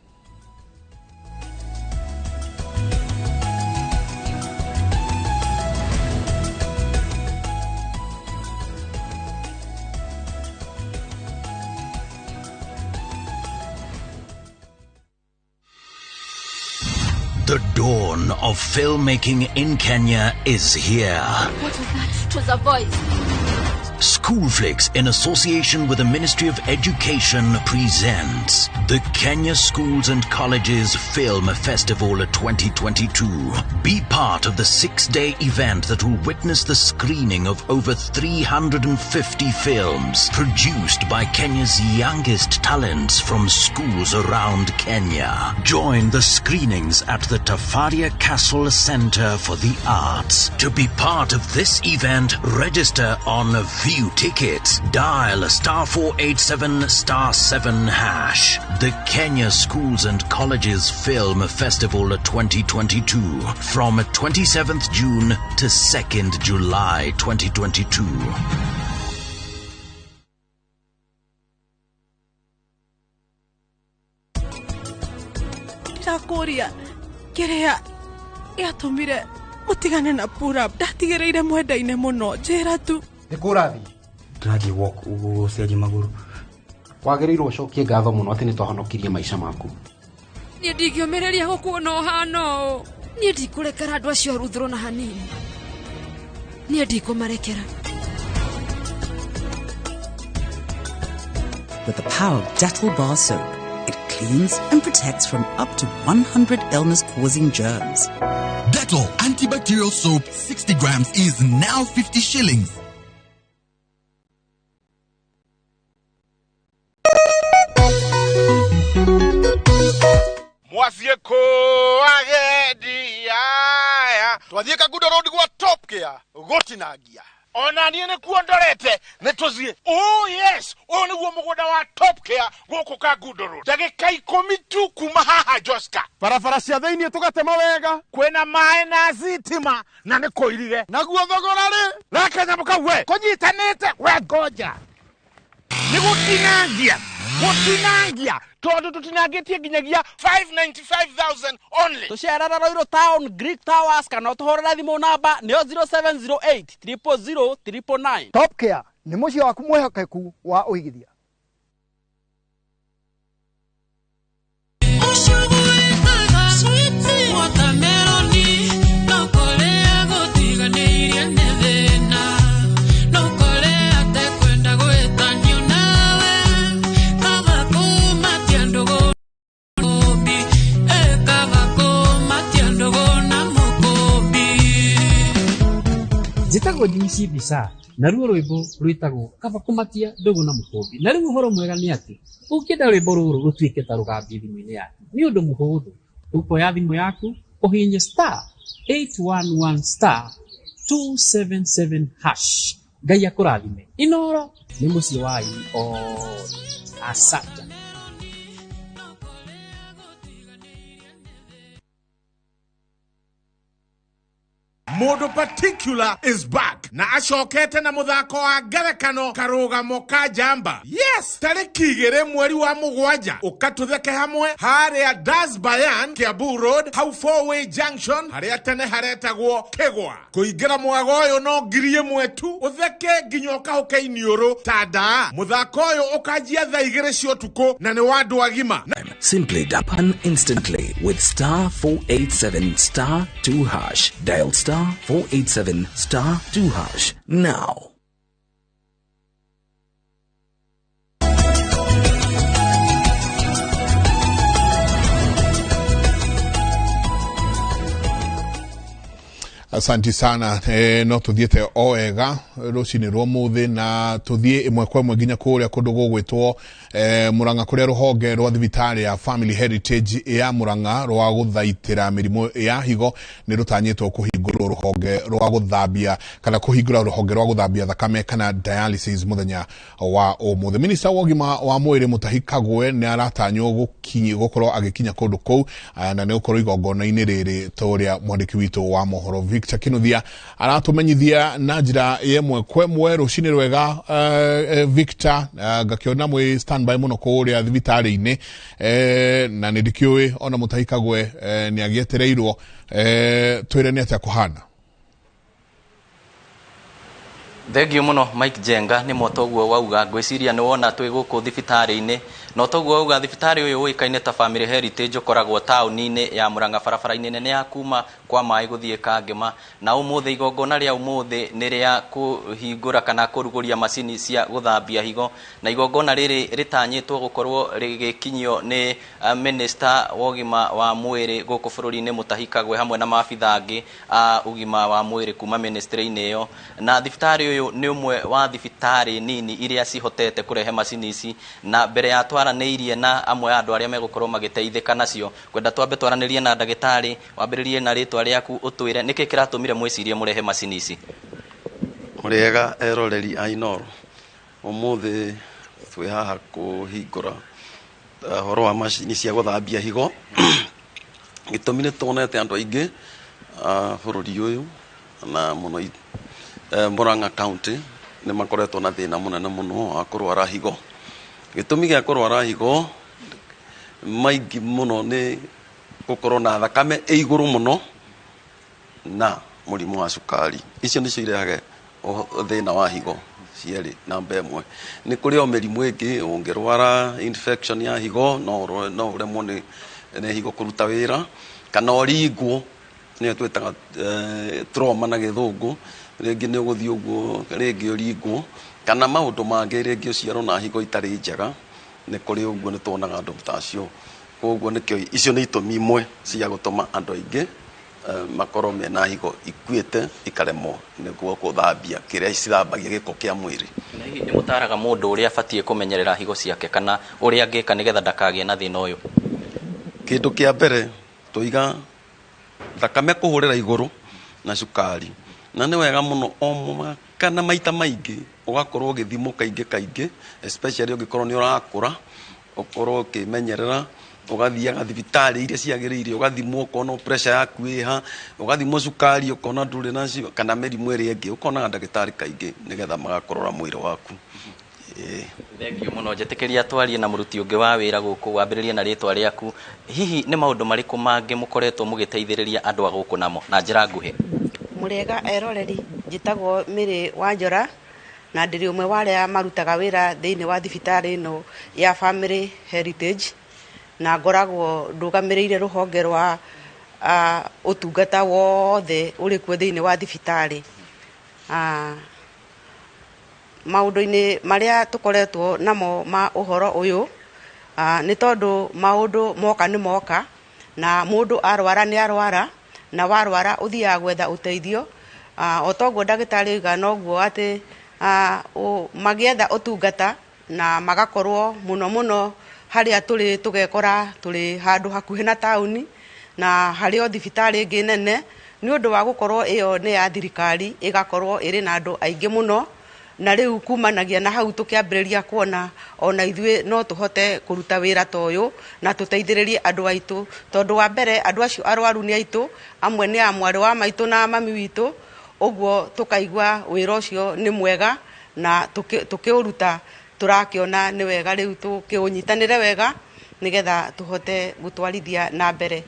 The dawn of filmmaking in Kenya is here. What was that? It was a voice. Schoolflix, in association with the Ministry of Education, presents the Kenya Schools and Colleges Film Festival 2022. Be part of the 6-day event that will witness the screening of over 350 films produced by Kenya's youngest talents from schools around Kenya. Join the screenings at the Tafaria Castle Center for the Arts. To be part of this event, register on View Tickets. Dial *487 *7#. The Kenya Schools and Colleges Film Festival 2022 from 27th June to 2nd July 2022. Ndakuria kiria yatumire mutigane na pura ndatigereire mwendaine muno njira tu Nikurathi ndirathi walk ugo ciaji maguru wagĩrĩirwo ũcokie ngatho mũno atĩ nĩ twahonokirie maica maku. Niĩ ndingĩũmĩrĩria gũkuona ũhana ũũ. Niĩ ndikũrekera andũ acio aruthũrwo na hanini. Niĩ ndikũmarekera. With the power of Dettol Bar Soap, it cleans and protects from up to 100 illness-causing germs. Dettol antibacterial soap 60 grams is now 50 shillings. Mwasieko agedia twathie Kagudo Road gwa Top Gear gotinagia ona niĩ nĩ kuondorete nĩ tũthiĩ. Oh yes, ũyũ nĩguo mũgũnda wa Top Gear gũkũ Kagudo Road, ndagĩka 10 tu kuma haha Joska. Barabara cia thĩinĩ tũgatema wega, kwĩna maĩ na thitima na nĩ kũirige. Naguo thogora rĩ na kanyamũ kau we kũnyitanĩte we ngoja nĩ gũtinangia tondũ tũtinangĩtie nginyagia 595,000 only. Tũcerera Roiro Town Greek Towers kana ũtũhũrĩre thimũ namba nĩyo 0708 000 999. Top Gear nĩ mũciĩ waku mwĩhokeku wa ũigithia. Go ngoragwo njimisi mbica na ruo rwimbo rwitagwo kaba kumakia ndugu na mukombi na riu uhoro mwega ni ati ukienda rwimbo ruru rutuike ta rugambie thimu-ini yaku ni undu muhuthu ukoya thimu yaku uhinye *811*277# Ngai akurathime Inoro ni mucio wa asante. Modo particular is back. Na ashokete na muthako wa ngerekano karugamo ka jamba. Yes! Tariki igere mweri wa mugwanja. Ukatutheke hamwe haria Das Bayan, Kiambu Road, hau Four-Way Junction, haria tene haretagwo Kegwa. Kuingira mwago uyu no ngirie mwetu, utheke nginya ukahuke Inioro, tada. Muthako uyu ukajia thaa igere cia utuku na ni wa andu agima. Simply dapan instantly with *487*2#. Dial *487*2# now. Asanti sana no tuthiete oega rucini rwa muthi na tuthie imwe kwa imwe nginya kuria kundu gugwitwo Murang'a kuria ruhonge rwa thibitari ya Family Heritage ya Murang'a rwa guthaitira mirimu ya higo ni rutanyitwo kuhingurwo ruhonge rwa guthambia kana kuhingura ruhonge rwa guthambia thakame kana dialysis muthenya wa umuthi. Minister wa ugima wa mwiri Mutahi Kagwe ni aratanywo gukorwo agikinya kundu kou na ni ukorwo igongona-ini riri toria mwandiki witu wa mohoro Victor Kinuthia aratumenyithia na njira yemwe kwemwe rucini rwega. Victor gakiona mwe standby muno kuria thibitari-ini na nindikiwe ona Mutahi Kagwe ni agietereirwo twire ni atia kuhana. Thengio muno Mike Jenga ni motoguo wauga ngwiciria ni wona twi guku thibitari-ini no toguo wauga thibitari uyu uikaine ta Family Heritage ukoragwo tauni-ini ya Murang'a barabara-ini nene ya kuma kwa mai guthie Kangema na umuthi igongona ria umuthi ni ria kuhingura kana kuruguria macini cia guthambia higo na igongona riri ritanyitwo gukorwo rigikinyio ni Minister wa ugima wa mwiri guku bururi-ini Mutahi Kagwe hamwe na maabitha angi ugima wa mwiri kuma ministry-ini iyo na thibitari uyu ni umwe wa thibitari nini iria cihotete kurehe macini ici na mbere ya twaranirie na amwe andu aria megukorwo magiteithika nacio kwenda twambe twaranirie na ndagitari wambiririe na ritwa riaku utwire niki kiratumire mwicirie murehe macini ici. Muriega eroreri Ainoro umuthi twi haha kuhingura horo wa macini cia guthambia higo gitumire tuonete andu aingi bururi uyu na muno Murang'a County ni makoretwo na thina munene muno wa kurwara higo. Gitumi gia kurwara higo maingi muno ni gukorwo na thakame iguru muno na murimu wa cukari. Icio nicio irehage thina wa higo cieri namba imwe. Ni kuri o mirimu ingi ungirwara infection ya higo no uremwo ni higo kuruta wira kana oringwo ni twetaga trauma na githungu ringi ni uguthii uguo ringi uringwo kana maundu mangi ringi uciarwo na higo itari njega ni kuri uguo ni tuonaga andu tacio koguo nikio icio ni itumi imwe cia gutuma andu aingi makorwo mena higo ikuite ikaremwo niguo kuthambia kiria cithambagia giko kia mwiri. Ni mutaraga mundu uria abatie kumenyerera higo ciake kana uria angika nigetha ndakagie na thina uyu. Kindu kia mbere tuiga thakame kuhurira iguru na cukari na ni wega muno o kana maita maingi ugakorwo githimo kaingi especially ungikorwo ni urakura ukorwo kimenyerera ugathiaga thibitari iria ciagiriire ugathimwo kono pressure yaku iha ugathimwo cukari ukona nduri nacio kana mirimu iri ingi ukona ndagitari kaingi nigetha magakorora mwiri waku. Thengio muno njetikiria twarie na muruti ungi wa wira guku wambiririe na ritwa riaku hihi ni maundu mariku mangi mukoretwo mugiteithiriria andu a guku namo na njira nguhi. Murega eroreri njitagwo Miri Wanjora na ndiri umwe waria marutaga wira thiini wa thibitari no ya Family Heritage na ngoragwo ndugamiriire ruhonge rwa utungata wothe uri kuo thiini wa thibitari. Maundu-ini maria tukoretwo namo ma uhoro uyu ni tondu maundu moka ni moka na mundu arwara ni arwara na warwara uthiaga gwetha uteithio o toguo ndagĩtarĩ oiga noguo atĩ magĩetha ũtungata na magakorwo mũno harĩa tũrĩ tũgekora tũrĩ handũ hakuhĩ na taũni na harĩ o thibitarĩ ĩngĩ nene nĩ ũndũ wa gũkorwo ĩyo nĩ ya thirikari ĩgakorwo ĩrĩ na andũ aingĩ mũno na rĩu kumanagia na hau tũkĩambĩrĩria kuona ona ithuĩ no tũhote kũruta wĩra ta ũyũ na tũteithĩrĩrie andũ aitũ tondũ wa mbere andũ acio arwaru nĩ aitũ amwe nĩ a mwarĩ wa maitũ na mami witũ ũguo tũkaigua wĩra ũcio nĩ mwega na tũkĩũruta tũrakĩona nĩ wega rĩu tũkĩũnyitanĩre wega nĩgetha tũhote gũtwarithia na mbere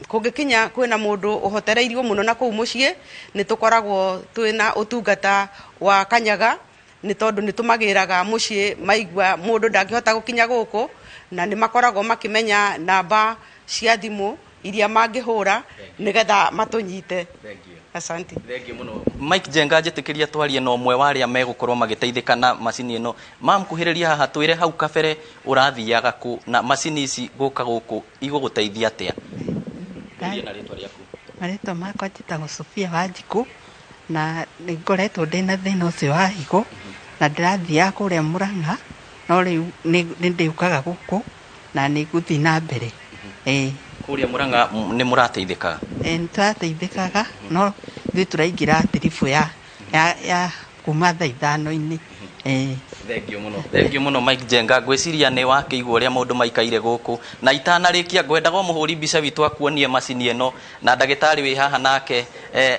kũngĩkinya kwĩna mũndũ ũhotereirio mũno na kũu mũciĩ nĩ tũkoragwo twĩna ũtungata wa kanyaga nĩ tondũ nĩ tũmagĩraga mũciĩ maigua mũndũ ndangĩhota gũkinya gũkũ na nĩ makoragwo makĩmenya namba cia thimũ iria mangĩhũra nĩgetha matũnyite. Asante. Thengiũ mũno. Mike Njenga njĩtĩkĩria twarie na ũmwe wa arĩa megũkorwo magĩteithĩka na macini ĩno. Mamkuhĩrĩria haha twĩre hau kabere ũrathiaga kũ na macini ici gũka gũkũ igũgũteithia atĩa? Marĩtwa makwa njĩtagwo Sophia Wanjikũ na nĩ ngoretwo ndĩna thĩna ũcio wa higo na ndĩrathiaga kũrĩa Mũrang'a no rĩu nĩ ndĩũkaga gũkũ na nĩ gũthiĩ na mbere. Kũrĩa Mũrang'a nĩ mũrateithĩkaga? Nĩ tũrateithĩkaga no ithuĩ tũraingĩra tiribũ ya kuma thaa 5:00. Thengiũ mũno Mike Njenga ngwĩciria nĩ wakĩigua ũrĩa maũndũ maikaire gũkũ na itanarĩkia ngwendaga mũhũri mbica witũ akuonie macini ĩno na ndagĩtarĩ wĩ haha nake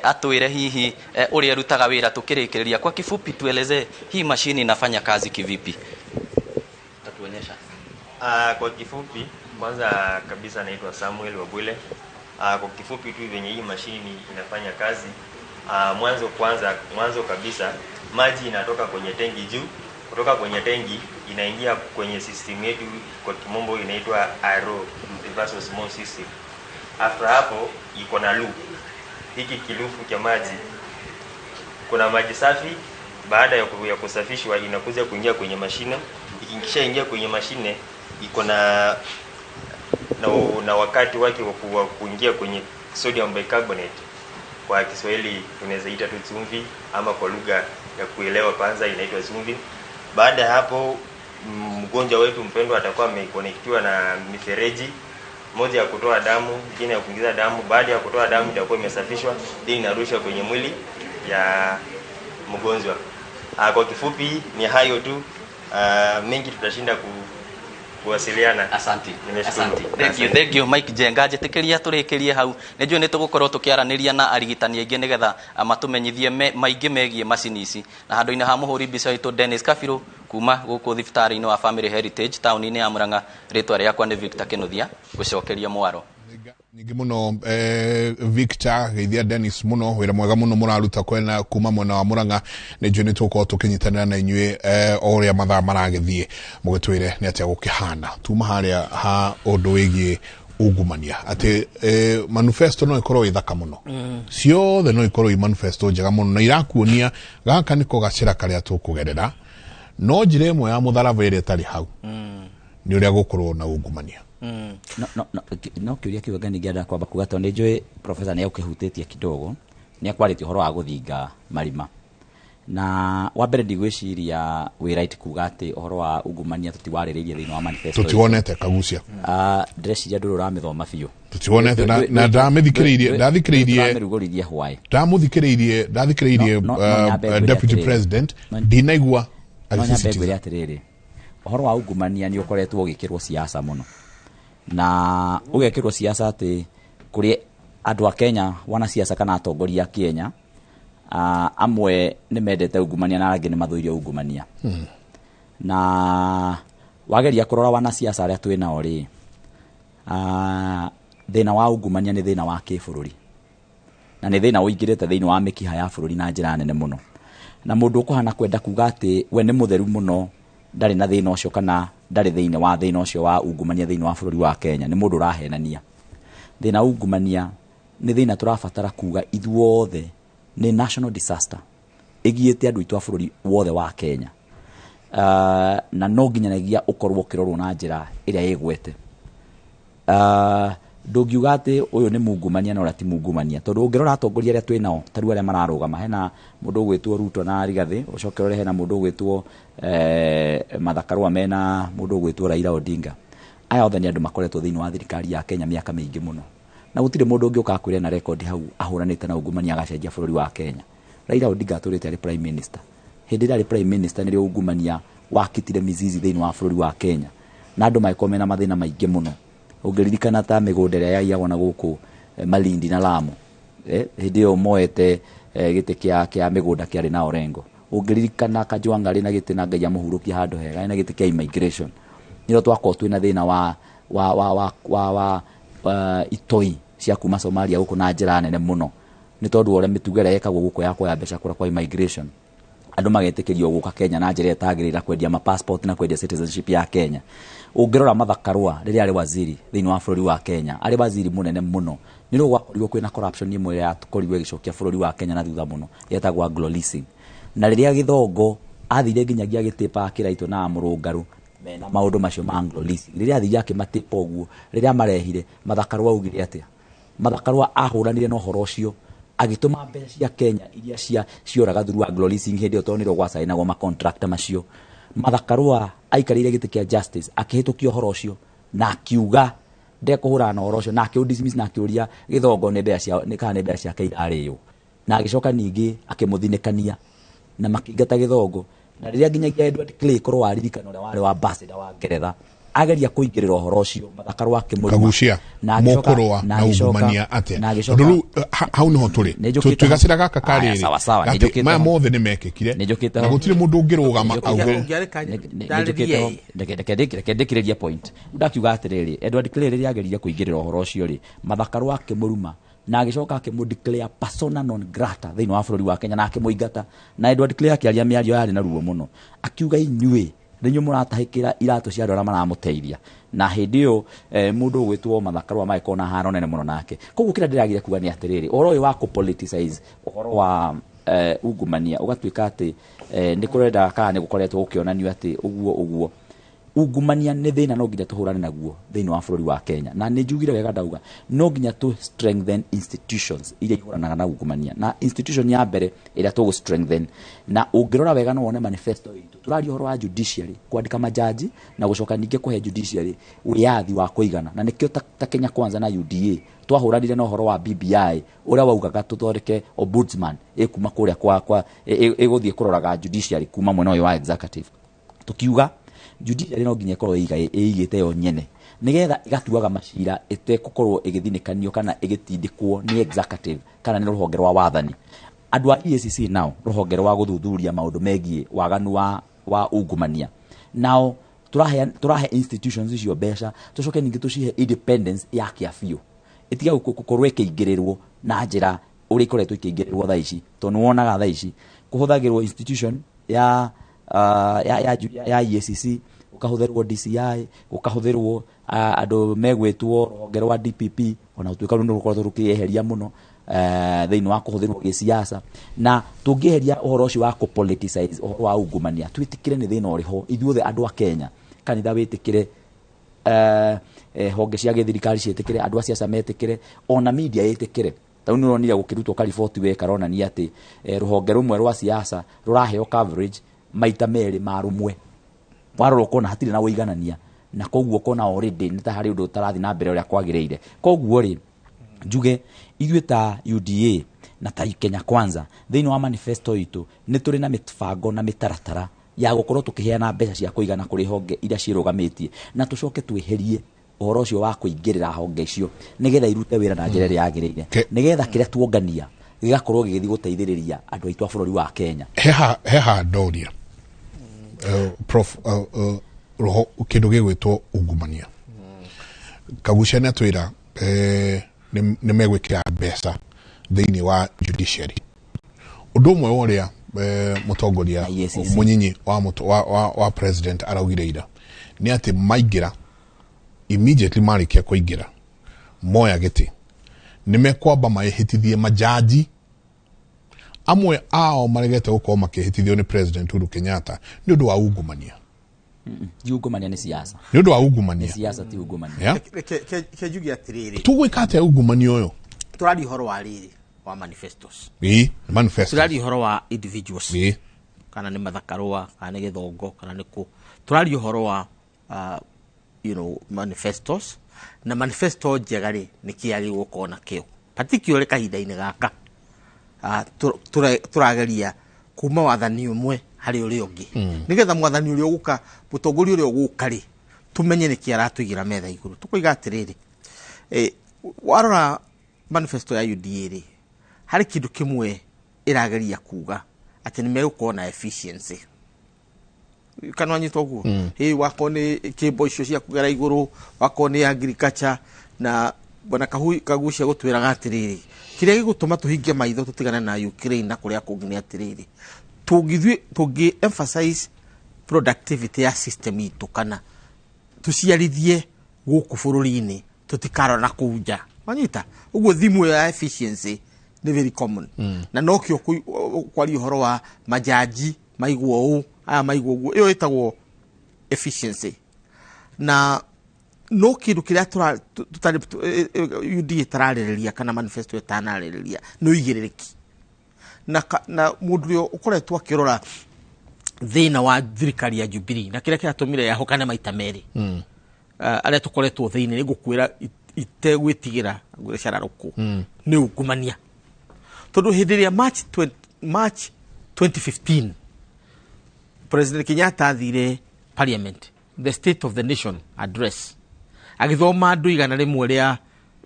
atwĩre hihi ũrĩa rutaga wĩra tukirĩkĩrĩria. Kwa kifupi tueleze hii mashini inafanya kazi kivipi? Tatuonyesha. Kwa kifupi kwanza kabisa naitwa Samuel Wabule. Kwa kifupi tu venye hii mashini inafanya kazi, mwanzo kabisa maji inatoka kwenye tenki juu, kutoka kwenye tenki inaingia kwenye system yetu, kwa kimombo inaitwa RO, reverse osmosis system. After hapo iko na loop. Hiki kilufu cha maji kuna maji safi, baada ya kusafishwa inakuja kuingia kwenye mashine. Ikisha ingia kwenye mashine iko na wakati wake wa kuingia kwenye sodium bicarbonate, kwa Kiswahili tunaweza ita tu chumvi ama kwa lugha ya kuelewa kwanza inaitwa chumvi. Baada ya hapo mgonjwa wetu mpendwa atakuwa ameconnectiwa na mifereji, moja ya kutoa damu, nyingine ya kuingiza damu. Baada ya kutoa damu itakuwa imesafishwa ili inarushwa kwenye mwili ya mgonjwa. Kwa kifupi ni hayo tu, mengi tutashinda kuwasiliana. Asante. Thank you Mike Njenga njĩtĩkĩria tũrĩkĩrie hau. Nĩnjũĩ nĩ tũgũkorwo tũkĩaranĩria na arigitani aingĩ nĩgetha matũmenyithie maingĩ megiĩ macini ici. Na handũ-inĩ ha mũhũri mbica witũ Dennis Kabirũ kuma gũkũ thibitarĩ-inĩ wa Family Heritage taũni-inĩ ya Mũrang'a, rĩtwa rĩakwa nĩ Victor Kĩnuthia, gũcokeria mwaro. Nyingĩ mũno Victor geithia Dennis mũno wĩra mwega mũno mũraruta kwena kuma mwena wa Mũrang'a. Nĩnjũĩ nĩ tũkorwo tũkĩnyitanĩra na inyuĩ o ũrĩa mathaa maragĩthiĩ, mũgĩtwĩre nĩ atĩa gũkĩhana tuma harĩa ha ũndũ wĩgiĩ ungumania atĩ manifesto no ikorwo ithaka mũno ciothe no ikorwo i manifesto njega mũno na irakuonia gaka nĩko gacĩra karĩa tũkũgerera, no njĩra ĩmwe ya mũtharaba ĩrĩa ĩtarĩ hau nĩ ũrĩa gũkorwo na ungumania. No kiuria kiuga ningĩenda kwamba kuga tondũ nĩnjũĩ professor nĩ ũkĩhutĩtie kidogo, nĩ akwarĩtie ũhoro wa gũthinga marima na wa mbere ndigwĩciria wĩ right kuga atĩ ũhoro wa ungumania tũtiwarĩrĩirie thĩinĩ wa manifesto tũtiwonete kagucia ndĩreciria ndũrĩ ũramĩthoma biũ tũtiwonete na ndathikĩrĩirie deputy president ndinaigua agĩcicitiza atĩrĩrĩ ũhoro wa ungumania nĩ ũkoretwo ũgĩkĩrwo siasa mũno na ũgekĩrwo siasa atĩ kũrĩ andũ a Kenya wanasiasa kana atongoria a Kenya amwe nĩ mendete ungumania na angĩ nĩ mathũire ungumania na wageria kũrora wanasiasa arĩa twĩ nao rĩ thĩna wa ungumania nĩ thĩna wa kĩbũrũri na nĩ thĩna ũingĩrĩte thĩinĩ wa mĩkiha ya bũrũri na njĩra nene mũno, na mũndũ ũkũhana kwenda kuga atĩ we nĩ mũtheru mũno ndarĩ na thĩna ũcio kana ndarĩ thĩinĩ wa thĩna ũcio wa ungumania thĩinĩ wa bũrũri wa Kenya, nĩ mũndũ ũrahenania. Thĩna ungumania nĩ thĩna tũrabatara kuga ithuothe nĩ national disaster ĩgiĩte andũ aitũ a bũrũri wothe wa Kenya, na no nginyanagia ũkorwo ũkĩrorwo na njĩra ĩrĩa ĩgwete. ndungiuga ati uyu ni mungumania na urati mungumania tondu ungirora atongoria aria twi nao taru aria mararugama hena mundu gwitwo Ruto na Rigathi ucokerore hena mundu gwitwo Mathakarwa mena mundu gwitwo Raila Odinga aya othe ni andu makoretwo thiini wa thirikari ya Kenya miaka mingi muno na gutire mundu ungi ukakwire na record hau ahuranite na ungumania agacenjia bururi wa Kenya. Raila Odinga aturite ari prime minister hindi ari prime minister nirio ungumania wakitire mizizi thiini wa bururi wa Kenya na andu maikome na mathina maingi muno ungiririkana ta migunda ria yaiyagwo na guku Malindi na Lamu hindi yo moete gite kia migunda kiari na Orengo ungiririkana Kajwanga ri na gite na Ngai amuhurukia handu hega na gite kia immigration niro twako twina thina wa itoi cia kuma Somalia guku na njira nene muno ni tondu ore mitugere yekagwo guku yakwa ya mbeca kura kwa immigration andu magetikirio guka Kenya na njira etagirira kwendia ma passport na kwendia citizenship ya Kenya. Ungirora Mathakarwa riria ari waziri thiini wa bururi wa Kenya ari waziri munene muno nirio gwakorirwo kwina corruption imwe ya tukorirwe gicokia bururi wa Kenya na thutha muno yetagwo Anglo Leasing na riria Githongo athire nginyagia gitipa akiraito na Murungaru mena maundu macio ma Anglo Leasing riria athire akimatipa uguo riria marehire Mathakarwa ugire atia Mathakarwa ahuranire no horo ucio agituma mbeca cia Kenya iria cioraga through Anglo Leasing hindi otoniro gwa saina gwa ma contractor macio. Mathakarwa aikarire gite kia justice akihitukio horo ucio na akiuga ndekuhura na horo ucio na akiudismiss na akiuria Githongo ne mbeca cia ne kana ne mbeca cia Keidario na agicoka ningi akimuthinikania na makingata Githongo na riria nginyagia Edward Clay korwo waririkana ore wari wa ambassador wa Ngeretha ageria kuingirira horo ucio Mathakarwa kagucia mukuru na ungumania atia ndu hau niho turi twigacira gaka kariri ma mothe ni mekekire na gutire mundu ungirugama augo ndekedikireria point ndakiuga atiriri Edward Clay riria ageria kuingirira horo ucio ri Mathakarwa akimuruma na agicoka akimudeclare persona non grata thiini wa bururi wa Kenya na akimuingata na Edward Clay akiaria miario yari na ruo muno akiuga inyue ninyu muratahikira iratu cia ndora maramuteithia na hindi yo mundu gwitwo Mathakarwa maikona haro nene muno nake koguo kira ndiragire kuga ni atiriri oro uyu wa ku politicize uhoro wa ungumania ugatwika ati ni kurenda kana ni gukoretwo ukionanio ati uguo ungumania ni thina no nginya tuhurane naguo thiini wa bururi wa Kenya na ni njugire wega ndauga no nginya tu strengthen institutions iria ihuranaga na ungumania na institution ya mbere ira tu strengthen na ungirora wega no wone manifesto itu turari horo wa judiciary kwandika majaji na gucoka ninge kuhe judiciary uyathi wa kuigana na nikio ta Kenya Kwanza na UDA twahuranire no horo wa BBI uria waugaga tuthoreke ombudsman ikuma kuria kwa iguthie kuroraga judiciary kuma mwena uyu wa executive tukiuga judiciary no nginya korwo igite yo nyene nigetha igatuaga macira itekukorwo igithinikanio kana igitindikwo ni executive kana ni ruhonge rwa wathani andu a EACC nao ruhonge rwa guthuthuria maundu megie waganu wa ungumania nao turahe institutions icio mbeca tucoke ningi tucihe independence ya kiafio itiga gukorwo ikiingirirwo na njira uri ikoretwo ikiingirirwo thaici tondu wonaga thaici kuhuthagirwo institution ya EACC ukahuthirwo DCI ukahuthirwo andu megwitwo ruhonge rwa DPP ona utwika rundu rukorwo rukiyeheria muno thiini wa kuhuthirwo gisiasa na tungiheria uhoro ucio wa ku politicize uhoro wa ungumania twitikire ni thina uriho ithuothe andu a Kenya kanitha witikire honge cia githirikari cietikire andu a siasa metikire ona media yetikire tau ni ronire gukirutwo kariboti we karona ni ati ruhonge rumwe rwa siasa ruraheo coverage maita meri marumwe waroro kona hatire na uiganania na koguo kona already ni ta hari undu tarathi na mbere uria kwagireire koguo ri njuge ithuĩ ta UDA na ta Kenya Kwanza thiini wa manifesto itu ni turi na mitibango na mitaratara ya gukorwo tukiheana mbeca cia kuigana kuri honge iria cirugametie na tucoke tweherie uhoro ucio wa kuingirira honge icio nigetha irute wira na njira iria yagiriire nigetha kiria tuongania gigakorwo gigithi guteithiriria andu aitu a bururi wa Kenya heha ndoria prof roho kindu gigwitwo ungumania kagucania twira ni megwikira mbeca thiini wa judiciary undu umwe woria mutongoria munyinyi wa president araugireira ni ati maigira immediately marikia kuingira moya giti nimekwamba mahitithie majaji amwe ao maregete gukorwo makihitithio ni president Uhuru Kenyatta ni undu wa ungumania ungumania ni siasa. Ni undu wa ungumania. Ni siasa ti ungumania. Ke jugi atiriri. Tugwikate ungumania uyo. Turari horo wa riri wa manifestos. Manifestos. Turari horo wa individuals. Kana ni mathakarwa, kana ni githongo, kana ni ku. Turari horo wa manifestos. Na manifesto njegari ni kiari gukona kio. Particularly kahinda-ini gaka. Turageria kuma wathani umwe hari uri ungi. Nigetha mwathani uri uguka mutongori uri uguka ri tumenye niki aratuigira metha iguru. Tukoiga atiriri. Warora manifesto ya UDA ri hari kindu kimwe irageria kuga ati ni megukona efficiency. Kana nyito guo wakone kibo icio cia kugera iguru wakone agriculture na bwana kagucia gutwiraga atiriri kiria gigutuma tuhingie maitho tutigana na Ukraine na kuria kungini atiriri tugi emphasize productivity ya system itu kana tuciarithie guku bururi-ini tutikaro na kuja manyita uguo thimu ya efficiency ni very common na nokio kwari horo wa majaji maiguo maiguo iyo itagwo efficiency na no kindu kiria tutari UD tarariria kana manifesto tanariria no igirereki na mundu ukoretwo akirora thina wa thirikari ya Jubilee na kiria kiratumire yahokane maita meri aria tukoretwo thina ni gukwira itegwitigira ngureshararuku ni ungumania tondu hindiria March 2015 President Kenyatta athire parliament the state of the nation address agithoma andu igana rimwe ria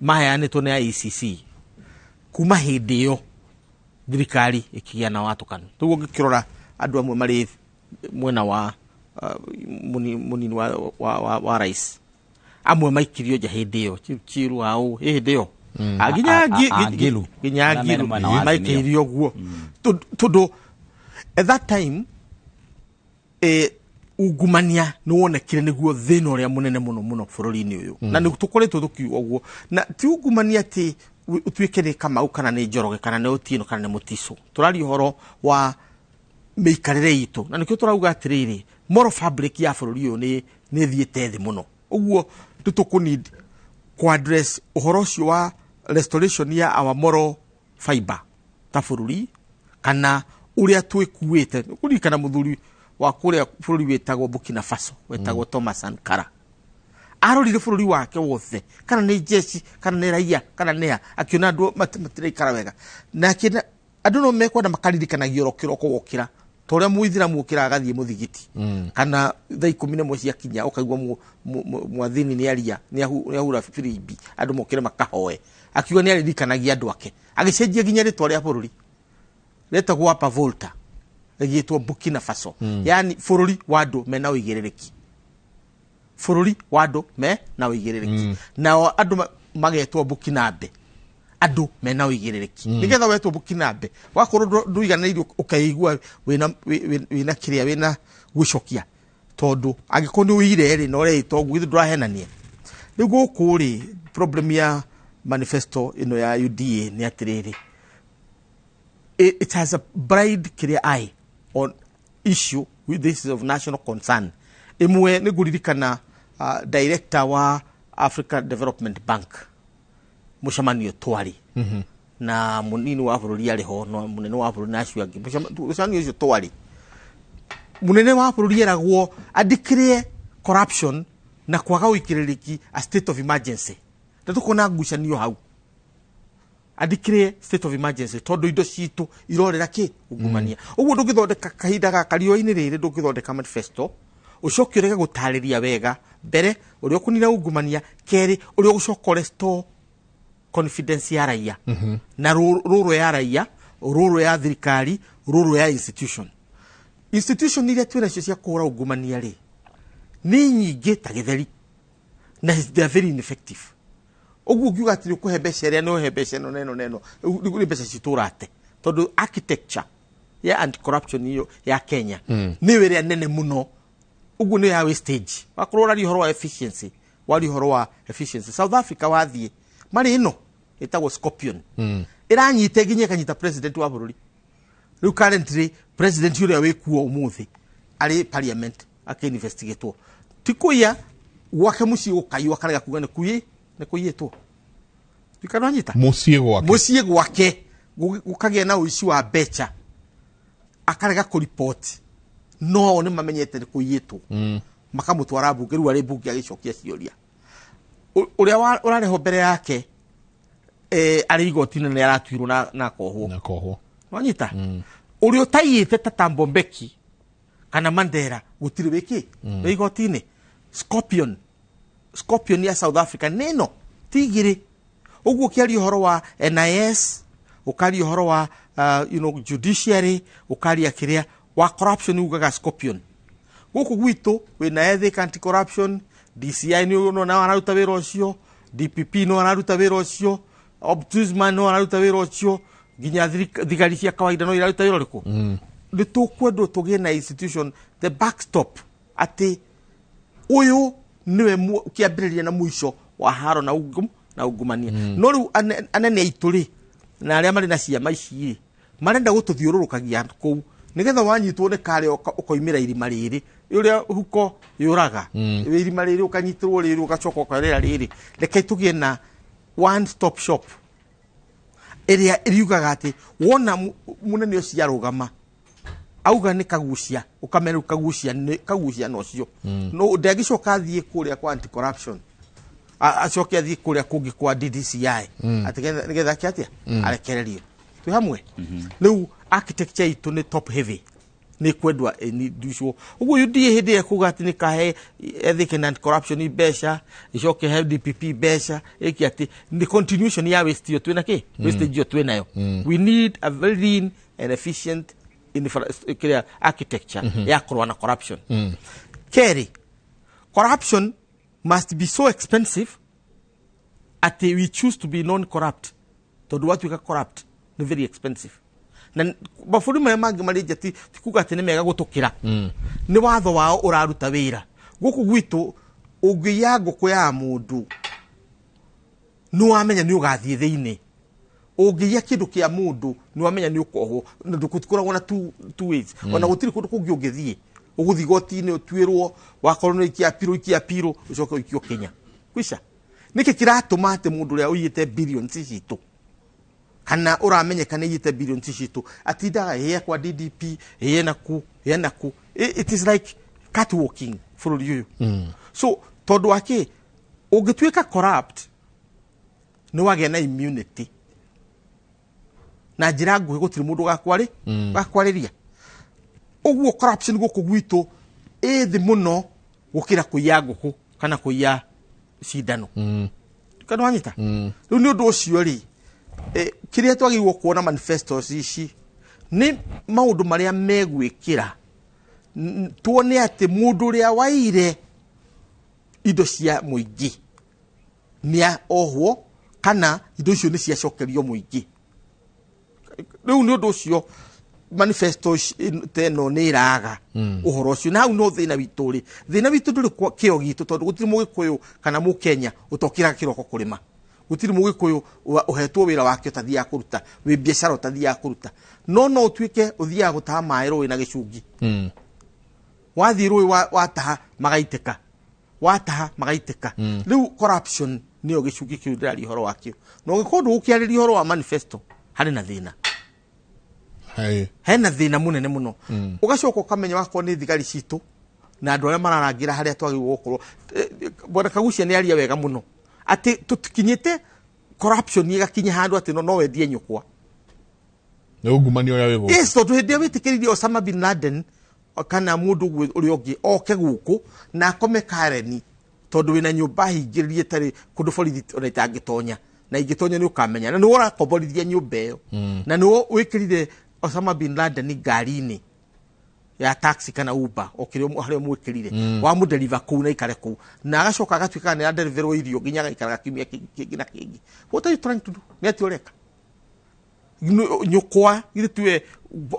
maheanitwo na ICC kuma hindi iyo thirikari ikigia na watukana tuguo ngikirora andu amwe mari mwena wa munini wa rais amwe maikirio ja hindi iyo chiru au hindi iyo aginyagilu maikirio guo todo at that time ungumania no wonekire niguo thina uria munene muno bururi-ini uyu na ni tukoretwo tukiuga uguo na ti ungumania ti utwike ni Kamau kana ni Njoroge kana ni Otieno kana ni Mutiso turari horo wa meikarire itu na nikio turauga atiriri moral fabric ya bururi uyu ni thiete thi muno uguo tutukunid ku address uhoro cio wa restoration ya our moral fiber ta bururi kana uria twikuite kurikana muthuri wa kuria bururi wetagwo Burkina Faso wetagwo Thomas Sankara arorire bururi wake wothe kana ni jeshi kana ni raia kana ni akiona andu matiraikara wega na akina andu no mekwa na makaririkanagia kiroko wokira toria muithiramu ukira agathie muthigiti kana thaa 11 cia kinya ukaigwa mwathini ni aria ni ahura firimbi andu mokire makahoe akiuga ni aririkanagia andu ake agicenjia ginya ritwa ria bururi letagwo hapa Volta egitwo Burkina Faso yani bururi wa andu mena uigirereki bururi wa andu mena uigirereki na andu magetwo Burkinabe andu mena uigirereki nigetha wetwo Burkinabe wakorwo nduiganairio ukaigua wina kiria wina gucokia tondu agikoni uire ri no reito gwithu ndurahenania niguo kuri problem ya manifesto ino ya UDA ni atiriri it has a bright clear eye on issue with this of national concern imwe ni guririkana director wa Africa Development Bank mushamanio twari na munini wa bururi ari ho no munene wa bururi nacio angi mushamanio icio twari munene wa bururi eragwo adikire corruption na kwaga uikireriki a state of emergency ndatukona ngucanio hau adikire state of emergency tondu indo citu irorera ki ungumania uguo ndungithondeka kahinda ga kario-ini riri ndungithondeka manifesto ucokirege gutariria wega mbere uri okunira ungumania keri uri ogucoka restore confidence ya raia na ruru ya raia ruru ya thirikari ruru ya institution iria twina cio cia kura ungumania ri ni nyingi ta githeri na they are very ineffective ogu ngiuga ati kuhe mbeca iria no he mbeca no neno ni mbeca citurate tondu architecture ya anti corruption iyo ya Kenya ni were nene muno ogu ni ya wastage wakorora ri horo wa efficiency wali horo wa efficiency South Africa wathie mari ino etagwo Scorpion iranyite ginye kanyita president wa bururi riu currently president uria wikuo umuthi ari parliament investigate tikuya gwake muciĩ gũkaiwa karega kuga nĩ kũiyĩtwo tikananyita muciĩ gwake gũkagĩa na ũici wa mbeca akarega kũripoti no nĩ mamenyete nĩ kũiyĩtwo makamũtwara mbunge rĩu arĩ mbunge agĩcokia ciũria ũrĩa ũrareho mbere yake arĩ igoti-inĩ nĩ aratuirwo na kohwo wanyita ũrĩa ũtaiyĩte ta Thabo Mbeki kana Mandela gũtirĩ wĩkĩ wĩ igoti-inĩ Scorpion ya South Africa neno tigiri uguo kiari horo wa NIS ukari horo wa judiciary ukari kiria wa corruption ugaga Scorpion guku gwitu wina ethic anti corruption DCI ni no na araruta wira ucio DPP no araruta wira ucio Ombudsman no araruta wira ucio ginya thigari cia kawaida no iraruta wira riku ni tukwendo tugie na institution the backstop ati uyu niwe kiambiriria na muico wa haro na ungumania no riu anene aituri na aria mari na ciama ici marenda gututhiururukagia kuu nigetha wanyitwo ni kare ukoimira irima riri uria huko yuraga irima riri ukanyitirwo riri ugacoka kwarera riri reke tugie na one stop shop area iriugaga ati wona munene ucio arugama auga ni kagucia ukameru kagucia nocio no ndegicoka thie kuria kwa anti corruption acoke athie kuria kungi kwa DDCI atigenda nigetha kiatia arekererio tu hamwe riu architecture itu ni top heavy ni kwendwa ni ducio uguo yudie hede akuga ati ni kahe ethic and corruption besha icoke he DPP besha eki ati ni continuation ya waste yo twina ki waste yo twinayo we need a very lean and efficient architecture ya kurwana corruption Kerry corruption must be so expensive at we choose to be non-corrupt to do what we can corrupt no very expensive na bafuri mangi marija tikuga ati ni mega gutukira ni watho wao uraruta wira guku gwitu ungiya nguku ya mundu no wamenya ni ugathie thiini ungiya kindu kia mundu ni wamenya ni ukohwo ndukutikora na two ways ona gutiri kundu kungi ungithie uguthi goti-ini utwirwo wakorwo ni ikia piro ucoke ikio Kenya kwisha niki kiratuma ati mundu ria uyite billions citu kana uramenyekana yite billions citu atindaga ye kwa DDP ye naku it is like catwalking for you so tondu wake ungitwika corrupt ni wage na immunity na njira nguhi gutiri mundu gakwariria uguo corruption guku gwitu ethi muno gukira kuiya nguku kana kuiya cindano kana wanyita riu ni undu ucio ri kiria twagirwo kuona manifestos ici ni maundu maria megwikira tuone ati mundu ria waire indo cia muingi nia ohwo kana indo icio ni cia cokerio muingi riu ni undu ucio manifesto teno ni iraga uhoro ucio na hau no thina witu nduri kio gitu tondu gutiri mugikuyu kana mukenya utokira kiroko kurima gutiri mugikuyu uhetwo wira wake utathia kuruta wi biashara utathia kuruta no utwike uthia gutaha mairo wina gicungi wathi rui wataha magaiteka riu corruption ni ogicungi kiu ndari horo wakio no gikondu ukiariri horo wa manifesto hari na thina hena thina munene muno ugacoka ukamenya wako ni thigari citu na andu aria mararangira haria twagirwo gukorwo bwana Kagucia ni aria wega muno ati tutikinyite corruption igakinya handu ati no wendie nyukwa na ungumania ya wego yes to hende witikiririe Osama bin Laden kana mundu uri ongi oke guku na akome Kareni tondu wina nyumba hingiririe tari kundu borithi ona itangitonya na ingitonya ni ukamenya na ni wora koborithia nyumba iyo na ni wikirire Osama bin Laden ngari-ini ya taxi kana Uber okire hario mwikirire wa mudeliver kuu na ikare kuu na agacoka agatwika ni deliverwo irio ginya ikaraga kimia kingi na kingi what are you trying to do neti ureka nyukwa gitwe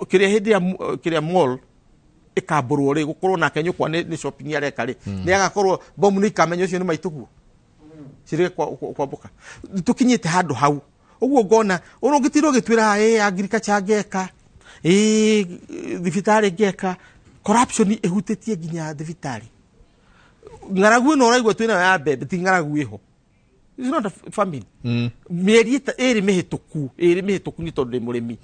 kiria hindi ya kiria mall ikaburwo ri gukorwo nake nyukwa ni shopping areka ri ni agakorwo bomu ni kamenya ucio ni maituguo sire kwa boka tukinyite handu hau uguo ngona urungitiro gitwira agriculture ngeka thibitari ngeka corruption ehutetie ginya thibitari ngaragu no raigwa twina ya bebe ti ngaragu iho. It's not a famine. Mieri eri mehituku ni tondu murimi.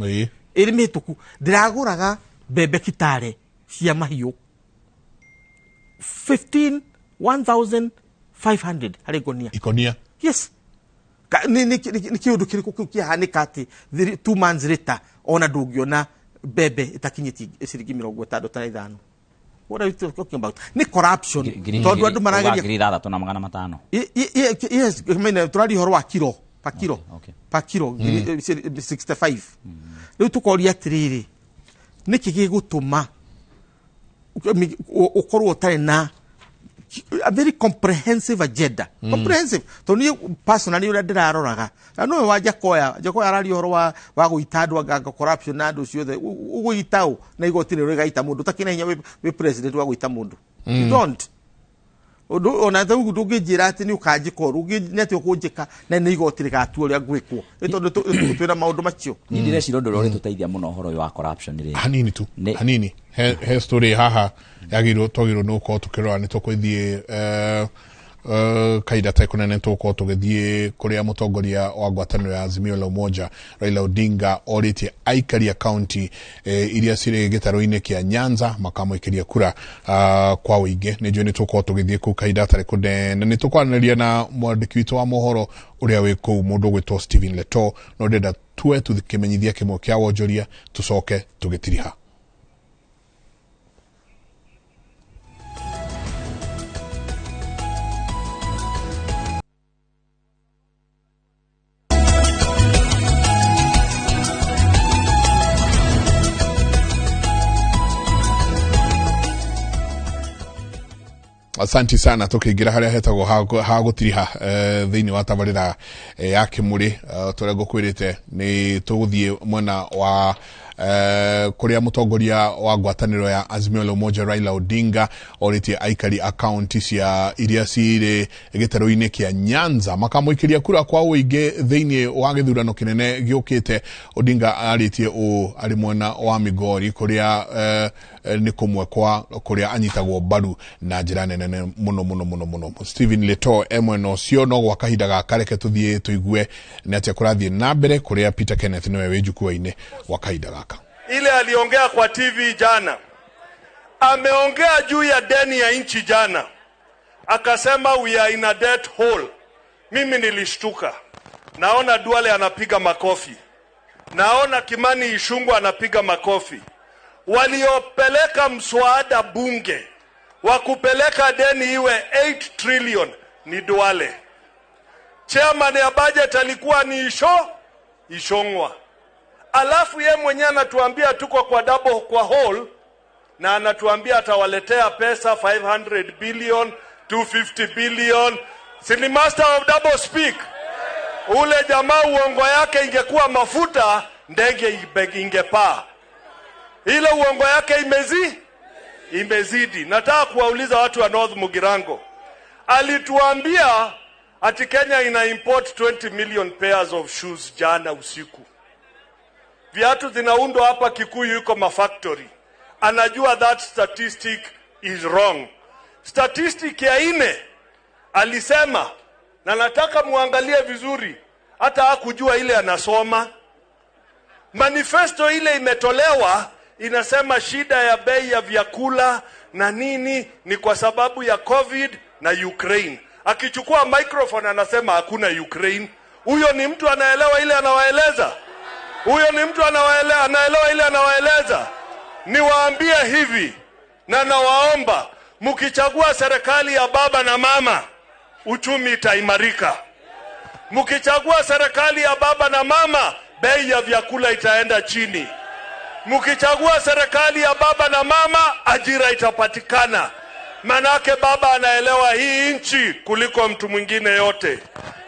Eri mehituku ndiraguraga bebe kitare cia mahiu 15,500 hari gonia. Ikonia. Yes. Ni kiundu kiriku kiahanika ati 2 months later ona ndungiona bebe itakinyiti ciringi 65. What are you talking about? Ni corruption. Tondu andu marageria grida tuna magana matano. Yes, I mean turari horo wa kilo pa kilo. Pa kilo 65. Riu tukoria atiriri. Niki gigutuma ukorwo tari na a very comprehensive agenda. Comprehensive. Toni personally ura ndiraroraga. Na no waja koya arari horo wa guitandwa ga corruption na ndu ciothe uguitao na igotire uri gaita mundu takina hinya we president wa guita mundu. You don't. Ona thagu ndungijira ati ni ukajiko rugi neti ukunjika na ni igotire gatu uri gwikwo. Tondu twina maundu macio. Ni ndireciria undu uri tuteithia muno horo wa corruption ri. Hanini tu. Hanini. He story haha twagirwo no ko tukirora ni tukwithie kaida taikunene tuko tugithie kuria mutongoria wa ngwataniro ya Azimio la Umoja Raila Odinga orite aikari county iria cire gitaro-ini kia Nyanza makamwikiria kura kwa wingi nijo ni tuko tugithie ku kaida taikunene ni tukwanĩria na mwandiki witũ wa mohoro uria wi kuu mundu gwitwo Stephen Leto no ndenda tuwe tuthikimenyithia kimwe kia wonjoria tucoke tugitiriha. Asanti sana tukigira haria hetagwo hagutiriha thiini wa tabarira ya Kimuri turia ngukwirite ni tuguthie mwena wa kuria mutongoria wa ngwataniro ya Azimio la Umoja Raila Odinga orite aikari account cia iria cire gitaro-ini kia Nyanza makamwikiria kura kwa wingi thiini wa githurano kinene giukite. Odinga aritie ari mwena wa Migori kuria ni kumwe kwa kuria anyitagwo baru na njira nene muno. Stephen Leto emweno cio no gwa kahinda ga kareke tuthie tuigue ni atia kurathie na mbere kuria Peter Kenneth niwe wejukua-ini wa kahinda gaka. Ile aliongea kwa TV jana, ameongea juu ya deni ya nchi jana, akasema we are in a debt hole. Mimi nilishtuka, naona Duale anapiga makofi, naona Kimani Ichung'wah anapiga makofi. Waliopeleka mswada bunge wa kupeleka deni iwe 8 trillion ni Duale. Chairman ya budget alikuwa ni Ichung'wah. Alafu ye mwenyewe anatuambia tuko kwa double kwa hole, na anatuambia atawaletea pesa 500 billion, 250 billion. Sini master of double speak. Ule jamaa uongo yake ingekuwa mafuta, ndege ingepaa. Ile uongo yake imezidi. Nataka kuwauliza watu wa North Mugirango. Alituambia ati Kenya ina import 20 million pairs of shoes jana usiku. Viatu zinaundwa hapa Kikuyu yuko mafactory. Anajua that statistic is wrong. Statistic ya 4 alisema, na nataka muangalie vizuri, hata hakujua ile anasoma. Manifesto ile imetolewa inasema shida ya bei ya vyakula na nini ni kwa sababu ya COVID na Ukraine. Akichukua microphone anasema hakuna Ukraine. Huyo ni mtu anaelewa ile anawaeleza? Huyo ni mtu anaelewa ile anawaeleza? Niwaambie hivi, na nawaomba, mkichagua serikali ya baba na mama, uchumi itaimarika. Mkichagua serikali ya baba na mama, bei ya vyakula itaenda chini. Mkichagua serikali ya baba na mama, ajira itapatikana. Manake baba anaelewa hii nchi kuliko mtu mwingine yote.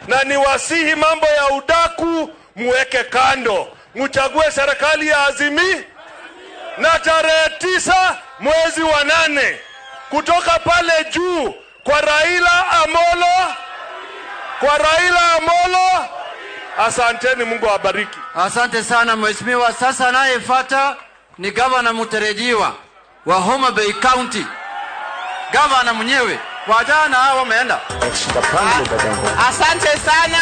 Na niwasihi mambo ya udaku muweke kando. Mchague serikali ya Azimio, na tarehe 9 mwezi wa 8 kutoka pale juu kwa Raila Amolo. Asanteni, Mungu awabariki. Asante sana mheshimiwa. Sasa anayefuata ni gavana mtarajiwa wa Homa Bay County, gavana mwenyewe. Wajana hao wameenda. Asante sana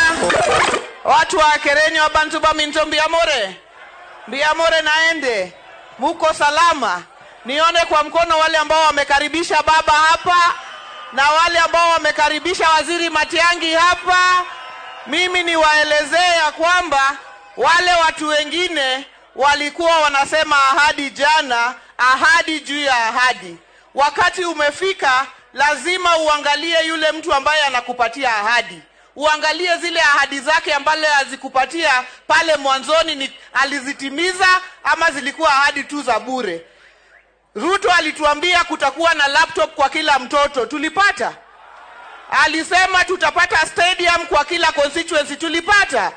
watu wa Kereni wa Bantu ba Minto Mbiamore naende. Muko salama. Nione kwa mkono wale ambao wamekaribisha baba hapa na wale ambao wamekaribisha waziri Matiang'i hapa. Mimi niwaelezee ya kwamba wale watu wengine walikuwa wanasema ahadi jana, ahadi juu ya ahadi. Wakati umefika, lazima uangalie yule mtu ambaye anakupatia ahadi. Uangalie zile ahadi zake ambazo azikupatia pale mwanzoni ni alizitimiza ama zilikuwa ahadi tu za bure. Ruto alituambia kutakuwa na laptop kwa kila mtoto. Tulipata? Alisema tutapata stadium kwa kila constituency. Tulipata?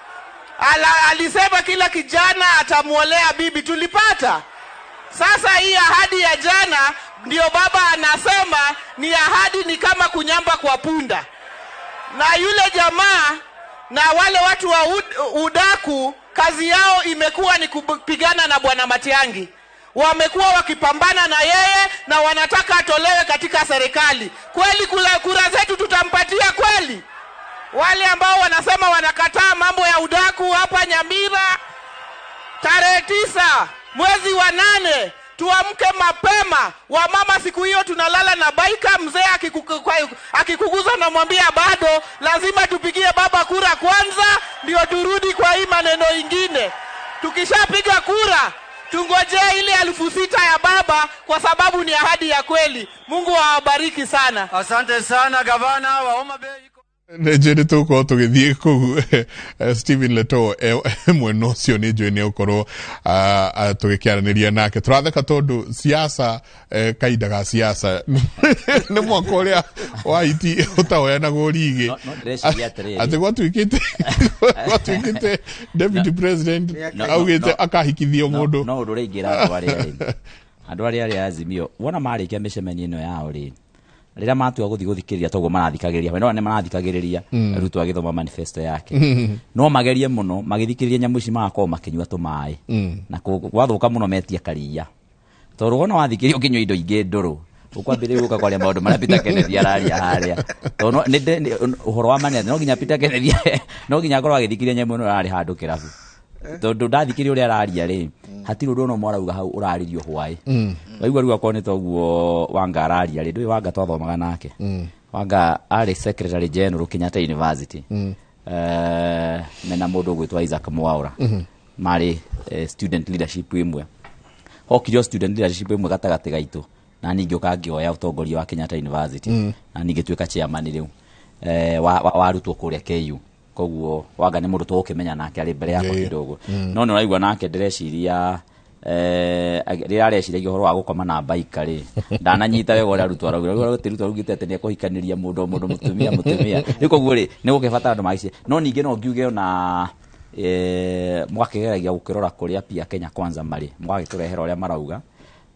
Alisema kila kijana atamuolea bibi. Tulipata? Sasa hii ahadi ya jana ndio baba anasema ni ahadi, ni kama kunyamba kwa punda. Na yule jamaa na wale watu wa udaku kazi yao imekuwa ni kupigana na bwana Matiang'i. Wamekuwa wakipambana na yeye na wanataka atolewe katika serikali. Kweli kura zetu tutampatia kweli? Wale ambao wanasema wanakataa mambo ya udaku hapa Nyamira, tarehe 9 mwezi wa 8 tuamke mapema. Wamama siku hiyo tunalala na baika. Mzee akikuguza na mwambia bado lazima tupigie baba kura kwanza ndio turudi kwa hii maneno ingine. Tukishapiga kura tungojee ile 6,000 ya baba kwa sababu ni ahadi ya kweli. Mungu awabariki sana. Asante sana gavana wa Homa Bay. Nejere tuko tugithie ku Stephen Leto mweno cio ni njwe ni ukoro tugikiaraniria nake turatheka tondu siasa kaida ga siasa ni mwako uria wa iti utaoya na gorigi ati gwatuikite deputy president augite akahikithio mundu no ndureingira andu aria Azimio wona marikia micemeni ino yao ri rira matua guthikiriria toguo marathikagiriria wena ne marathikagiriria Ruto agithoma manifesto yake no magerie muno magithikiriria nyamu ici magako makinyua tumai na gwathuka muno metia karia tondu wona wathikiria ukinyua indo ingi nduru ukwambire guka kwa maundu maria Peter Kennedy araria haria tondu ni uhoro wa mane no nginya Peter Kennedy no nginya ngorwa agithikiria nyamu ino ari handu kirabu tondu ndathikiria uria araria ri hatiru ndono mwarauga hau uraririo hwai waigua ruga kone toguo Wanga araria ri ndui Wanga twathomaga nake Wanga ari secretary general Kenyatta University mena mundu gwitwa Isaac Mwaura mari student leadership imwe hokirio student leadership imwe gatagati gaitu na ningi ukangioya utongoria wa Kenyatta University na ningi twika chairman riu wa Ruto kuria KU koguo Wanga ni mundu tukimenya nake ari mbere yako kidogo no no raigua nake ndireciria rira areciria horo wa gukoma na baika ri ndananyita wega uri Ruto arauga Ruto arugite ati ni kuhikaniria mundu mutumia nikoguo ri ni gukibata andu magicie no ningi no ngiuge na mwakigeragia gukirora kuria pia Kenya Kwanza mari mwagiturehera uria marauga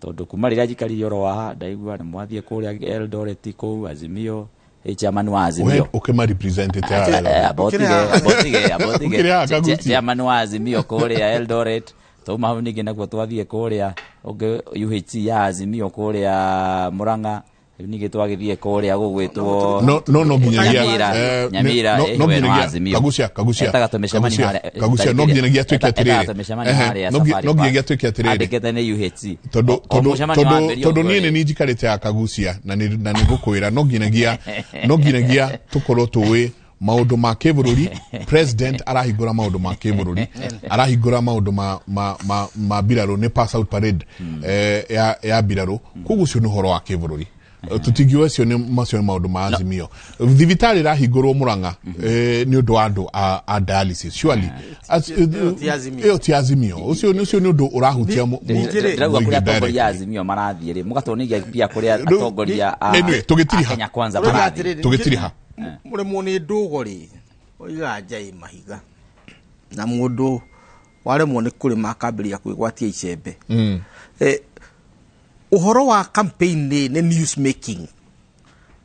tondu kuma rira njikaririo ro wa ndaigua ni mwathie kuria Eldoret ku Azimio chairman wa Azimio ukema representative chairman wa Azimio kuria Eldoret tuma hau ningi naguo twathie kuria UHC ya Azimio kuria Murang'a ningi twagithie kuria gugwitwo no Nyamira kagucia no nginyagia twike atiriri no nginyagia twike atiriri andikete ni UHC tondu ni njikarite ya kagucia na ni gukwira no nginyagia tukorwo tuwi maundu ma kibururi president arahigura maundu ma kibururi arahigura maundu ma biraru ni pass out parade ya biraru kugucio ni horo wa kibururi tutingiwe cio ni macio maundu ma Azimio thibitari rahigurwo Murang'a ni undu andu a dialysis surely ti Azimio ucio ni undu urahutia ndiraugwa kuria atongoria Azimio marathie ri mugatonigia pia kuria atongoria Kenya Kwanza marathie tugitiriha mure muni ndugori oiga njai mahiga na mundu waremwo ni kurima akambiria kwigwatia icembe uhoro wa campaign ni news making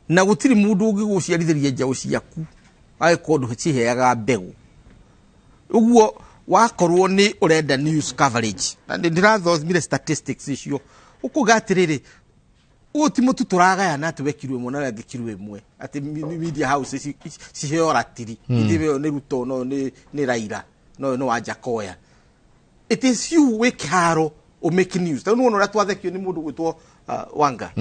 na gutiri mundu ungiguciarithiria njau ciaku ai kondu ciheaga mbegu uguo wakorwo ni urenda news coverage na ndirathomire statistics icio ukugatiriri uti mutu turagaya na tuwekirwe mona ngikirwe mwe ati media house ciheoratiri ithiwe ni Ruto no ni Raila no wanja koya. It is you wekaro o make news tanu no ratwathekio ni mundu gwitwo Wanga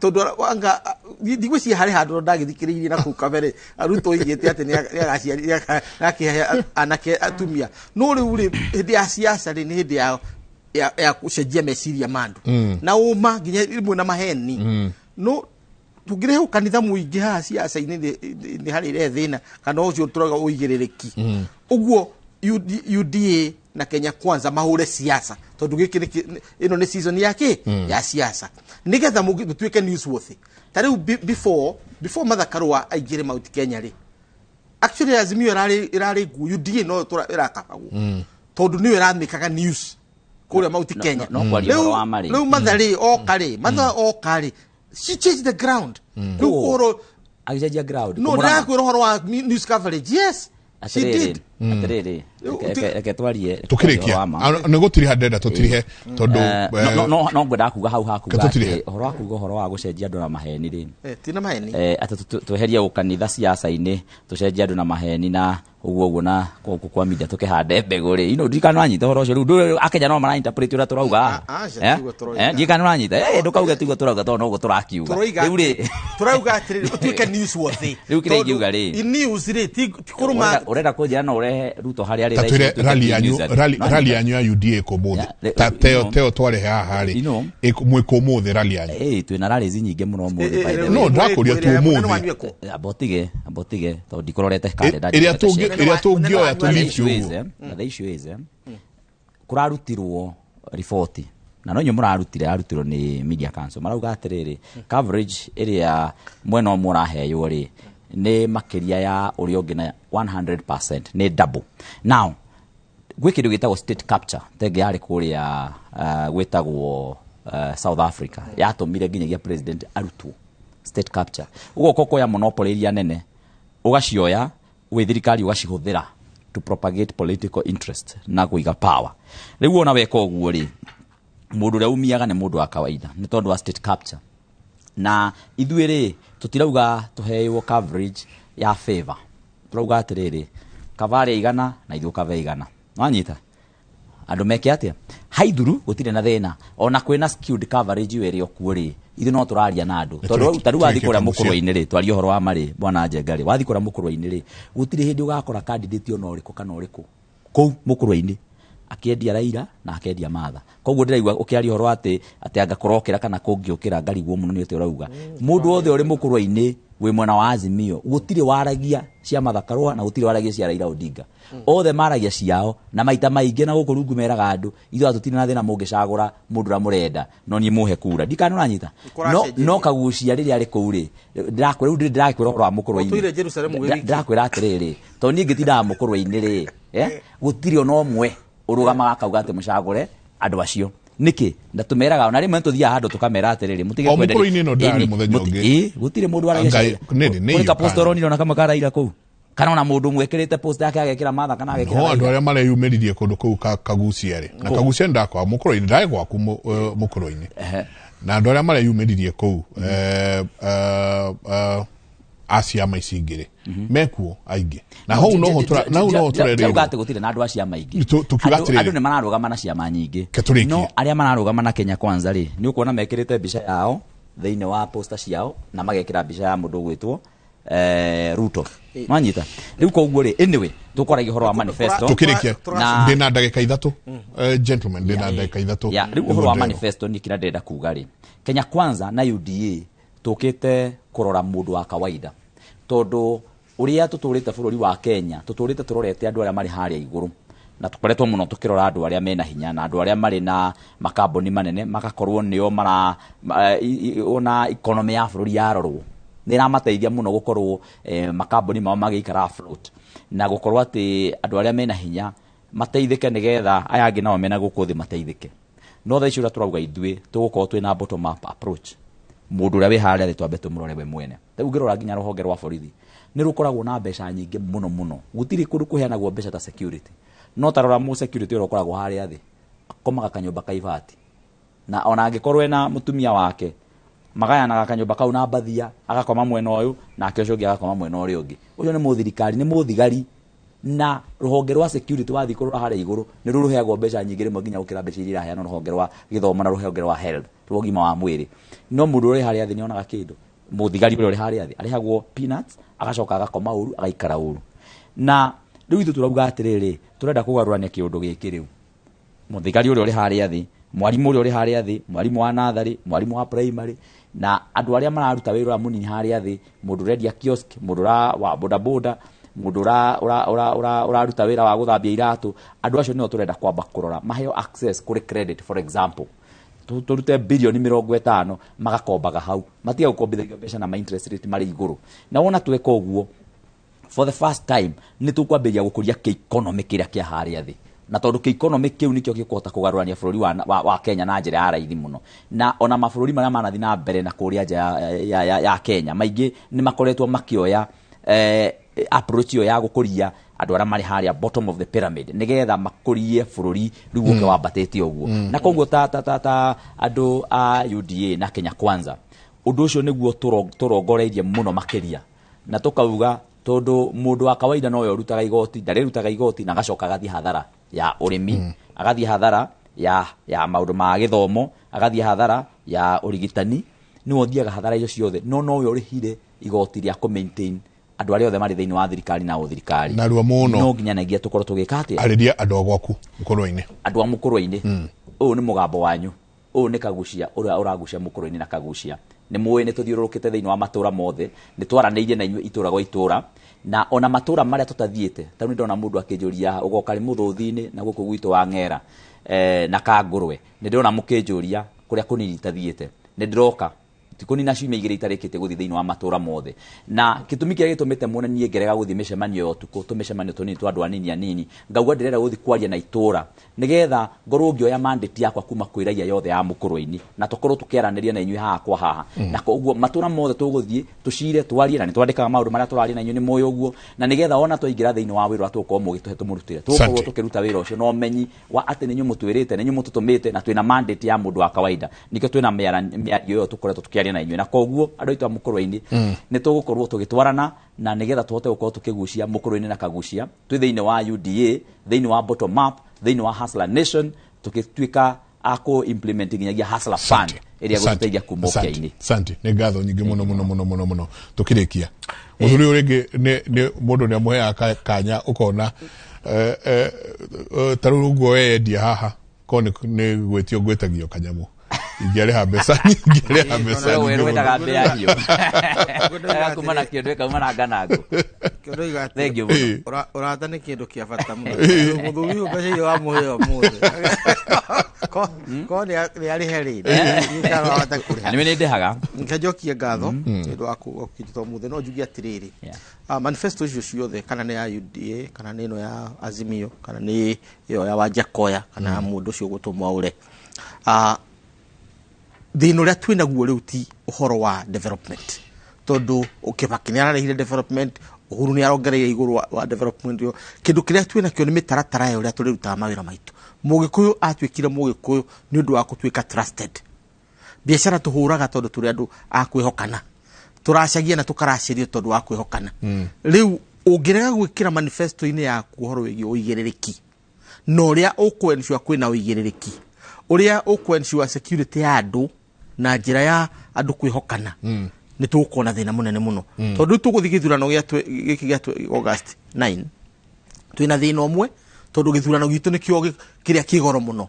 tondu Wanga ndigweci hari handu ndagithikiririe na ku kamere Ruto igite ati ni agaciari nake anake atumia no riu ri hindi ya siasa ni hindi ya kucenjia meciria mandu na uma nginya imwe na maheni no tugire ho kanitha muingi ha siasa ni hari ire thina kana ucio turaga uigirereki uguo UDA na Kenya Kwanza mahure siasa tondu giki ino ni season yake ya siasa nigetha mutuike newsworthy tari before Martha Karua aigire Mount Kenya ri actually Azimio irari gu UDA no irakabagwo tondu ni iramikaga news kule Mount Kenya leo Martha okare she changed the ground no agijaja ground no ndakwo horo wa news coverage yes she did atiriri eke twarie tukirikia nego tiri handenda tutirihe tondu no ngwenda kuga hau hakuga horo akuga horo wa gucenjia andu na maheni ri tina maheni ata tweheria ukanitha siasa-ini tucenjia andu na maheni na uguo na kwa media tukihande mbegu ri ndikana anyita horo ucio riu akenya no mara interpret ura turauga ndikana anyita ndukauga tiguo turauga tondu uguo turakiuga riu ri turauga atiri tuike news worthy riu kire ngiuga ri news ri ti kuruma urenda kunjira no urehe Ruto hari ari rally yanyu ya UDA ko muthe teo tware haha ri mwe ko muthe rally yanyu twina rally nyingi muno muthe no ndakuria tu muthe abotige to ndikororete kalenda iria tungioya tulichu the issue is kurarutirwo report na no nyu murarutirwo ni media council marauga atiriri coverage iria mwena omwe uraheyo ri ni makiria ya uri ongi na 100% ni double. Now gwikindu gitagwo state capture tege yari kuria gwitagwo South Africa yatumire nginyagia president arutwo state capture ugo koko ya monopoly iria nene ugacioya we thirikari ugacihuthira to propagate political interest na kuiga power. Riu ona weka uguo ri mundu ria umiaga ni mundu wa kawaida ni tondu wa state capture na ithuiri tutirauga tuheywo coverage ya favor turauga atiriri kavare igana na ithu kave igana nwanyita andu meke atia haithuru gutire na thina ona kwina skewed coverage weri okuuri ithu no turaria na andu tondu taru wathi kuria mukurwa-ini ri twario horo wa mari bwana Njengari wathi kuria mukurwa-ini ri gutire hindi ugakora candidate ona uriku kana uriku kou mukurwa-ini akiendia Raila na akendia Martha koguo ndiraigua ukiaria horo ati angakorokera kana kungiukira ngarigwo muno ni ati urauga mundu wothe uri mukurwa-ini we mwena wa Azimio gutire waragia cia Martha Karua na gutire waragia cia Raila Odinga othe maragia ciao na maita maingi na guku rungu meraga andu ithu atutire na thina mungicagura mundu ra murenda no ni muhe kura ndikana uranyita no kagucia riri ari kuuri ndirakwira horo wa mukurwa-ini ndirakwira atiriri to ni ngitinda mukurwa-ini ri gutire ona omwe urugamaga akauga ati mucagure andu acio niki ndatumeraga ona rimwe tuthia handu tukamera atiriri mutige kwenda mukurwa-ini no ndari muthenya ungi gutire mundu aragia ni kapostoroni ona kama karaira kuu kana ona mundu mwekirite post yake agekira Martha kana agekira no andu aria mareyumiririe kundu kuu kagucia ri na kagucia ndakwa mukurwa-ini ndai gwaku mukurwa-ini na andu aria mareyumiririe kuu acia maicingire mekuo aingi na hau no turere ugate gutire na andu acia maingi andu ni mararugama na ciama nyingi no aria mararugama na Kenya Kwanza ri ni ukuona mekirite bica yao thiine wa poster ciao na magekira bica ya mundu gwitwo Ruto mwanyita riu koguo ri anyway tukoragia horo wa manifesto tukirikia ndina ndagika ithatu gentlemen ndina ndagika ithatu riu horo wa manifesto ni kira ndenda kuga ri Kenya Kwanza na UDA tukite kurora mundu wa kawaida tondu uria tuturite bururi wa Kenya tuturite turorete andu aria mari haria iguru na tukoretwo muno tukirora andu aria mena hinya na andu aria mari na makambuni manene magakorwo nio mara ona economy ya bururi yarorwo nira mateithia muno gukorwo makambuni mao magikara afloat na gukorwo ati andu aria mena hinya mateithike nigetha aya angi nao mena gukuthi mateithike no tha icio turauga ithue tugukorwo twina bottom up approach mundu uria wi haria ri twambe tumurore we mwene ta ugirora nginya ruhonge rwa borithi ni rukoragwo na mbeca nyingi muno gutiri kundu kuheanagwo mbeca ta security no tarora mu security ro koragwo haria thi akomaga kanyumba kaivati na ona angikorwo ena mutumia wake magayanaga kanyumba kau na mbathia agakoma mwena uyu na kesho gi agakoma mwena uri ungi ucio ni muthirikari ni muthigari na ruhonge rwa security wathi kurura hare iguru ni ruruheagwo mbeca nyingire nginya gukira mbeca iria heana ruhonge rwa githomo na ruhonge rwa health rwogima wa mwiri no mundu uri hare athi ni onaga kindu muthigari uri hare athi arihagwo peanuts agacoka agakoma uru agaikara uru na riu itu turauga atiriri turenda kugarurania kiundu giki riu muthigari uri hare athi mwarimu uri hare athi mwarimu wa nathari mwarimu wa primary na andu aria mararuta wira munini hare athi mundu redia kiosk mundu wa bodaboda mundu uraruta wira wa guthambia iratu andu acio nio turenda kwamba kurora maheo access kuri credit for example turute bilioni 50 magakombaga hau matiga gukombithio mbeca na interest rate mari iguru na wona tweka uguo for the first time ni tukwambiria gukuria ke economy kiria kia hari athi na tondu ke economy kiu nikio gikuhota kugarurania bururi wa Kenya na njira ya raithi muno na ona mabururi maria manathi na mbere na kuria ya Kenya maingi ni makoretwo makioya approach yo ya gukuria andu ara mari haria bottom of the pyramid nigetha makurie bururi riu wambatete uguo na koguo ta andu a UDA na Kenya Kwanza undu ucio niguo turongoreirie muno makiria na tukauga tondu mundu wa kawaida no yo rutaga igoti ndarerutaga igoti na gacoka gathi hathara ya urimi agathi hathara ya maundu ma githomo agathi hathara ya urigitani ni wothiaga hathara icio ciothe no yo rihire igoti ria ku maintain andu aria othe mari thiini wa thirikari na uthirikari na ruo muno no nginyanagia tukorwo tugikate ariria andu agwaku mukorwa-ini andu a mukorwa-ini uyu ni mugambo wanyu uyu ni kagucia uria uragucia mukorwa-ini na kagucia ni muwe ni tuthiururukite thiini wa matura mothe ni twaraneirie na inyuĩ itura gwa itura na ona matura maria tutathiite ta ni ndona mundu akinjuria ugoka ri muthuthi-ini na guku gwitu wa ng'era na kangurwe ni ndona mukinjuria kuria kunini tathiite ni ndiroka tikoni na ciumia igire itarikite guthi thiini wa matura mothe na kitumi kiria gitumite monanie ngerega guthi micemanio yo tuko tumicemanio tunini twa andu anini ngauga ndirera guthi kwaria na itura nigetha ngorwo ngioya mandate yakwa kuma kwiraia yothe ya mukorwa-ini na tukorwo tukiaraniria na inyuĩ haha kwa haha na koguo matura mothe tuguthie tucire twarie na ni twandikaga maundu maria turaria na inyuĩ ni moyo uguo na nigetha ona twaingira thiini wa wira tukorwo mugituhe tumurutire tukorwo tukiruta wira ucio no menyi wa ati ni inyuĩ mutwirite ni inyuĩ mututumite na twina mandate ya mundu wa kawaida nikio twina mĩario yo tukoretwo tukiaria na inyuĩ na koguo andu aitu a mukorwa-ini ni tugukorwo tugitwarana na nigetha tuhote gukorwo tukigucia mukorwa-ini na kagucia twi thiini wa UDA thiini wa bottom up thiini wa Hustler Nation tukituika ako implement nginyagia Hustler Fund iria guteithia kumokia-ini. Asante ni ngatho nyingi muno tukirikia muthuri uringi ni mundu ni amuhea kanya ukona tarungu we endia haha ko ni gwetio gwetagio kanyamu ingere mbeca wewe wetaga mbea hiyo kumana kindu kaumana nganango kindu igate thank you urata ni kindu kia bata muno muthuri uyu mbeca iyo amuheo muthe ko ni ari heri ni kana wata kuri ni mene ndehaga nkajokia ngatho ndu akukitwa muthe no njugia atiriri manifesto icio ciothe kana ni ya UDA kana ni no ya Azimio kana ni yo ya Wajakoya kana mundu ucio gutumwa ure thino ria twina guo riu ti uhoro wa development tondu ukibaki ni ararehire development uhuru ni arongereire iguru wa development yo kindu kiria twina kio ni mitaratara yo ria turiruta mawira maitu mugikuyu atwikire mugikuyu ni undu wa gutwika trusted biashara tuhuraga tondu turi andu akwihokana turacagia na tukaracirio tondu wa kwihokana riu ungirega gwikira manifesto ini ya kuhoro wigi uigerereki no ria ukwensure kwina uigerereki uria ukwensure security ya andu na njira ya andu kwihokana ni tukuona thina munene muno tondu tuguthi githurano giki gia August 9 twina thina umwe tondu githurano gitu ni kio kiria kigoro muno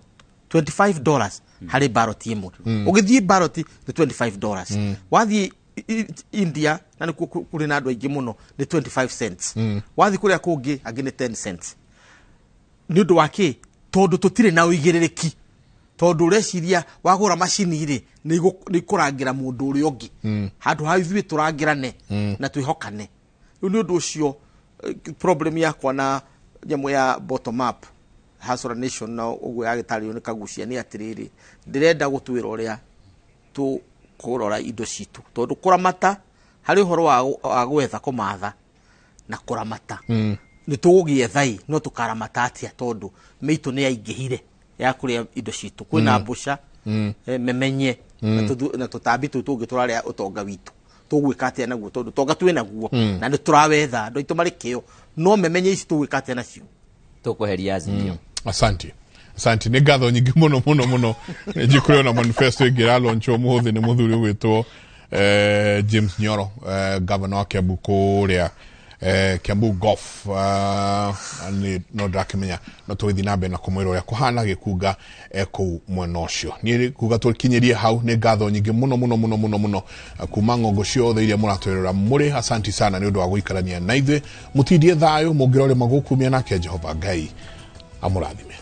$25 hari ballot imwe ugithie ballot ni $25 wathi India na ni kuri na andu aingi muno ni 25 cents wathi kuria kungi angi ni 10 cents ni undu waki tondu tutire na uigirereki tondu reciria wagura macini ri ni kurangira mundu uri ongi handu ha ithui turangirane na twihokane ni undu ucio problem yakwa na nyamu ya bottom up Hustler Nation na ugu agitario ni kagucia ni atiriri ndirenda gutwira uria tu kurora indo citu tondu kuramata hari uhoro wa gwetha kumatha na kuramata ni tugugie thai no tukaramata atia tondu mitu ni aingihire ya kuria indo citu kwina mbusha memenye na tutambi tu tungi turaria utonga witu tugwika atia naguo tondu tonga twi naguo na ni turawetha ndo itu marikio no memenye ici tugwika atia nacio tukuheria Azimio. Asante nä ngatho nyingä må nä njikå na manifesto ä ngä raloncho må thä nä må thuri gwä two James Nyoro governor wa Kiambu kå rä a Kiambu Golf no ndakämenya no tå gä na mbere na kå mwä ra å rä a kå hana gä kunga kå mwena å cio niä kuga tå kinyä rie hau nä ngatho nyingä må no kuma ng'ongo ciothe iria må ratwä rå ra må rä asanti sana nä å ndå wa gå ikarania na ithuä må tindie thayå må ngä rorä magå kumia nake Jehova Ngai amå rathime.